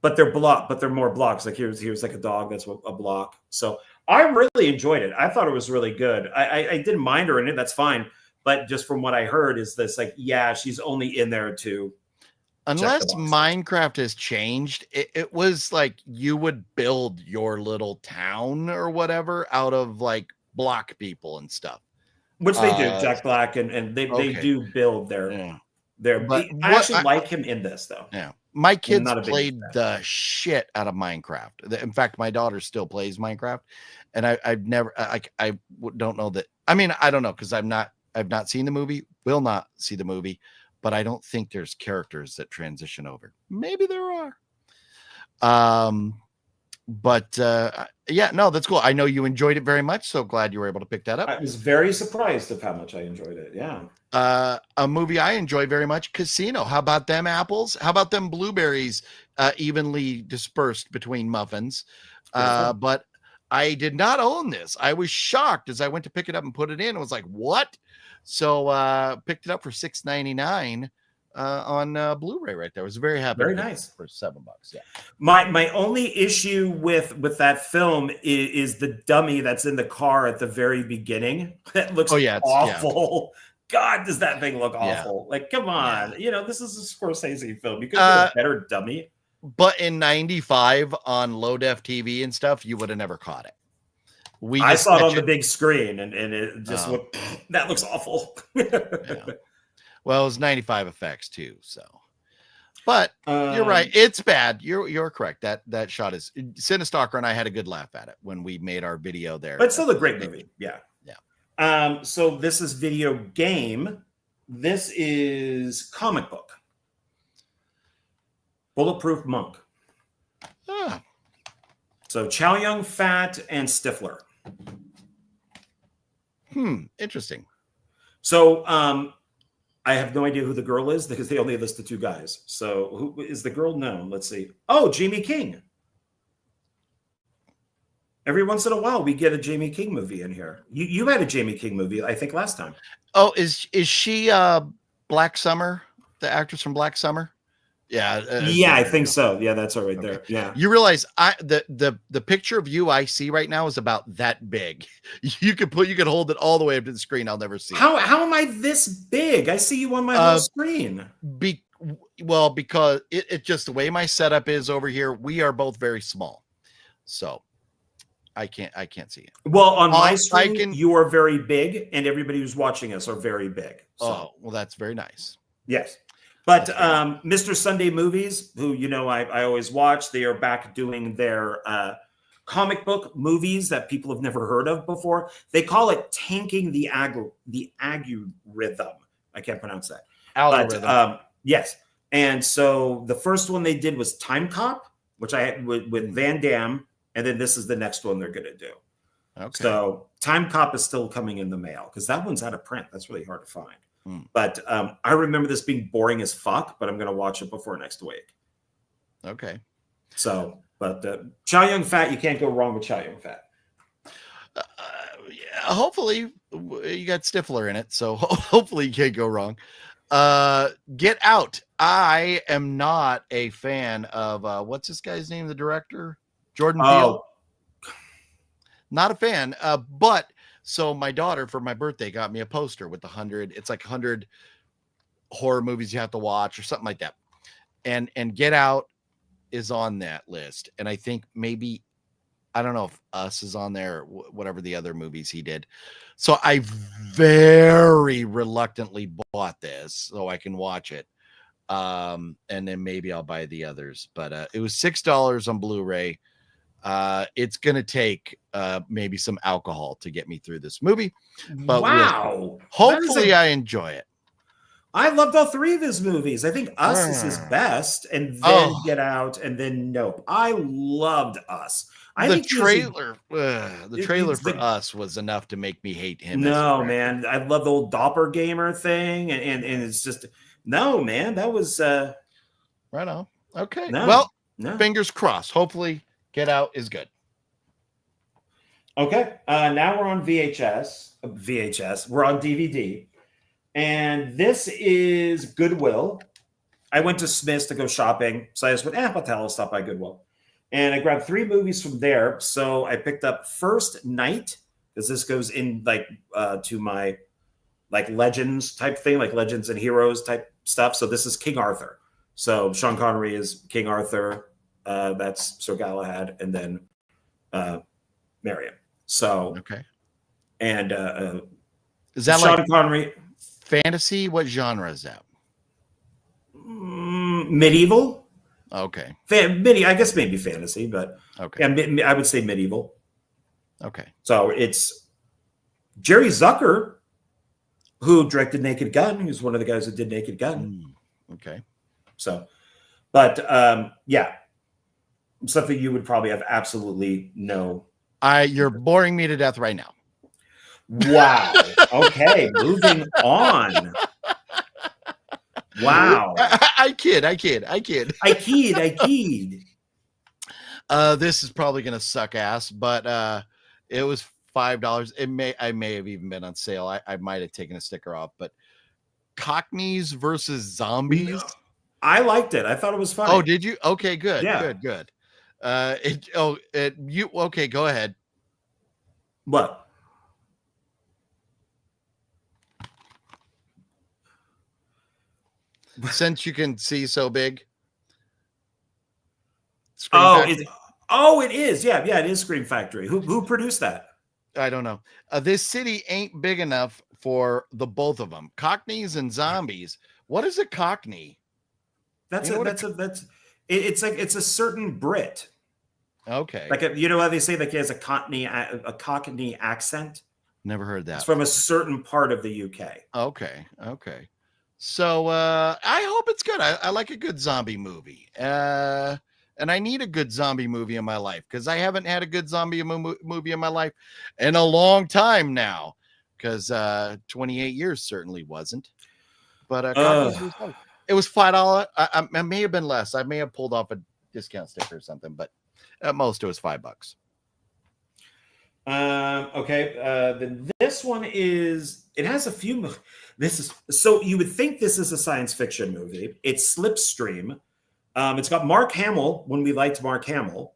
But they're more blocks. Like here's like a dog that's a block. So I really enjoyed it. I thought it was really good. I didn't mind her in it. That's fine. But just from what I heard is this she's only in there to. Unless Minecraft has changed, it was like you would build your little town or whatever out of block people and stuff. Which they do, Jack Black, and they do build their. I actually like him in this though. Yeah, my kids played the shit out of Minecraft. In fact, my daughter still plays Minecraft, and I've never I don't know that. I mean, I don't know because I've not seen the movie. Will not see the movie. But I don't think there's characters that transition over. Maybe there are. No, that's cool. I know you enjoyed it very much. So glad you were able to pick that up. I was very surprised of how much I enjoyed it. Yeah. A movie I enjoy very much, Casino. How about them apples? How about them blueberries evenly dispersed between muffins? But I did not own this. I was shocked as I went to pick it up and put it in. I was like, what? So picked it up for $6.99 on Blu-ray right there. I was very happy. Very to get nice. it for $7. Yeah. My only issue with that film is the dummy that's in the car at the very beginning. That looks awful. God, does that thing look awful? Like, come on. You know, this is a Scorsese film. You could get a better dummy. But in 95 on low def TV and stuff, you would have never caught it. I saw it on the big screen and it just looked, that looks awful. Well, it was 95 effects too, so. But you're right, it's bad. You're correct. That shot is Cinestalker, and I had a good laugh at it when we made our video there. But it's still a great movie. Yeah. So this is video game. This is comic book. Bulletproof Monk. So Chow Yun Fat and Stifler. Interesting. So I have no idea who the girl is because they only listed 2 guys. So who is the girl? No, let's see. Oh, Jamie King. Every once in a while, we get a Jamie King movie in here. You had a Jamie King movie, I think, last time. Oh, is she Black Summer, the actress from Black Summer? Yeah. I think so. Yeah, that's all right there. Yeah. You realize the picture of you I see right now is about that big. You could hold it all the way up to the screen. I'll never see. How am I this big? I see you on my whole screen. Because it just the way my setup is over here, we are both very small. So I can't see it. Well, on my screen, you are very big, and everybody who's watching us are very big. So. Oh, well, that's very nice. Yes. But Mr. Sunday Movies, who, you know, I always watch, they are back doing their comic book movies that people have never heard of before. They call it tanking the algorithm. I can't pronounce that. Algorithm. But, yes. And so the first one they did was Time Cop, which I had with Van Damme. And then this is the next one they're going to do. Okay. So Time Cop is still coming in the mail because that one's out of print. That's really hard to find. But I remember this being boring as fuck, but I'm going to watch it before next week. Okay. So, but Chow Yun Fat, you can't go wrong with Chow Yun Fat. Hopefully, you got Stifler in it, so hopefully you can't go wrong. Get Out. I am not a fan of, what's this guy's name, the director? Jordan Peele. Not a fan, but... So my daughter for my birthday got me a poster with 100. It's like 100 horror movies you have to watch or something like that. And Get Out is on that list. And I think maybe, I don't know if Us is on there, or whatever the other movies he did. So I very reluctantly bought this so I can watch it. And then maybe I'll buy the others. But it was $6 on Blu-ray. It's gonna take maybe some alcohol to get me through this movie, but wow, hopefully I enjoy it. I loved all 3 of his movies. I think Us is his best, and then Get Out, and then Nope. I loved Us. The trailer for Us was enough to make me hate him. No, man, I love the old doppelganger thing, and it's just no, man. That was right on. Okay, well, fingers crossed. Hopefully. Get Out is good. Okay. Now we're on VHS. We're on DVD. And this is Goodwill. I went to Smith's to go shopping. So I just went, what the hell, I'll stop by Goodwill. And I grabbed 3 movies from there. So I picked up First Night, because this goes in like to my like Legends type thing, like Legends and Heroes type stuff. So this is King Arthur. So Sean Connery is King Arthur. That's Sir Galahad, and then Miriam. So okay, and is that Sean like Connery fantasy? What genre is that? Medieval. Okay, I guess maybe fantasy, but okay, yeah, I would say medieval. Okay, so it's Jerry Zucker, who directed Naked Gun. He was one of the guys that did Naked Gun. Okay, so, but yeah. Something you would probably have absolutely no. You're boring me to death right now. Wow. Okay, moving on. Wow. I kid. This is probably gonna suck ass, but it was $5. I may have even been on sale. I might have taken a sticker off, but Cockneys versus Zombies. No, I liked it. I thought it was funny. Oh, did you? Okay, good, Yeah. good. Okay, go ahead. What? Since you can see so big. It is. Yeah, it is Scream Factory. Who produced that? I don't know. This city ain't big enough for the both of them. Cockneys and Zombies. What is a Cockney? It's a certain Brit. Okay. Like you know how they say like he has a Cockney accent? Never heard that. It's from a certain part of the UK. Okay. So I hope it's good. I like a good zombie movie. And I need a good zombie movie in my life because I haven't had a good zombie movie in my life in a long time now. Because 28 years certainly wasn't. But it was $5. I may have been less. I may have pulled off a discount sticker or something, but at most it was $5. Okay. Then this one is. It has a few. So you would think this is a science fiction movie. It's Slipstream. It's got Mark Hamill when we liked Mark Hamill,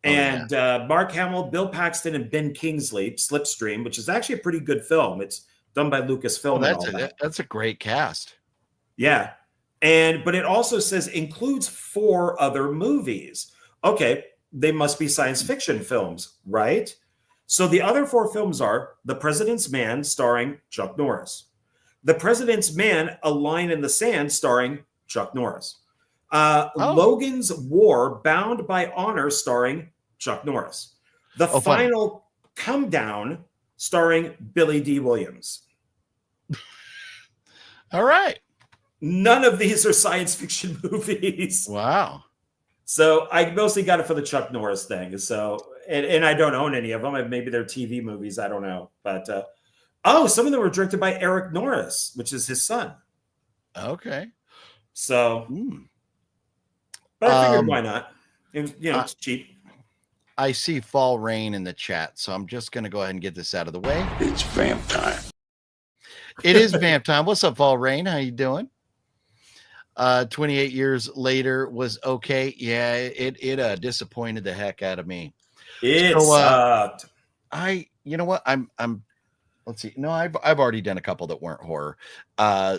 and Mark Hamill, Bill Paxton, and Ben Kingsley. Slipstream, which is actually a pretty good film. It's done by Lucasfilm. That's a great cast. Yeah, but it also says includes 4 other movies. Okay, they must be science fiction films, right? So the other 4 films are The President's Man, starring Chuck Norris. The President's Man, A Line in the Sand, starring Chuck Norris. Logan's War, Bound by Honor, starring Chuck Norris. The Final Come Down, starring Billy D. Williams. All right. None of these are science fiction movies. Wow. So I mostly got it for the Chuck Norris thing. So, and I don't own any of them. Maybe they're TV movies. I don't know. But, some of them were directed by Eric Norris, which is his son. Okay. So, but I figured why not? It was, it's cheap. I see Fall Rain in the chat, so I'm just going to go ahead and get this out of the way. It's vamp time. It is vamp time. What's up, Fall Rain? How you doing? 28 years later was okay. Yeah, it disappointed the heck out of me. It sucked. You know what? I'm let's see. No, I've already done a couple that weren't horror.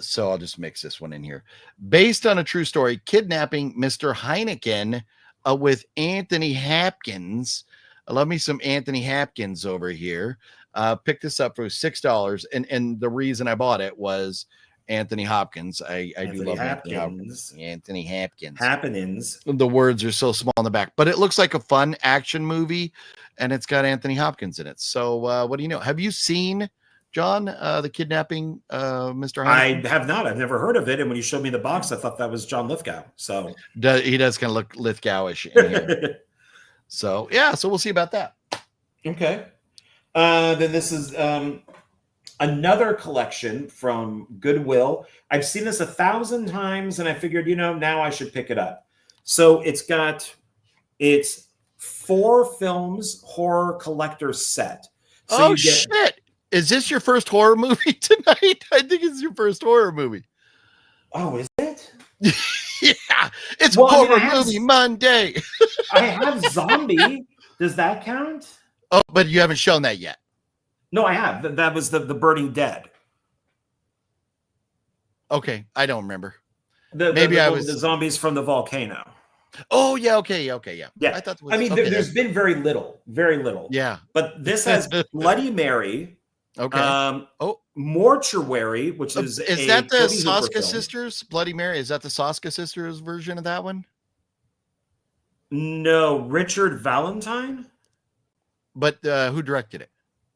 So I'll just mix this one in here. Based on a true story, kidnapping Mr. Heineken with Anthony Hopkins. I love me some Anthony Hopkins over here. Picked this up for $6. And the reason I bought it was Anthony Hopkins. I do love Anthony Hopkins. Happenings. The words are so small in the back, but it looks like a fun action movie, and it's got Anthony Hopkins in it. So what do you know? Have you seen, John, the kidnapping Mr. Hopkins? I have not. I've never heard of it. And when you showed me the box, I thought that was John Lithgow. So he does kind of look Lithgowish in here. So yeah, so we'll see about that. Okay. Then this is another collection from Goodwill. I've seen this 1,000 times, and I figured, now I should pick it up. So it's 4 films horror collector set. So shit! Is this your first horror movie tonight? I think it's your first horror movie. Oh, is it? Yeah, it's horror movie Monday. I have Zombie. Does that count? Oh, but you haven't shown that yet. No, I have. That was the Burning Dead. Okay, I don't remember. The zombies from the volcano. Oh yeah, okay, yeah. Yeah, I thought. There's been very little. Yeah, but this has Bloody Mary. Okay. Mortuary, which is that the Soska sisters? Bloody Mary, is that the Soska sisters version of that one? No, Richard Valentine. But who directed it?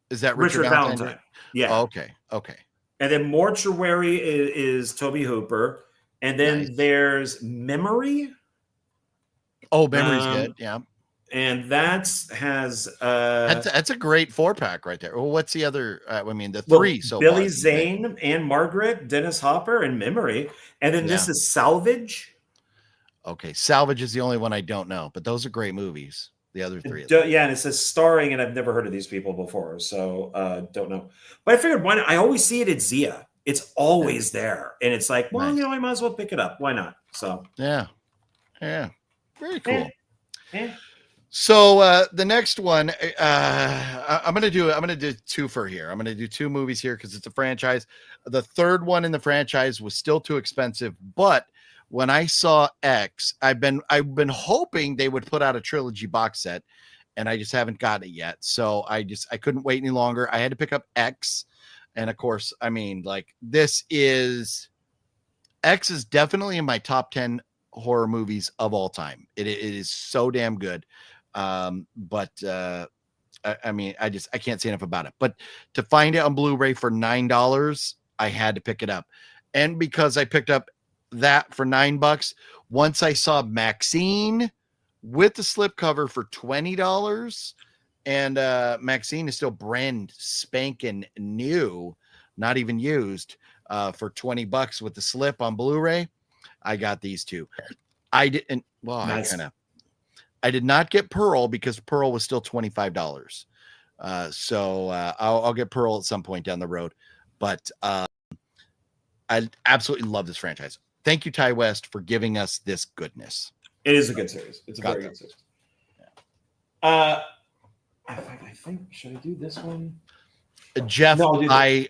Is that Richard Valentine? Yeah. Oh, okay. And then Mortuary is Toby Hooper, and then there's Memory. Oh, Memory's good. Yeah. And that's a great 4-pack right there. Well, what's the other? The 3. So Billy Zane, Anne Margaret, Dennis Hopper, and Memory. And then this is Salvage. Okay, Salvage is the only one I don't know, but those are great movies. The other 3. Yeah, and it says starring, and I've never heard of these people before, so don't know. But I figured, why not? I always see it at ZIA. it's always there. And it's like, well, Nice. I might as well pick it up. Why not? So Yeah. Very cool. eh. So the next one, I'm gonna do two for here. I'm gonna do two movies here because it's a franchise. The third one in the franchise was still too expensive, but when I saw X, I've been hoping they would put out a trilogy box set, and I just haven't gotten it yet. So I couldn't wait any longer. I had to pick up X, and of course, I mean, like X is definitely in my top 10 horror movies of all time. It is so damn good. But I mean, I can't say enough about it. But to find it on Blu-ray for $9, I had to pick it up. And because I picked up that for $9, once I saw Maxine with the slipcover for $20, and Maxine is still brand spanking new, not even used, for $20 with the slip on Blu-ray, I got these two. I didn't. Well, nice. I did not get Pearl because Pearl was still $25. So I'll get Pearl at some point down the road. But I absolutely love this franchise. Thank you, Ty West, for giving us this goodness. It is a good series. It's a very good series. Yeah. I think, should I do this one? Jeff, no, I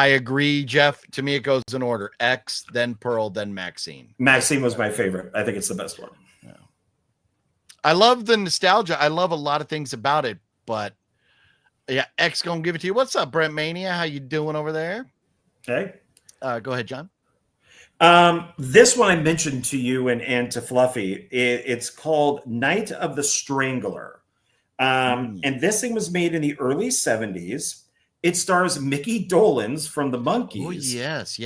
agree, Jeff. To me, it goes in order. X, then Pearl, then Maxine. Maxine was my favorite. I think it's the best one. Yeah. I love the nostalgia. I love a lot of things about it, but yeah, X gonna give it to you. What's up, Brent Mania? How you doing over there? Hey. Go ahead, John. This one I mentioned to you and to Fluffy. It's called Night of the Strangler. And this thing was made in the early 70s. It stars Mickey Dolenz from the Monkees. Oh, yes.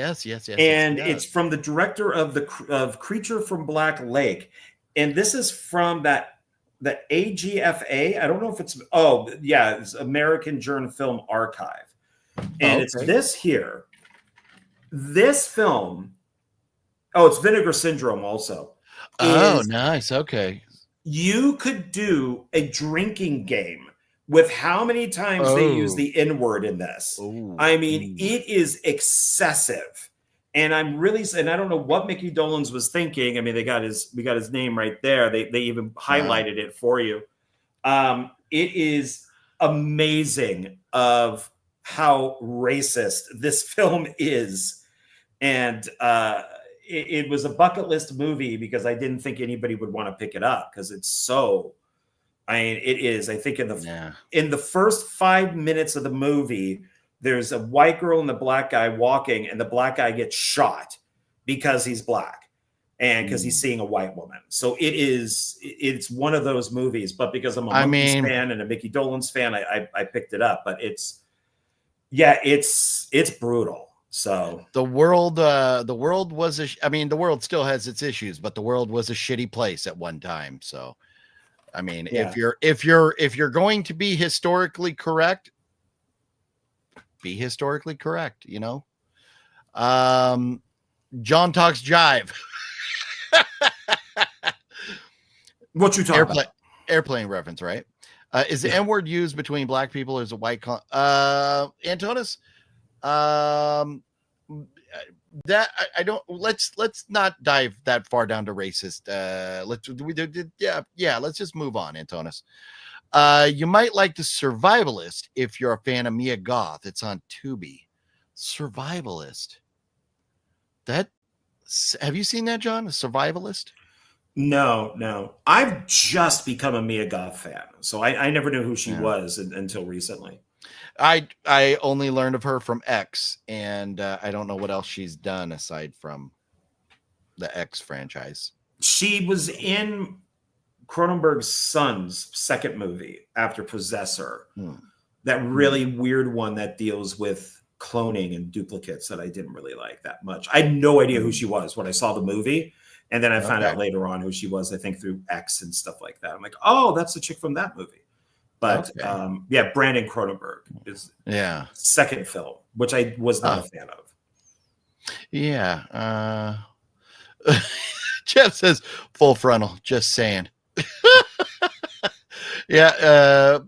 And it's from the director of Creature from Black Lake. And this is from the AGFA. I don't know if it's it's American Journal Film Archive. And it's this here. This film. Oh, it's Vinegar Syndrome also. Oh, nice. Okay. You could do a drinking game with how many times they use the N-word in this. I mean, it is excessive. And I don't know what Mickey Dolenz was thinking. I mean, we got his name right there. They even highlighted it for you. It is amazing of how racist this film is. And it was a bucket list movie because I didn't think anybody would want to pick it up because it's so. I mean, it is. I think in the first 5 minutes of the movie, there's a white girl and the black guy walking, and the black guy gets shot because he's black and because he's seeing a white woman. So it's one of those movies. But because I'm a Monkees fan and a Mickey Dolenz fan, I picked it up. But it's brutal. So the world was the world still has its issues, but the world was a shitty place at one time. So, I mean, if you're going to be historically correct, be historically correct. You know, John talks jive. What you talking about? Airplane reference, right? Is the N-word used between black people or is it white? Antonis? That I don't. Let's not dive that far down to racist. Let's just move on, Antonis. You might like The Survivalist if you're a fan of Mia Goth. It's on Tubi. Survivalist. Have you seen that, John? A Survivalist? No. I've just become a Mia Goth fan, so I never knew who she was until recently. I only learned of her from X, and I don't know what else she's done aside from the X franchise. She was in Cronenberg's son's second movie after Possessor. That really weird one that deals with cloning and duplicates that I didn't really like that much. I had no idea who she was when I saw the movie. And then I found out later on who she was, I think through X and stuff like that. I'm like, oh, that's the chick from that movie. But Brandon Cronenberg is second film, which I was not a fan of. Yeah. Jeff says full frontal, just saying. Mia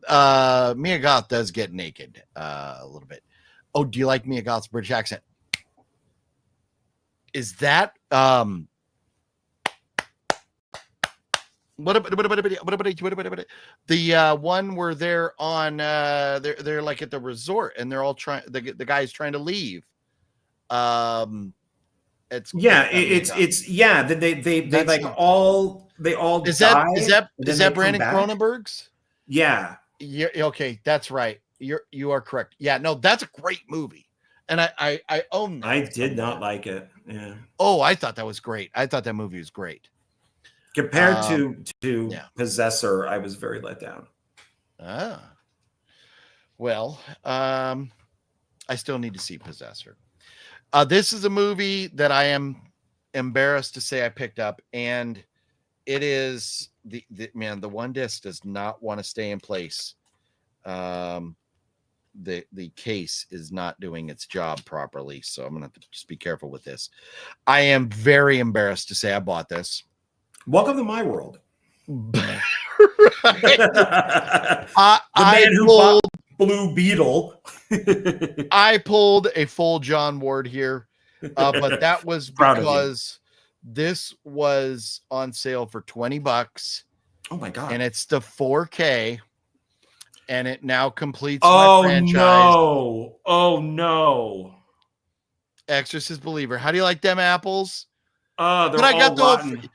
Goth does get naked a little bit. Oh, do you like Mia Goth's British accent? Is that what about the one where they're on they're like at the resort and they're all trying the guy's trying to leave. It's yeah. They like all is die. that Brandon Cronenberg's? Yeah. Yeah. Okay, that's right. You are correct. Yeah. No, that's a great movie, and I own that. I did not like it. Yeah. Oh, I thought that was great. I thought that movie was great. Compared to Possessor, I was very let down. Well, I still need to see Possessor. This is a movie that I am embarrassed to say I picked up, and it is the one disc does not want to stay in place. The case is not doing its job properly, so I'm gonna have to just be careful with this. I am very embarrassed to say I bought this. Welcome to my world. Right. The man who bought Blue Beetle. I pulled a full John Ward here, but that was because this was on sale for $20. Oh my god! And it's the 4K, and it now completes my franchise. Oh no! Exorcist Believer. How do you like them apples? They're I got all rotten.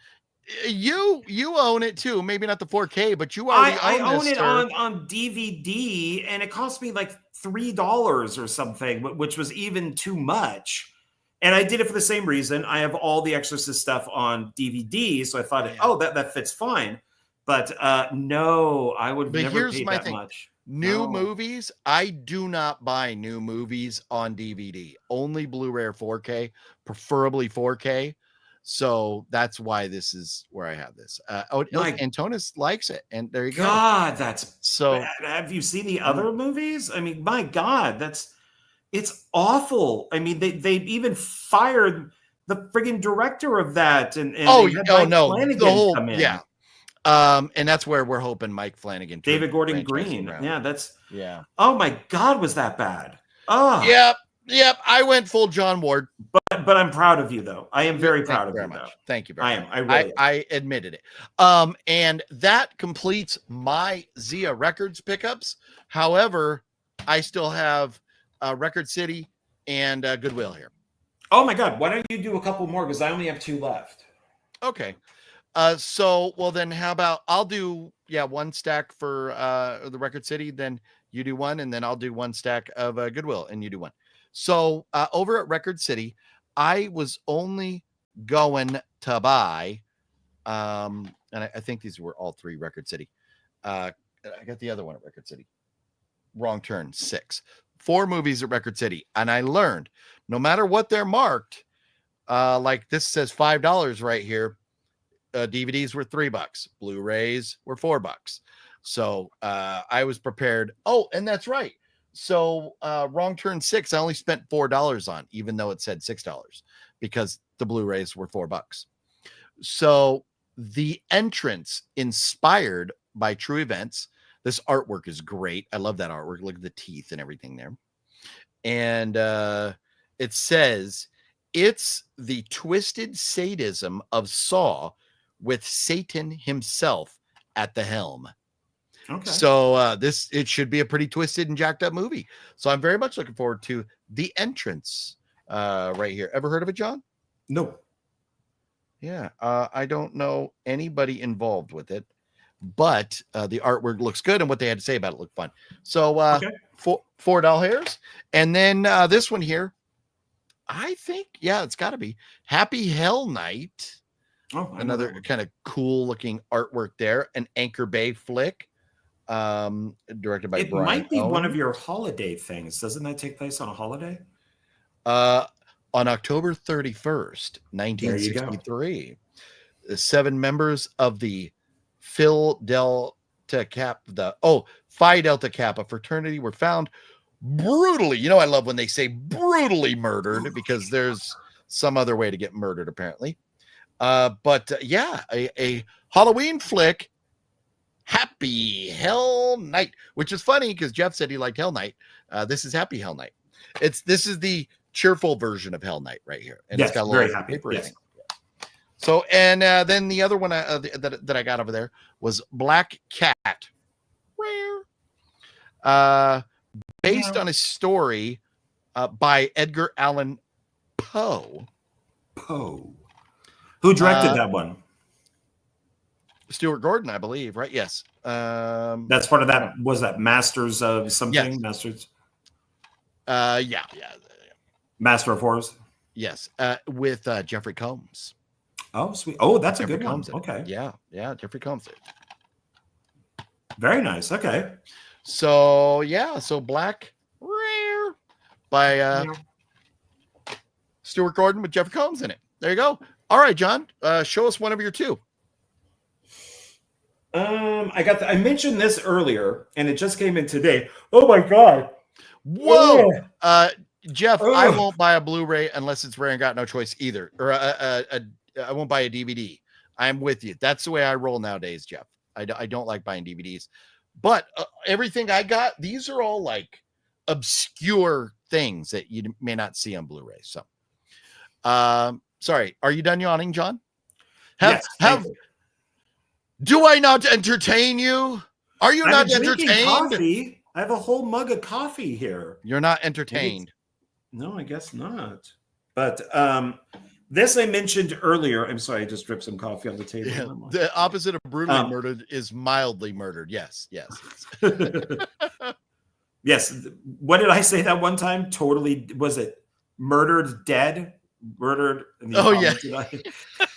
You own it too. Maybe not the 4K, but you already own it on DVD, and it cost me like $3 or something, which was even too much. And I did it for the same reason. I have all the Exorcist stuff on DVD, so I thought, that fits fine. But no, I would never pay that much. Movies, I do not buy new movies on DVD. Only Blu-ray or 4K, preferably 4K. So that's why this is where I have this. Antonis likes it, and there you go. God, that's so. Bad. Have you seen the other movies? I mean, my God, it's awful. I mean, they even fired the friggin' director of that, and Flanagan come in. Yeah. And that's where we're hoping Mike Flanagan, David Gordon Green. Yeah. Oh my God, was that bad? Oh, Yep. I went full John Ward, but I'm proud of you though. I am very proud of you. Though. Thank you very much. I admitted it. And that completes my ZIA Records pickups. However, I still have Record City and Goodwill here. Oh my God! Why don't you do a couple more? Because I only have 2 left. Okay. Then how about I'll do one stack for the Record City, then you do one, and then I'll do 1 stack of Goodwill, and you do 1. So over at Record City, I was only going to buy, and I think these were all 3 Record City. I got the other one at Record City. Wrong turn, 6. 4 movies at Record City, and I learned no matter what they're marked, like this says $5 right here. DVDs were $3. Blu-rays were $4. So I was prepared. Oh, and that's right. So wrong turn 6, I only spent $4 on, even though it said $6, because the Blu-rays were $4. So the entrance inspired by true events. This artwork is great. I love that artwork. Look at the teeth and everything there. And it says it's the twisted sadism of Saw with Satan himself at the helm. Okay. So it should be a pretty twisted and jacked up movie. So I'm very much looking forward to The Entrance right here. Ever heard of it, John? No. Yeah. I don't know anybody involved with it, but the artwork looks good, and what they had to say about it looked fun. So $4 hairs. And then this one here, I think, it's got to be Happy Hell Night. Oh, another kind of cool looking artwork there. An Anchor Bay flick, directed by Brian. It might be one of your holiday things. Doesn't that take place on a holiday? On October 31st, 1963. The 7 members of the Phi Delta Kappa fraternity were found brutally. I love when they say brutally murdered, because there's some other way to get murdered apparently. A Halloween flick, Happy Hell Night, which is funny because Jeff said he liked Hell Night. This is Happy Hell Night. This is the cheerful version of Hell Night right here, and Yes, it's got a very little happy. paper Yes. thing. So, and then the other one that I got over there was Black Cat, based on a story by Edgar Allan Poe. Who directed that one? Stuart Gordon, I believe, right? Yes. That's part of that. Was that Masters of something? Yes. Masters. Yeah. Master of Horrors. Yes. With Jeffrey Combs. Oh, sweet. Oh, that's Jeffrey a good one. Combs Okay. Yeah. Jeffrey Combs. Very nice. Okay. So yeah. So Black Rare by Stuart Gordon with Jeffrey Combs in it. There you go. All right, John. Show us one of your two. I mentioned this earlier, and it just came in today. Oh my god! Whoa, Jeff, Oh. I won't buy a Blu-ray unless it's rare and got no choice either. Or I won't buy a DVD. I'm with you. That's the way I roll nowadays, Jeff. I don't like buying DVDs, but everything I got, these are all like obscure things that you may not see on Blu-ray. So, sorry. Are you done yawning, John? Yes, thank you. Do I not entertain you? Are you not drinking entertained? coffee. I have a whole mug of coffee here. You're not entertained. No, I guess not. But this I mentioned earlier. I'm sorry, I just dripped some coffee on the table. Yeah, the opposite of brutally murdered is mildly murdered. Yes. Yes. What did I say that one time? Totally. Was it murdered dead? Murdered. Oh, yeah.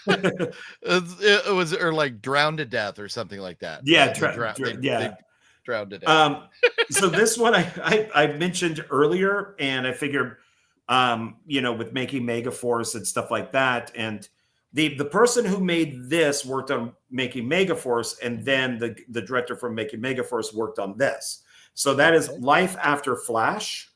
It was, or like drowned to death or something like that. Yeah. They drowned to death. So this one I mentioned earlier, and I figured, with making Megaforce and stuff like that. And the person who made this worked on making Megaforce, and then the director from making Megaforce worked on this. So that is Life After Flash.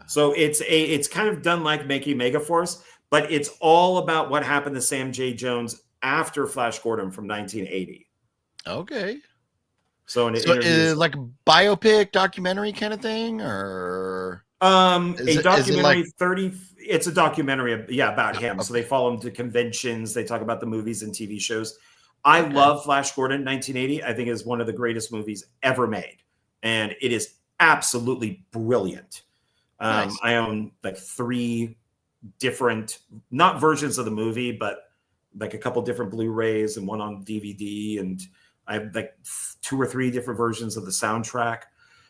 So it's kind of done like making Megaforce, but it's all about what happened to Sam J. Jones after Flash Gordon from 1980. Okay. So like a biopic documentary kind of thing, or a documentary. It's a documentary, about him. Okay. So they follow him to conventions. They talk about the movies and TV shows. I love Flash Gordon 1980. I think it is one of the greatest movies ever made, and it is absolutely brilliant. Nice. I own like 3 different, not versions of the movie, but like a couple different Blu-rays and one on DVD, and I have like 2 or 3 different versions of the soundtrack.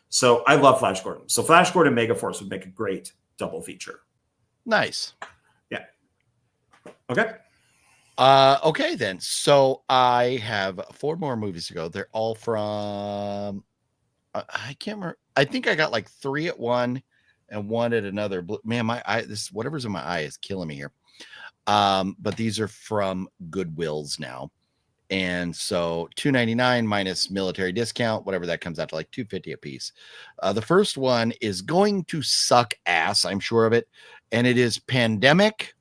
So I love Flash Gordon. So Flash Gordon Megaforce would make a great double feature. Nice. Yeah. Okay. Okay then. So I have 4 more movies to go. They're all from I can't remember. I think I got like 3 at one and 1 at another. Man, my eye, this whatever's in my eye is killing me here. But these are from Goodwills now. And so $2.99 minus military discount, whatever that comes out to, like $2.50 a piece. The first one is going to suck ass, I'm sure of it. And it is Pandemic.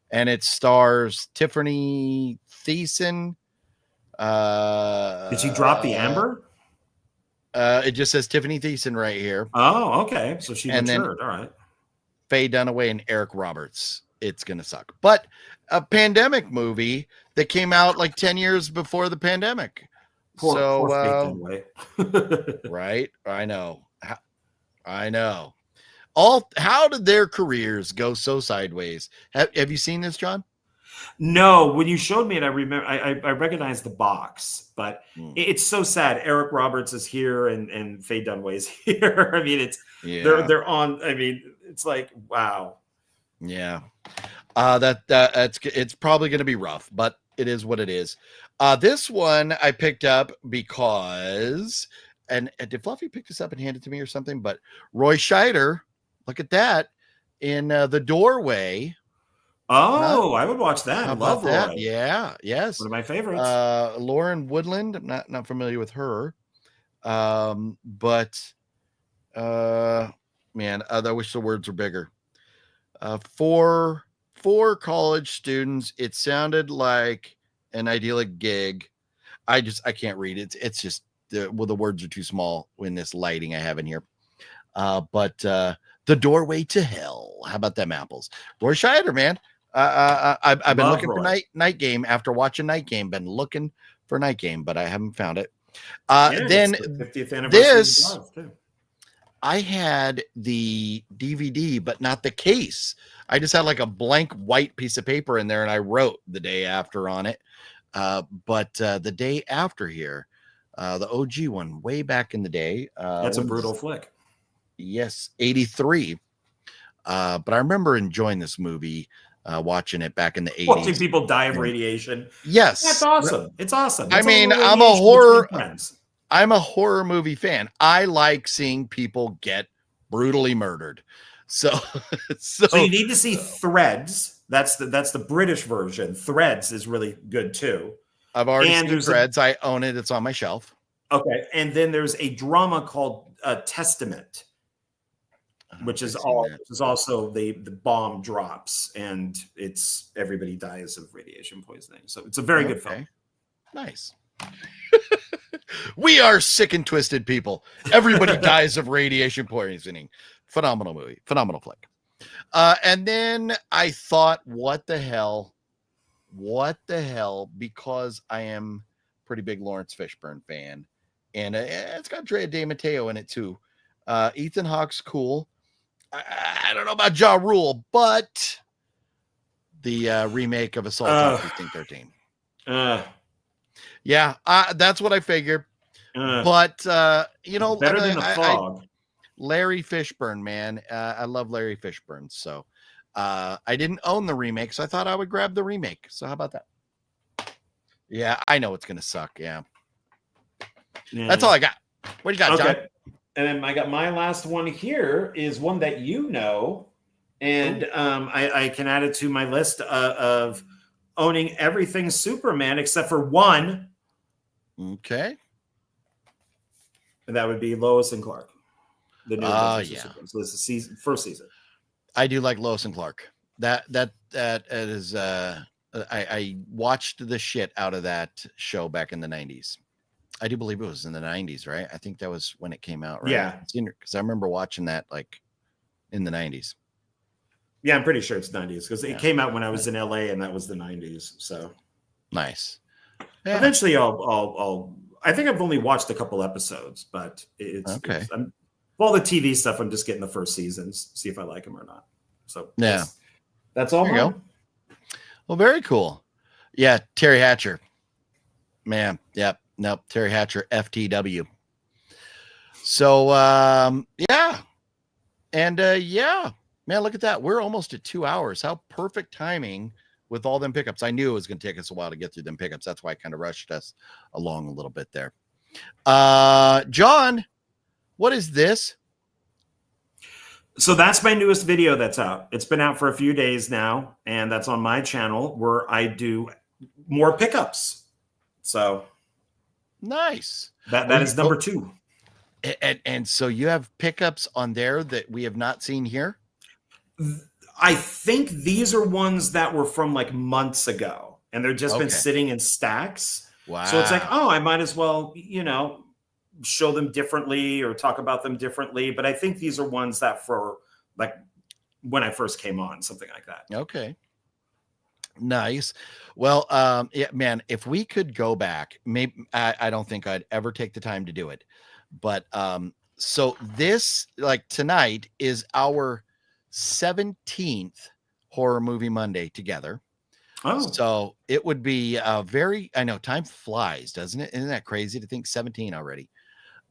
And it stars Tiffany Thiessen. Did she drop the amber? It just says Tiffany Thiessen right here. Oh, okay. So she matured. All right. Faye Dunaway and Eric Roberts. It's gonna suck. But a pandemic movie that came out like 10 years before the pandemic. Poor Faye Dunaway. Right? I know. How did their careers go so sideways? Have you seen this, John? No, when you showed me it, I remember I recognized the box, but it's so sad. Eric Roberts is here and Faye Dunaway is here. I mean, they're on. I mean, it's like, wow. Yeah. It's probably going to be rough, but it is what it is. This one I picked up because, and did Fluffy pick this up and hand it to me or something? But Roy Scheider, look at that in The Doorway. Oh, I would watch that. I love that. Roy. Yeah, yes. One of my favorites. Lauren Woodland. I'm not familiar with her. But man, I wish the words were bigger. For college students, it sounded like an idyllic gig. I can't read it. It's just the words are too small in this lighting I have in here. But The Doorway to Hell. How about them apples? Roy Scheider, man. I've been looking for Night Game after watching Night Game. Been looking for Night Game, but I haven't found it. Then the 50th anniversary of too. I had the DVD, but not the case. I just had like a blank white piece of paper in there, and I wrote the day after on it. But the day after here, the OG one, way back in the day. That's a brutal flick. Yes, 83. But I remember enjoying this movie, watching it back in the 80s. Watching people die of radiation. Yes. That's awesome. It's awesome. I mean, I'm a horror movie fan. I like seeing people get brutally murdered. So you need to see Threads. That's the British version. Threads is really good too. I've already seen Threads. I own it. It's on my shelf. Okay. And then there's a drama called Testament, which is also the bomb drops and it's everybody dies of radiation poisoning. So it's a very good film. Nice. We are sick and twisted people. Everybody dies of radiation poisoning. Phenomenal movie. Phenomenal flick. And then I thought, what the hell? Because I am a pretty big Lawrence Fishburne fan. And it's got Drea De Matteo in it too. Ethan Hawke's cool. I don't know about Ja Rule, but the remake of Assault on Precinct 13. Yeah, that's what I figured. But better than The Fog. Larry Fishburne, man. I love Larry Fishburne. So I didn't own the remake, so I thought I would grab the remake. So how about that? Yeah, I know it's gonna suck. Yeah. That's all I got. What do you got, John? And then I got my last one here is one that you know, and I can add it to my list of owning everything Superman except for one. Okay. And that would be Lois and Clark. The new Superman. So this is first season. I do like Lois and Clark. That is I watched the shit out of that show back in the 90s. I do believe it was in the 90s, right? I think that was when it came out, right? Yeah. Because I remember watching that like in the 90s. Yeah, I'm pretty sure it's 90s because it came out when I was in LA and that was the 90s. So nice. Yeah. Eventually I think I've only watched a couple episodes, but it's okay. All the TV stuff, I'm just getting the first seasons, see if I like them or not. So yeah, that's all. There you go. Well, very cool. Yeah, Terry Hatcher. Man, yep. Nope, Terry Hatcher, FTW. So, yeah. And, yeah. Man, look at that. We're almost at 2 hours. How perfect timing with all them pickups. I knew it was going to take us a while to get through them pickups. That's why I kind of rushed us along a little bit there. John, what is this? So that's my newest video that's out. It's been out for a few days now, and that's on my channel where I do more pickups. So... nice. That is number 2. And so you have pickups on there that we have not seen here? I think these are ones that were from like months ago and they're just been sitting in stacks. Wow. So it's like, I might as well, show them differently or talk about them differently. But I think these are ones that for like when I first came on, something like that. Okay. Nice. Well, yeah, man, if we could go back, maybe I don't think I'd ever take the time to do it. But so this, like tonight, is our 17th Horror Movie Monday together. Oh, so it would be I know time flies, doesn't it? Isn't that crazy to think 17 already?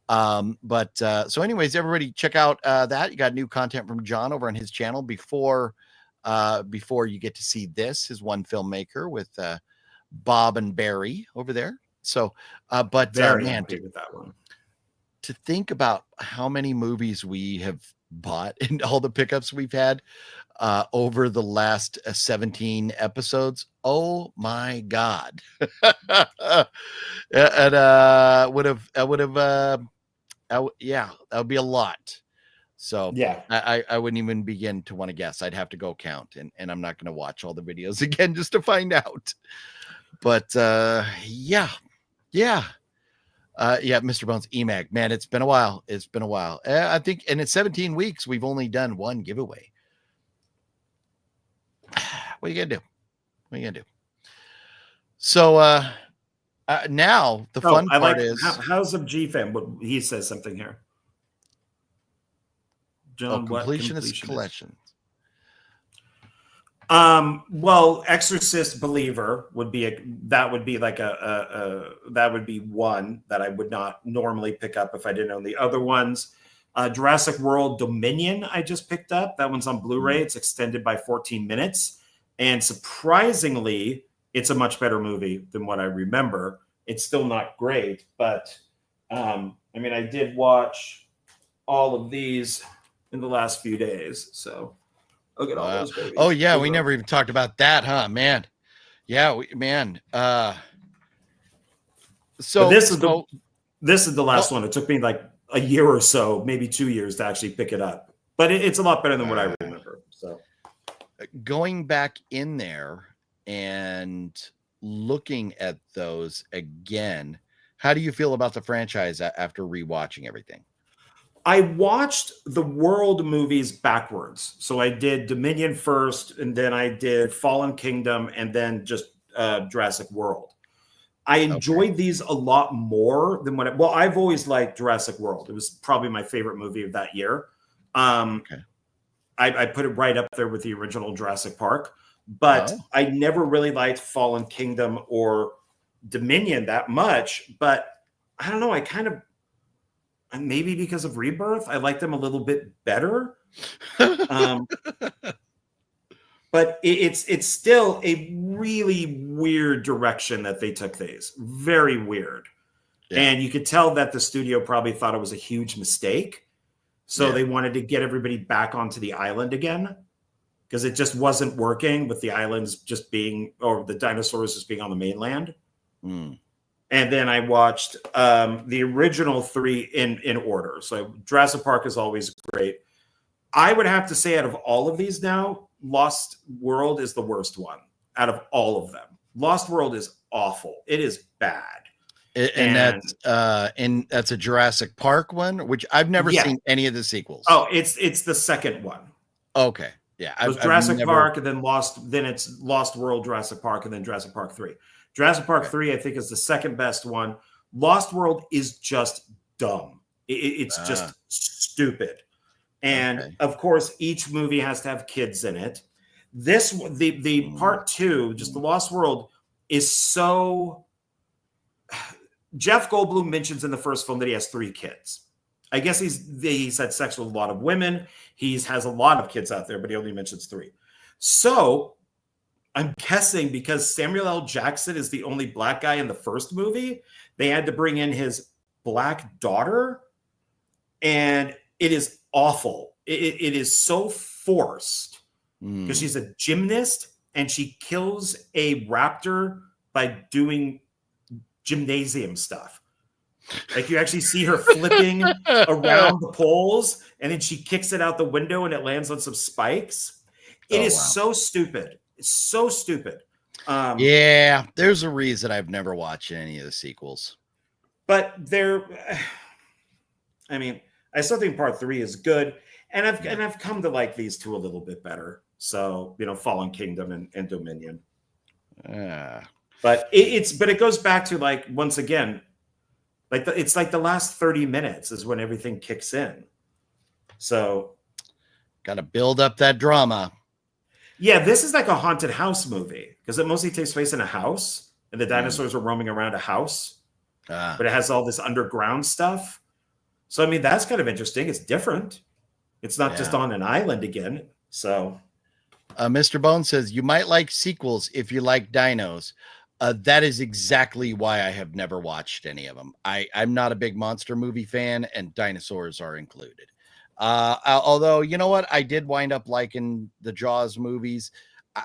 But so anyways, everybody check out that. You got new content from John over on his channel before you get to see this, his one filmmaker with Bob and Barry over there. So, but Very man, happy with that one. To think about how many movies we have bought and all the pickups we've had over the last 17 episodes. Oh my God. And yeah, that would be a lot. So yeah, I wouldn't even begin to want to guess. I'd have to go count, and I'm not going to watch all the videos again just to find out. But yeah. Yeah, Mr. Bones, EMAG. Man, it's been a while. It's been a while. I think, and in 17 weeks, we've only done one giveaway. What are you gonna do? What are you gonna do? So now the fun part is how's a G fan? But he says something here. John, completionist collection. Well, Exorcist Believer would be that would be one that I would not normally pick up if I didn't own the other ones. Jurassic World Dominion I just picked up. That one's on Blu-ray. It's extended by 14 minutes. And surprisingly, it's a much better movie than what I remember. It's still not great, but I mean, I did watch all of these in the last few days. So look at all those babies. Oh yeah, we never even talked about that, huh, man? Yeah, So but this is the last one. It took me like a year or so, maybe 2 years to actually pick it up. But it's a lot better than what I remember. So going back in there and looking at those again, how do you feel about the franchise after rewatching everything? I watched the World movies backwards. So I did Dominion first, and then I did Fallen Kingdom, and then just Jurassic World. I enjoyed these a lot more than I've always liked Jurassic World. It was probably my favorite movie of that year. I put it right up there with the original Jurassic Park, but I never really liked Fallen Kingdom or Dominion that much. But I don't know. I kind of, maybe because of Rebirth, I like them a little bit better. But it's still a really weird direction that they took these. Very weird. Yeah. And you could tell that the studio probably thought it was a huge mistake. So they wanted to get everybody back onto the island again, because it just wasn't working with the islands just being, or the dinosaurs just being on the mainland. And then I watched the original three in order. So Jurassic Park is always great. I would have to say out of all of these now, Lost World is the worst one out of all of them. Lost World is awful. It is bad. And that's a Jurassic Park one, which I've never seen any of the sequels. Oh, it's the second one. Okay. Yeah. It was Jurassic Park, and then it's Lost World, Jurassic Park, and then Jurassic Park 3. Jurassic Park 3, I think, is the second best one. Lost World is just dumb. It's just stupid. And of course, each movie has to have kids in it. The part 2, just the Lost World, is so. Jeff Goldblum mentions in the first film that he has 3 kids. I guess he's had sex with a lot of women. He has a lot of kids out there, but he only mentions 3. So I'm guessing because Samuel L. Jackson is the only black guy in the first movie, they had to bring in his black daughter, and it is awful. It is so forced because she's a gymnast and she kills a raptor by doing gymnasium stuff. Like, you actually see her flipping around the poles, and then she kicks it out the window and it lands on some spikes. It is so stupid. It's so stupid. Yeah, there's a reason I've never watched any of the sequels. But I mean, I still think part 3 is good, and I've come to like these 2 a little bit better. So, Fallen Kingdom and Dominion. But it goes back to, like, once again, like it's like the last 30 minutes is when everything kicks in. So, got to build up that drama. Yeah, this is like a haunted house movie because it mostly takes place in a house, and the dinosaurs are roaming around a house. But it has all this underground stuff. So, I mean, that's kind of interesting. It's different. It's not just on an island again. So, Mr. Bone says, you might like sequels if you like dinos. That is exactly why I have never watched any of them. I'm not a big monster movie fan, and dinosaurs are included. Although, you know what? I did wind up liking the Jaws movies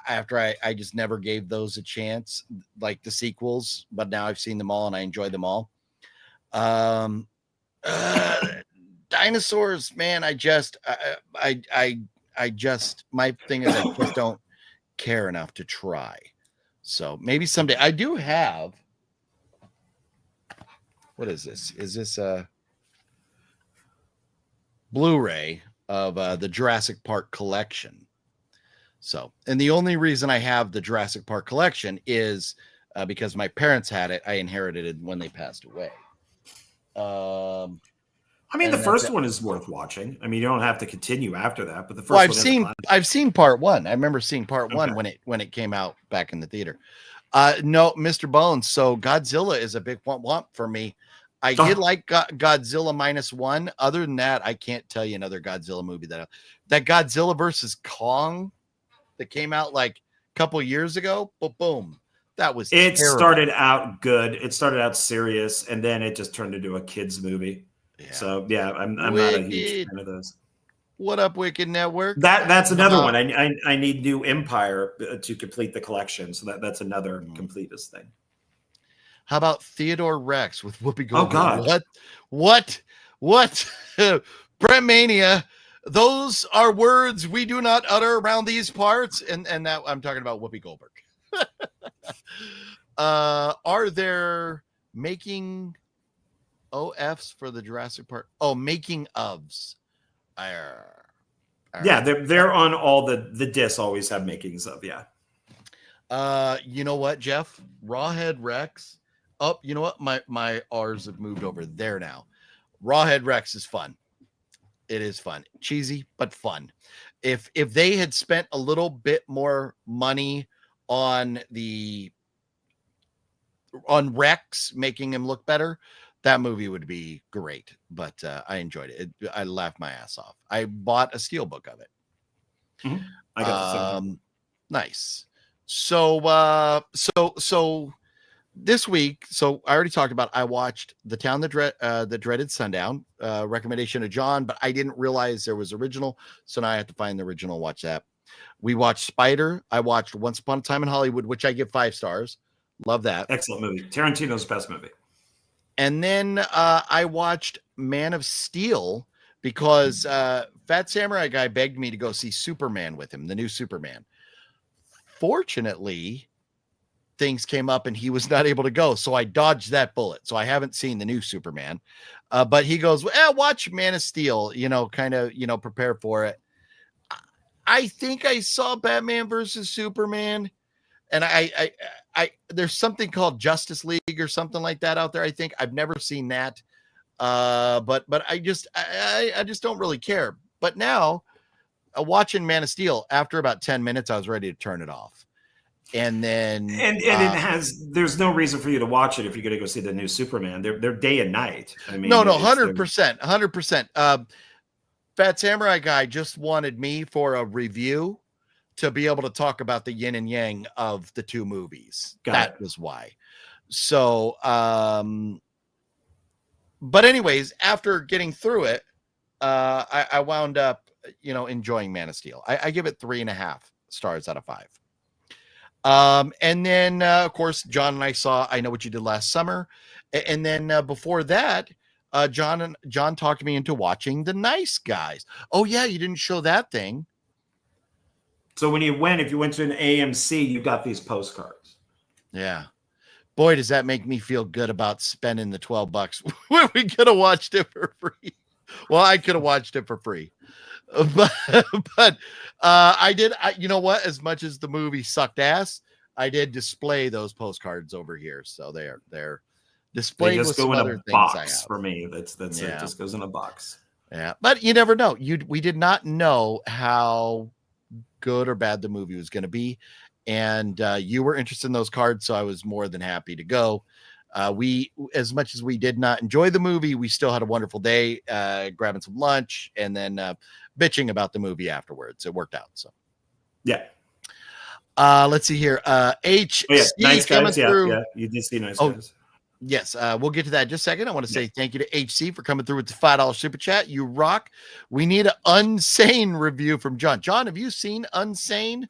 after I just never gave those a chance, like the sequels, but now I've seen them all and I enjoy them all. Dinosaurs, man, my thing is I just don't care enough to try. So maybe someday. I do have what is this? Is this a Blu-ray of the Jurassic Park collection? So, and the only reason I have the Jurassic Park collection is because my parents had it. I inherited it when they passed away. I mean, the and first one is worth watching. I mean, you don't have to continue after that, but the first well, one I've seen part one. I remember seeing part one when it came out back in the theater. No, Mr. Bones. So Godzilla is a big womp for me. I did like Godzilla -1. Other than that, I can't tell you another Godzilla movie that Godzilla versus Kong that came out like a couple years ago. But boom, that was it terrible. started out good. It started out serious, and then it just turned into a kids movie. Yeah. So yeah, I'm not a huge fan of those. What up, Wicked Network? That's another one. I need New Empire to complete the collection. So that's another completest thing. How about Theodore Rex with Whoopi Goldberg? Oh God! What? Brent Mania. Those are words we do not utter around these parts, and that I'm talking about Whoopi Goldberg. Are there making OFs for the Jurassic Park? Oh, making ofs. Yeah, they're on all the discs. Always have makings of. Yeah. You know what, Jeff? Rawhead Rex. Oh, you know what? My R's have moved over there now. Rawhead Rex is fun. It is fun. Cheesy, but fun. If they had spent a little bit more money on Rex, making him look better, that movie would be great. But I enjoyed it. I laughed my ass off. I bought a steelbook of it. Mm-hmm. I got the nice. So this week, so I already talked about, I watched The Town That Dreaded Sundown, recommendation of John, but I didn't realize there was original. So now I have to find the original, watch that. We watched Spider. I watched Once Upon a Time in Hollywood, which I give 5 stars. Love that. Excellent movie. Tarantino's best movie. And then I watched Man of Steel because Phat Samurai Guy begged me to go see Superman with him, the new Superman. Fortunately, things came up and he was not able to go. So I dodged that bullet. So I haven't seen the new Superman. But he goes, well, watch Man of Steel, kind of, prepare for it. I think I saw Batman versus Superman. And I there's something called Justice League or something like that out there. I think I've never seen that. But I just don't really care. But now watching Man of Steel, after about 10 minutes, I was ready to turn it off. And then there's no reason for you to watch it if you're going to go see the new Superman. They're day and night. I mean, no, 100%. Phat Samurai Guy just wanted me for a review to be able to talk about the yin and yang of the two movies. That was why. So, but anyways, after getting through it, I wound up, enjoying Man of Steel. I give it 3.5 stars out of 5. And then, of course, John and I saw I Know What You Did Last Summer. And then before that, John talked me into watching The Nice Guys. Oh, yeah, you didn't show that thing. So if you went to an AMC, you got these postcards. Yeah. Boy, does that make me feel good about spending the $12 when we could have watched it for free. Well, I could have watched it for free. But I did. You know what? As much as the movie sucked ass, I did display those postcards over here. So they're displayed with some other things I have. For me, that's it. Just goes in a box. Yeah, but you never know. We did not know how good or bad the movie was going to be, and you were interested in those cards, so I was more than happy to go. We, as much as we did not enjoy the movie, we still had a wonderful day, grabbing some lunch and then bitching about the movie afterwards. It worked out. So, yeah. Let's see here. HC Nice coming Guys. through. Yeah, you did see Nice Guys. Yes, we'll get to that in just a second. I want to say thank you to HC for coming through with the $5 super chat. You rock. We need an Unsane review from John. John, have you seen Unsane?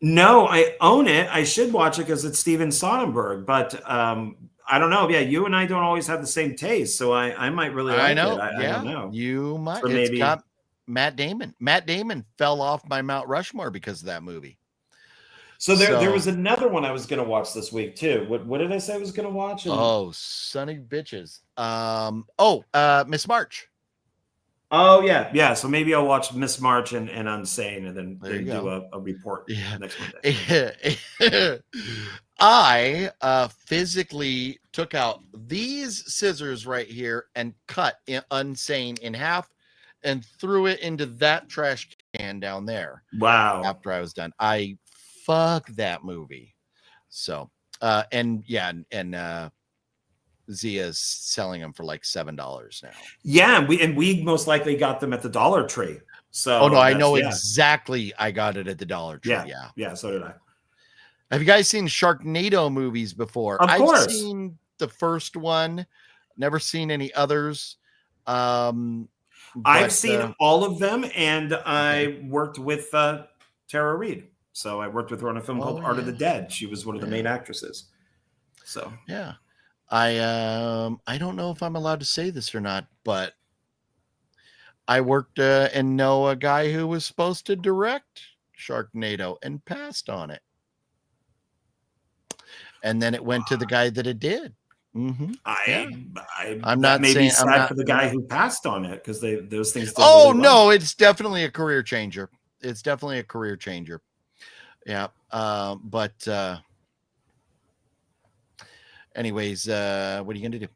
No, I own it. I should watch it because it's Steven Soderbergh, but I don't know. Yeah, you and I don't always have the same taste, so I might really like it. I don't know. You might. So it's got Matt Damon. Matt Damon fell off my Mount Rushmore because of that movie. So there was another one I was going to watch this week too. What did I say I was going to watch? Oh, sonny bitches. Miss March. Oh yeah. So maybe I'll watch Miss March and Unsane, and then do a report next Monday. I physically took out these scissors right here and cut Unsane in half and threw it into that trash can down there. Wow. After I was done, I fuck that movie. So, ZIA's selling them for like $7 now. Yeah, we most likely got them at the Dollar Tree. So I know exactly. I got it at the Dollar Tree. Yeah. So did I. Have you guys seen Sharknado movies before? Of course. I've seen the first one. Never seen any others. I've seen all of them, and I worked with Tara Reid. So I worked with her on a film called Art of the Dead. She was one of the main actresses. So yeah. I don't know if I'm allowed to say this or not, but I worked and know a guy who was supposed to direct Sharknado and passed on it. And then it went to the guy that it did. Mm-hmm. I'm not maybe sad for the guy who passed on it, because those things. Oh really no, it's definitely a career changer. It's definitely a career changer. Yeah. Anyways, what are you gonna do?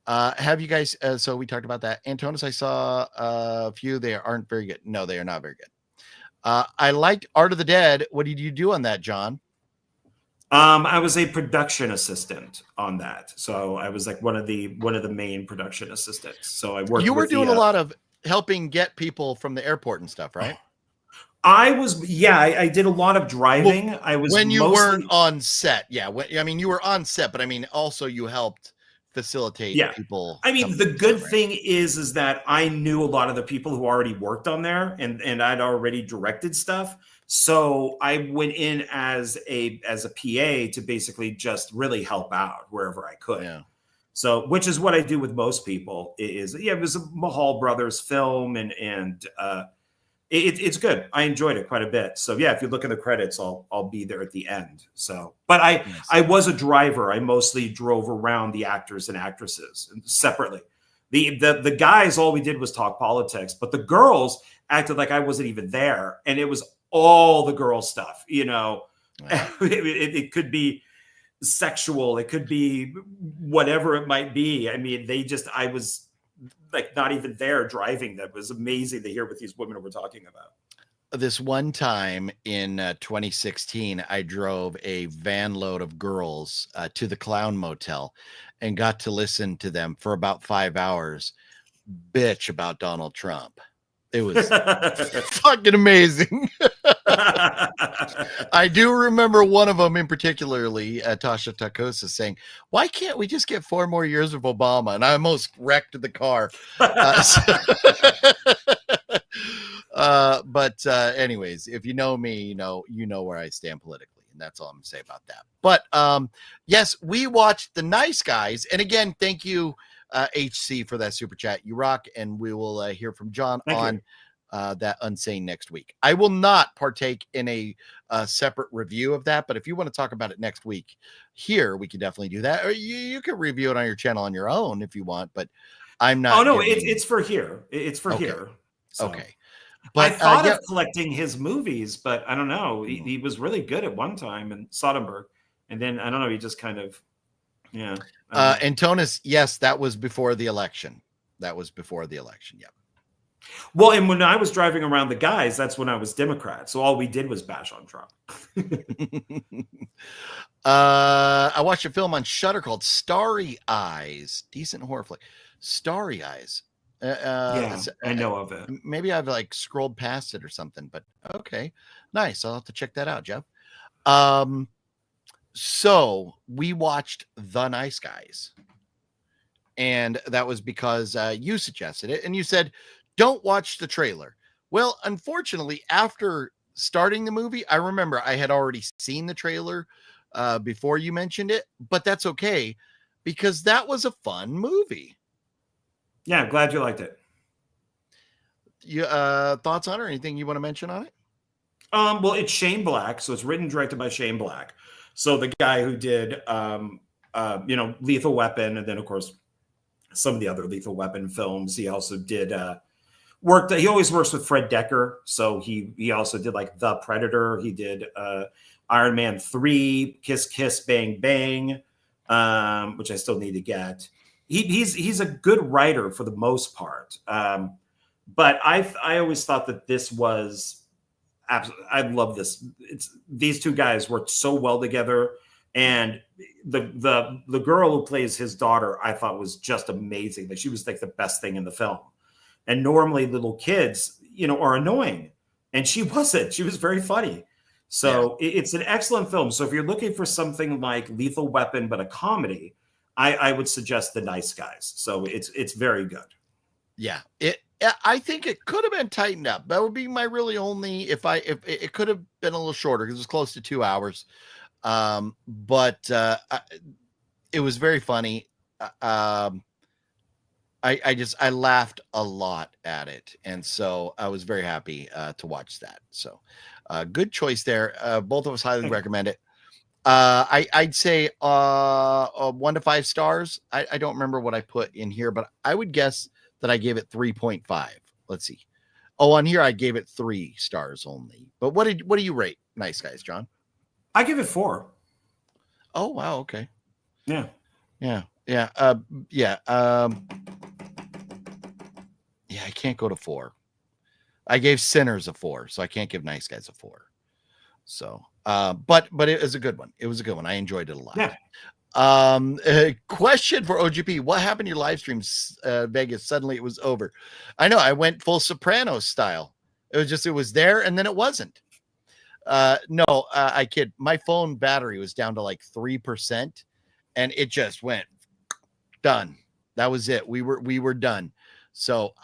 Have you guys? So we talked about that. Antonis, I saw a few. They aren't very good. No, they are not very good. I liked Art of the Dead. What did you do on that, John? I was a production assistant on that, so I was like one of the main production assistants. So I worked. You were doing a lot of helping get people from the airport and stuff, right? I was, I did a lot of driving. Well, I was when you weren't on set, you were on set, but I mean, also you helped facilitate people. I mean, the good thing is that I knew a lot of the people who already worked on there, and I'd already directed stuff. So I went in as a PA to basically just really help out wherever I could. Yeah. So, which is what I do with most people. It was a Mahal Brothers film, and it's good. I enjoyed it quite a bit. So yeah, if you look in the credits, I'll be there at the end. So, but I was a driver. I mostly drove around the actors and actresses separately. The guys, all we did was talk politics, but the girls acted like I wasn't even there, and it was all the girl stuff. Wow. It could be sexual, it could be whatever it might be. I mean, I was like not even there driving. That was amazing to hear what these women were talking about. This one time in 2016, I drove a van load of girls to the Clown Motel and got to listen to them for about 5 hours bitch about Donald Trump. It was fucking amazing. I do remember one of them in particularly, Tasha Takosa, saying, "Why can't we just get 4 more years of Obama?" And I almost wrecked the car. Anyways, if you know me, you know where I stand politically, and that's all I'm gonna say about that. But yes, we watched The Nice Guys, and again, thank you, HC, for that super chat. You rock, and we will hear from John on that Unsane next week. I will not partake in a separate review of that, but if you want to talk about it next week here, we can definitely do that. Or you can review it on your channel on your own if you want, but I'm not. Oh no, it's for here. It's for here. So. Okay. But I thought of collecting his movies, but I don't know. He was really good at one time in Soderbergh, and then I don't know. He just kind of, Antonis, yes, that was before the election. Yep. Well, and when I was driving around the guys, that's when I was Democrat. So all we did was bash on Trump. I watched a film on Shudder called Starry Eyes. Decent horror flick. Starry Eyes. I know of it. Maybe I've like scrolled past it or something, but okay. Nice. I'll have to check that out, Jeff. So we watched The Nice Guys. And that was because you suggested it. And you said, don't watch the trailer. Well, unfortunately, after starting the movie, I remember I had already seen the trailer before you mentioned it. But that's okay, because that was a fun movie. Yeah, I'm glad you liked it. You thoughts on it, or anything you want to mention on it? Well, it's Shane Black, so it's written and directed by Shane Black. So the guy who did, Lethal Weapon, and then of course some of the other Lethal Weapon films. He also did He always works with Fred Decker, so he also did like The Predator. He did Iron Man 3, Kiss Kiss Bang Bang, which I still need to get. He's a good writer for the most part, but I always thought that this was. I love this. These two guys worked so well together, and the girl who plays his daughter, I thought was just amazing. Like she was like the best thing in the film. And normally little kids, are annoying, and she wasn't. She was very funny. So it's an excellent film. So if you're looking for something like Lethal Weapon but a comedy, I would suggest The Nice Guys. So it's very good. Yeah, I think it could have been tightened up. That would be my really only. If it could have been a little shorter because it's close to 2 hours, but it was very funny. I laughed a lot at it, and so I was very happy to watch that. So, good choice there. Both of us highly recommend it. I'd say 1 to 5 stars. I don't remember what I put in here, but I would guess that I gave it 3.5. Let's see. Oh, on here I gave it 3 stars only. But what do you rate Nice Guys, John? I give it 4. Oh wow, okay. Yeah. I can't go to 4. I gave Sinners a 4, so I can't give Nice Guys a 4. So, but it was a good one. It was a good one. I enjoyed it a lot. Yeah. A question for OGP. What happened to your live streams, Vegas? Suddenly it was over. I know. I went full Sopranos style. It was there and then it wasn't. No, I kid. My phone battery was down to like 3% and it just went done. That was it. We were done. So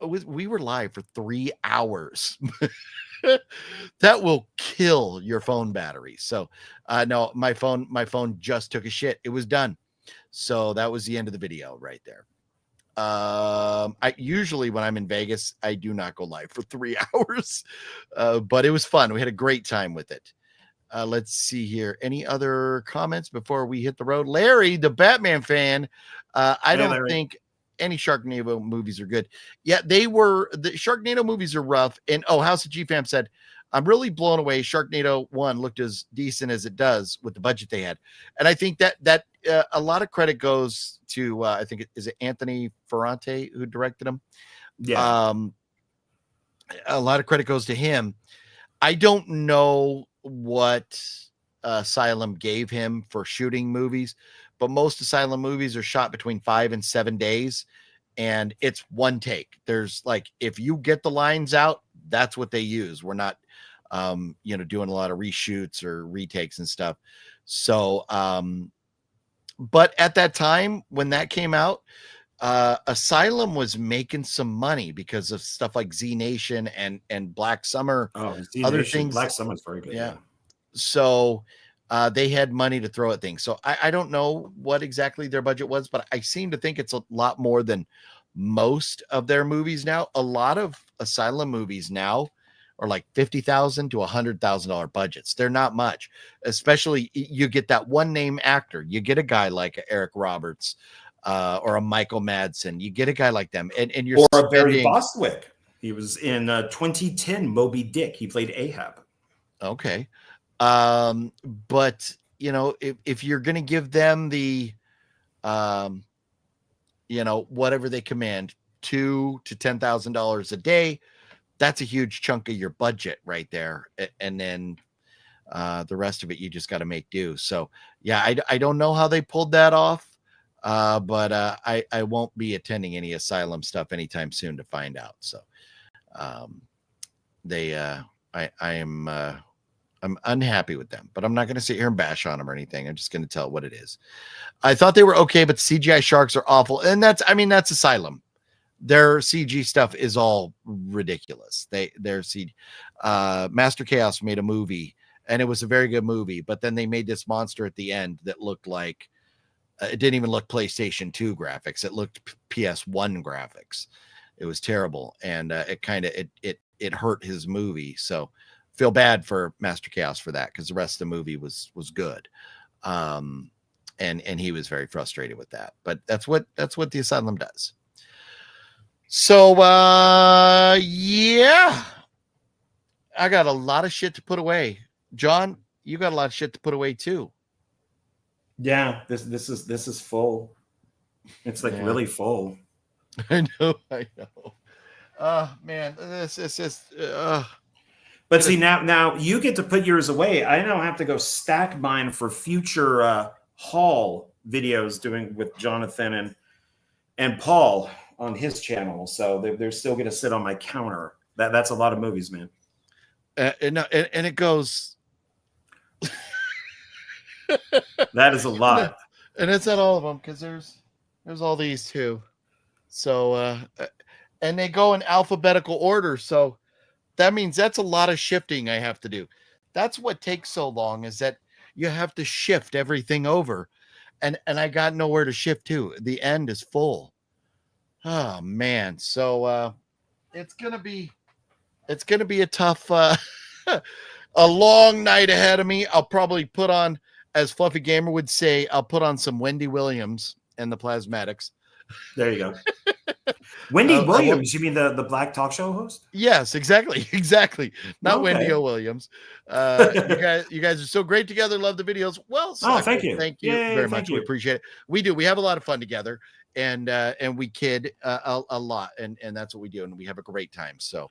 we were live for 3 hours. That will kill your phone battery. So no, my phone just took a shit. It was done. So that was the end of the video right there. I usually when I'm in Vegas, I do not go live for 3 hours. But it was fun. We had a great time with it. Let's see here. Any other comments before we hit the road? Larry, the Batman fan. I don't think any Sharknado movies are good. Yeah, the Sharknado movies are rough. And House of G-Fam said, I'm really blown away. Sharknado 1 looked as decent as it does with the budget they had. And I think that a lot of credit goes to, I think is it Anthony Ferrante who directed them? Yeah. A lot of credit goes to him. I don't know what Asylum gave him for shooting movies, but most Asylum movies are shot between 5 and 7 days, and it's one take. There's like, if you get the lines out, that's what they use. We're not, doing a lot of reshoots or retakes and stuff. So, but at that time when that came out, Asylum was making some money because of stuff like Z Nation and Black Summer. Other things. Black Summer's very good. Yeah. So they had money to throw at things. So I don't know what exactly their budget was, but I seem to think it's a lot more than most of their movies now. A lot of Asylum movies now are like $50,000 to $100,000 budgets. They're not much, especially you get that one name actor. You get a guy like Eric Roberts or a Michael Madsen. You get a guy like them, and you're or a Barry Bostwick. He was in 2010 Moby Dick. He played Ahab. Okay. But if you're going to give them the, whatever they command, $2,000 to $10,000 a day, that's a huge chunk of your budget right there. And then, the rest of it, you just got to make do. So yeah, I don't know how they pulled that off. But I won't be attending any Asylum stuff anytime soon to find out. So, I'm unhappy with them, but I'm not going to sit here and bash on them or anything. I'm just going to tell what it is. I thought they were okay, but CGI sharks are awful. And that's Asylum. Their CG stuff is all ridiculous. Their CG, Master Chaos made a movie and it was a very good movie, but then they made this monster at the end that looked like, it didn't even look PlayStation 2 graphics. It looked PS1 graphics. It was terrible. And it hurt his movie. So feel bad for Master Chaos for that, because the rest of the movie was good. And he was very frustrated with that. But that's what the Asylum does. So yeah, I got a lot of shit to put away. John, you got a lot of shit to put away too. Yeah, this is full. It's like really full. I know. Man, this is just. But see, now you get to put yours away. I now have to go stack mine for future haul videos doing with Jonathan and Paul on his channel. So they're still going to sit on my counter. That's a lot of movies, man. And it goes. That is a lot. And it's not all of them, because there's all these too. So and they go in alphabetical order. So that means that's a lot of shifting I have to do. That's what takes so long, is that you have to shift everything over. And I got nowhere to shift to. The end is full. Oh man. So it's gonna be a tough a long night ahead of me. I'll probably put on, as Fluffy Gamer would say, I'll put on some Wendy Williams and the Plasmatics. There you go. Wendy Williams, you mean the black talk show host? Yes, exactly. Not Wendy O. Williams. You guys are so great together. Love the videos. Well, thank you. Thank you very much. We appreciate it. We do. We have a lot of fun together, and we kid a lot, and that's what we do, and we have a great time. So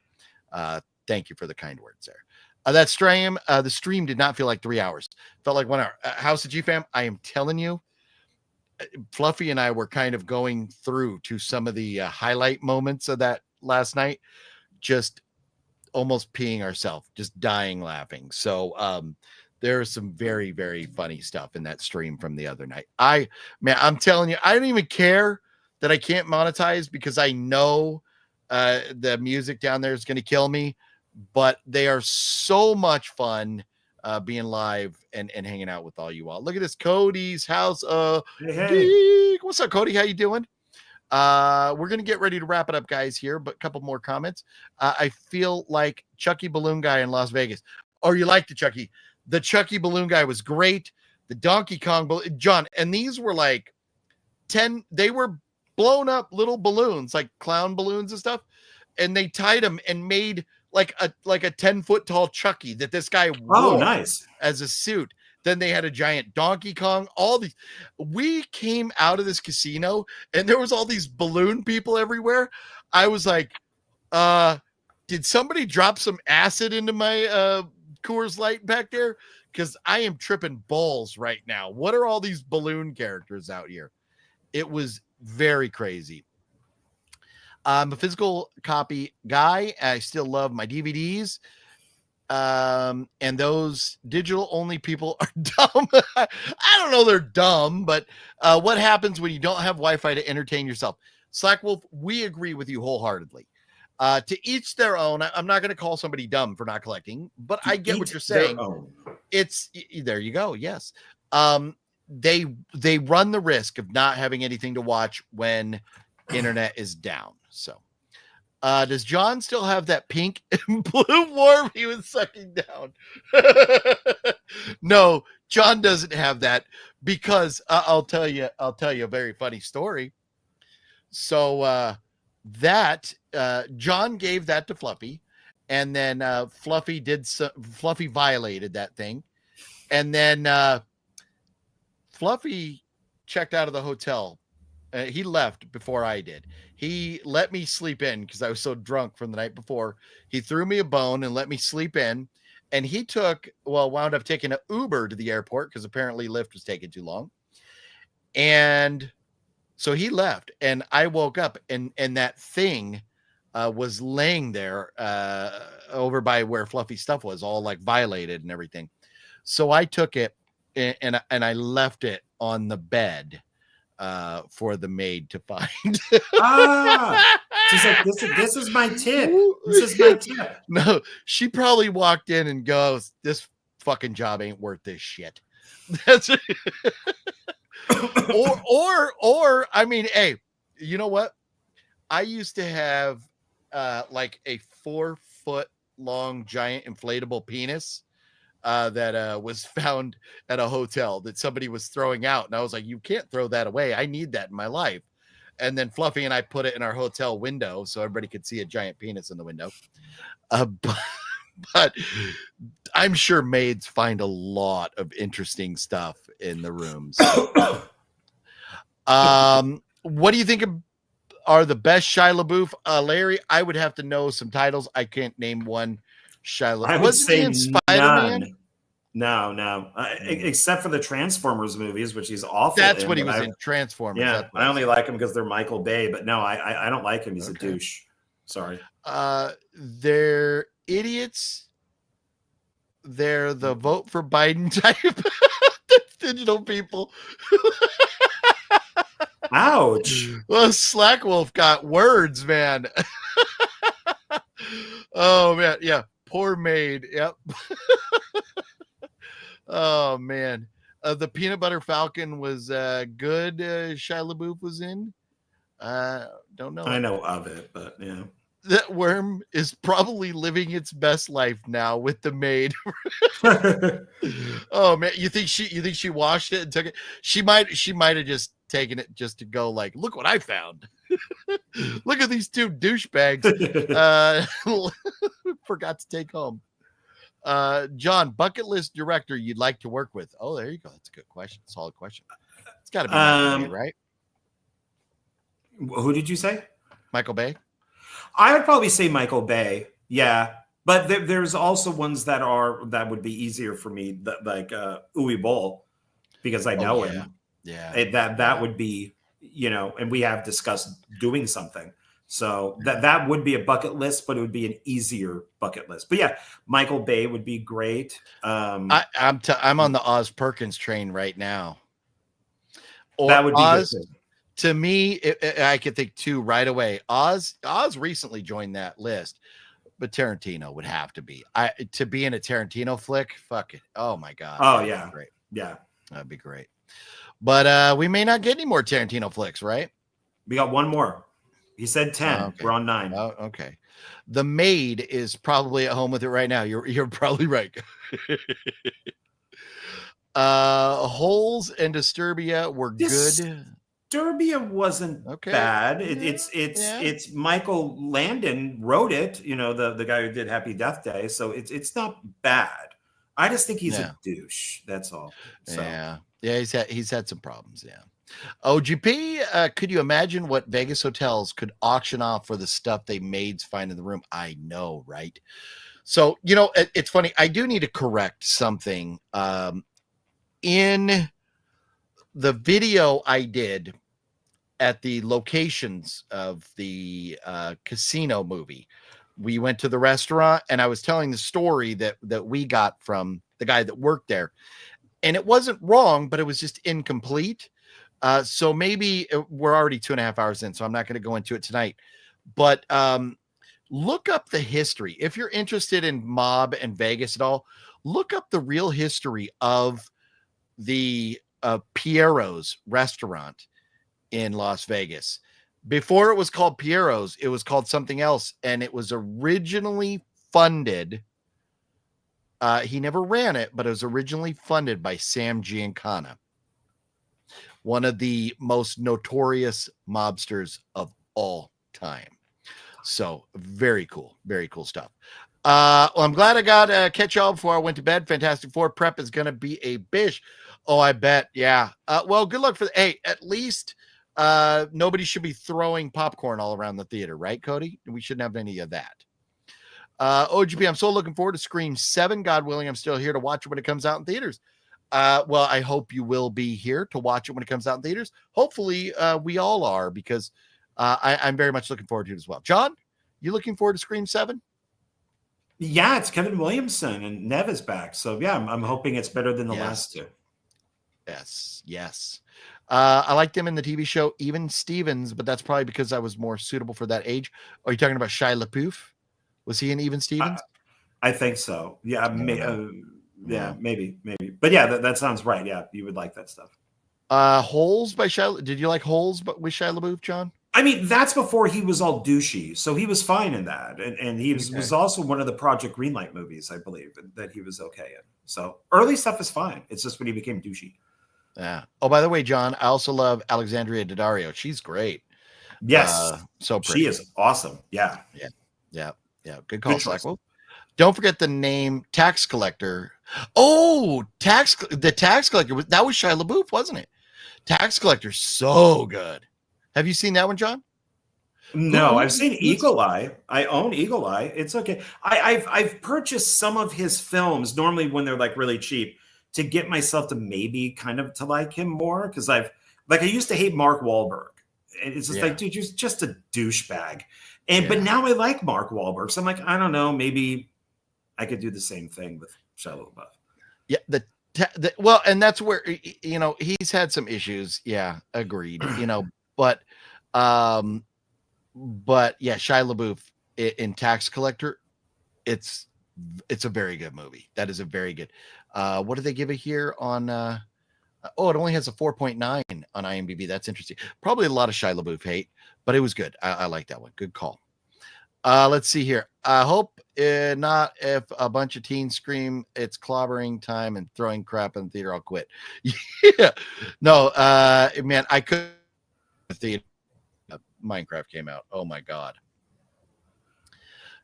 thank you for the kind words there. That stream, the stream did not feel like 3 hours. Felt like 1 hour. House of G Fam, I am telling you, Fluffy and I were kind of going through to some of the highlight moments of that last night, just almost peeing ourselves, just dying laughing. So there's some very, very funny stuff in that stream from the other night. I'm telling you, I don't even care that I can't monetize, because I know the music down there is going to kill me, but they are so much fun being live and hanging out with all you all. Look at this, Cody's house. Hey. What's up, Cody? How you doing? We're gonna get ready to wrap it up, guys, here, but a couple more comments. I feel like Chucky Balloon Guy in Las Vegas. Oh, you liked the Chucky? The Chucky Balloon Guy was great. The Donkey Kong John, and these were like 10. They were blown up little balloons, like clown balloons and stuff, and they tied them and made like a 10-foot tall Chucky that this guy wore nice as a suit. Then they had a giant Donkey Kong. All these. We came out of this casino and there was all these balloon people everywhere. I was like, did somebody drop some acid into my Coors Light back there? Because I am tripping balls right now. What are all these balloon characters out here? It was very crazy. I'm a physical copy guy. I still love my DVDs. And those digital only people are dumb. I don't know they're dumb, but what happens when you don't have Wi-Fi to entertain yourself? Slackwolf, we agree with you wholeheartedly. To each their own. I'm not going to call somebody dumb for not collecting, but I get what you're saying. It's there you go. Yes. They run the risk of not having anything to watch when internet is down. So does John still have that pink and blue worm he was sucking down? No, John doesn't have that, because I'll tell you a very funny story. So that John gave that to Fluffy, and then Fluffy violated that thing, and then Fluffy checked out of the hotel. He left before I did. He let me sleep in because I was so drunk from the night before. He threw me a bone and let me sleep in. And he wound up taking an Uber to the airport because apparently Lyft was taking too long. And so he left, and I woke up, and that thing was laying there over by where Fluffy stuff was, all like violated and everything. So I took it and I left it on the bed for the maid to find. She's like, this is my tip. This is my tip. No, she probably walked in and goes, this fucking job ain't worth this shit. That's or I mean, hey, you know what? I used to have like a 4-foot long, giant inflatable penis that was found at a hotel that somebody was throwing out. And I was like, you can't throw that away. I need that in my life. And then Fluffy and I put it in our hotel window so everybody could see a giant penis in the window. But I'm sure maids find a lot of interesting stuff in the rooms. What do you think are the best Shia LaBeouf? Larry, I would have to know some titles. I can't name one. Shia LaBeouf. I would say Spider-Man? None. No. Except for the Transformers movies, which he's awful. That's what he was in Transformers. Yeah, I only like him because they're Michael Bay, but no, I don't like him. He's a douche. Sorry. They're idiots. They're the vote for Biden type digital people. Ouch. Well, Slackwolf got words, man. Oh man, yeah. Poor maid. Yep. Oh man. The Peanut Butter Falcon was good. Shia LaBeouf was in. Don't know. I know of it, but yeah. That worm is probably living its best life now with the maid. Oh man, you think she washed it and took it? She might have just taken it just to go like, look what I found. Look at these two douchebags. Forgot to take home. John, bucket list director you'd like to work with. Oh, there you go. That's a good question. Solid question. It's got to be Michael Bay, right? Who did you say? Michael Bay. I would probably say Michael Bay. Yeah. But there's also ones that would be easier for me, like Uwe Boll, because I know him. Yeah. That would be, and we have discussed doing something. So that would be a bucket list, but it would be an easier bucket list. But yeah, Michael Bay would be great. I'm on the Oz Perkins train right now. Or that would be Oz. good. To me, I could think two right away. Oz recently joined that list, but Tarantino would have to be. To be in a Tarantino flick, fuck it. Oh my god. Oh yeah, great. Yeah, that'd be great. But we may not get any more Tarantino flicks, right? We got one more. He said 10. Okay. We're on 9. Oh, okay. The Maid is probably at home with it right now. You're probably right. Holes and Disturbia were good. Disturbia wasn't bad. It's Michael Landon wrote it, the guy who did Happy Death Day. So it's not bad. I just think he's a douche. That's all. So. Yeah. He's had some problems. Yeah. OGP, could you imagine what Vegas hotels could auction off for the stuff they maids find in the room? I know, right? So, it's funny. I do need to correct something. In the video I did at the locations of the casino movie, we went to the restaurant and I was telling the story that we got from the guy that worked there. And it wasn't wrong, but it was just incomplete. So maybe we're already 2.5 hours in, so I'm not going to go into it tonight. But look up the history. If you're interested in mob and Vegas at all, look up the real history of the Piero's restaurant in Las Vegas. Before it was called Piero's, it was called something else, and it was originally funded. He never ran it, but it was originally funded by Sam Giancana, one of the most notorious mobsters of all time. So very cool stuff. Well, I'm glad I got a catch all before I went to bed. Fantastic Four prep is going to be a bish. Oh, I bet. Yeah. Well, good luck hey, at least nobody should be throwing popcorn all around the theater, right, Cody? We shouldn't have any of that. OGP, I'm so looking forward to Scream 7. God willing, I'm still here to watch it when it comes out in theaters. Well, I hope you will be here to watch it when it comes out in theaters. Hopefully, we all are, because I'm very much looking forward to it as well. John, you looking forward to Scream 7? Yeah, it's Kevin Williamson and Nev is back. So, yeah, I'm hoping it's better than the last two. Yes. I liked him in the TV show Even Stevens, but that's probably because I was more suitable for that age. Are you talking about Shia LaBeouf? Was he in Even Stevens? I think so. Yeah, maybe. But yeah, that sounds right. Yeah, you would like that stuff. Holes by Shia. Did you like Holes with Shia LaBeouf, John? I mean, that's before he was all douchey, so he was fine in that, and he was also one of the Project Greenlight movies, I believe, that he was okay in. So early stuff is fine. It's just when he became douchey. Yeah. Oh, by the way, John, I also love Alexandria Daddario. She's great. Yes, so pretty. She is awesome. Yeah. Good call, Slack. Well, don't forget the name Tax Collector. Oh, the Tax Collector. That was Shia LaBeouf, wasn't it? Tax Collector, so good. Have you seen that one, John? No, I've seen Eagle Eye. I own Eagle Eye. It's okay. I've purchased some of his films normally when they're like really cheap to get myself to maybe kind of to like him more, because I used to hate Mark Wahlberg. And it's just like, dude, you're just a douchebag. But now I like Mark Wahlberg. So I'm like, I don't know, maybe I could do the same thing with Shia LaBeouf. Yeah, well, and that's where he's had some issues. Yeah, agreed. But yeah, Shia LaBeouf in Tax Collector, it's a very good movie. That is a very good. What do they give it here on? It only has a 4.9 on IMDb. That's interesting. Probably a lot of Shia LaBeouf hate, but it was good. I like that one. Good call. Let's see here. I hope not. If a bunch of teens scream it's clobbering time and throwing crap in the theater, I'll quit. Yeah. No, man, I could. The Minecraft came out. Oh my God.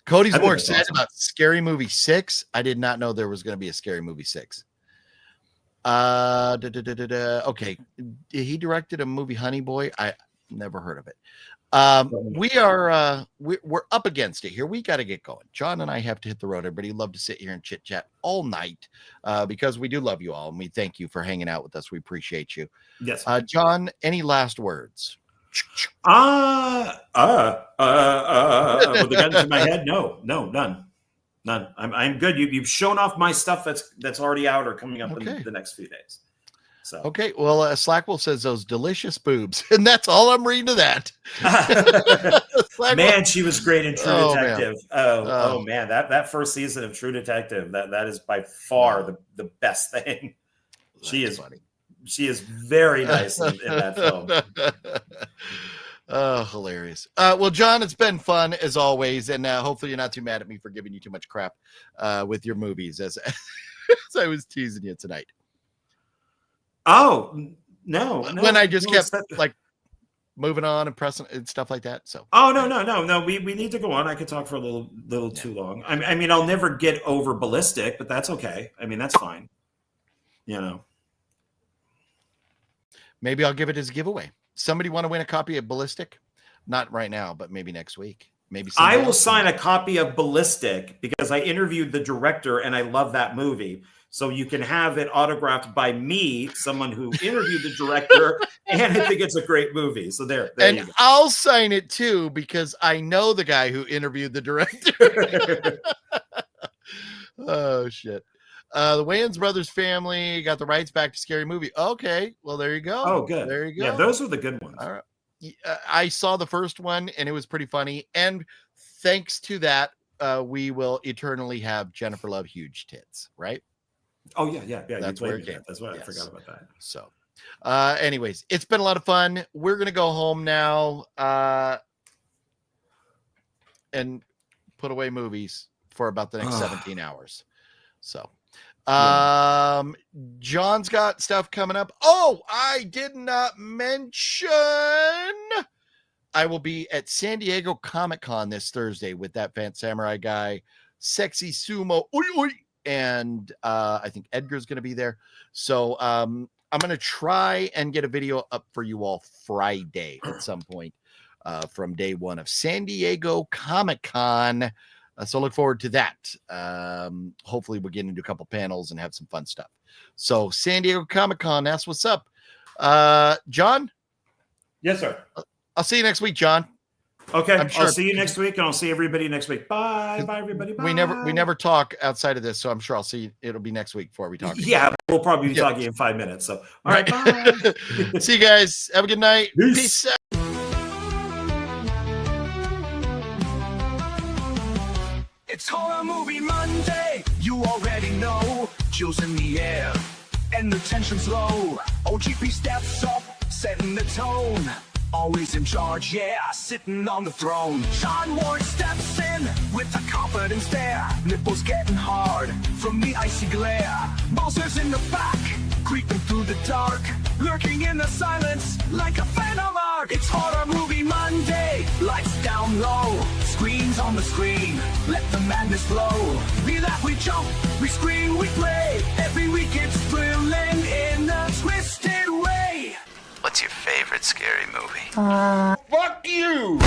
Cody's more excited about Scary Movie 6. I did not know there was going to be a Scary Movie 6. Okay. He directed a movie, Honey Boy. I never heard of it. We're up against it here. We got to get going. John and I have to hit the road. Everybody love to sit here and chit chat all night because we do love you all, and we thank you for hanging out with us. We appreciate you. Yes. John, any last words? With the gun to my head, no, none. I'm good. You've shown off my stuff that's already out or coming up in the next few days. So okay, well, Slackwolf says those delicious boobs, and that's all I'm reading to that. Man, she was great in True Detective. Oh man, that first season of True Detective, that is by far the best thing. She is funny. She is very nice in that film. Oh, hilarious. Well, John, it's been fun as always, and hopefully you're not too mad at me for giving you too much crap with your movies as I was teasing you tonight. Oh, no. When I just kept like moving on and pressing and stuff like that. So no. We need to go on. I could talk for a little too long. I mean, I'll never get over Ballistic, but that's okay. I mean, that's fine. Maybe I'll give it as a giveaway. Somebody want to win a copy of Ballistic? Not right now, but maybe next week. Maybe I will sign a copy of Ballistic because I interviewed the director and I love that movie. So you can have it autographed by me, someone who interviewed the director, and I think it's a great movie. So there and you go. I'll sign it too because I know the guy who interviewed the director. Oh shit. The Wayans brothers family got the rights back to Scary Movie. Okay, well there you go. Oh, good. There you go. Yeah, those were the good ones. All right. I saw the first one and it was pretty funny. And thanks to that, we will eternally have Jennifer Love huge tits, right? Oh yeah. That's where it came. That's why I forgot about that. So, anyways, it's been a lot of fun. We're gonna go home now and put away movies for about the next 17 hours. So. John's got stuff coming up. Oh, I did not mention I will be at San Diego Comic-Con this Thursday with that Fant Samurai guy, Sexy Sumo, and I think Edgar's going to be there. So I'm going to try and get a video up for you all Friday at some point from day one of San Diego Comic-Con. So look forward to that. Hopefully we'll get into a couple panels and have some fun stuff. So San Diego Comic-Con, that's what's up. John? Yes, sir. I'll see you next week, John. Okay. Sure. I'll see you next week, and I'll see everybody next week. Bye. Bye, everybody. Bye. We never talk outside of this, so I'm sure I'll see you. It'll be next week before we talk. Yeah, we'll probably be talking in 5 minutes. So all right, bye. See you guys. Have a good night. Peace out. It's Horror Movie Monday, you already know. Chills in the air, and the tension's low. OGP steps up, setting the tone. always in charge, yeah, sitting on the throne. Sean Ward steps in with a confident stare, nipples getting hard from the icy glare. Bowser's in the back, creeping through the dark, lurking in the silence like a phantom arc. It's Horror Movie Monday, lights down low, screens on the screen, let the madness flow. We laugh, we jump, we scream, we play. Every week it's thrilling in a twisted way. What's your favorite scary movie? Fuck you!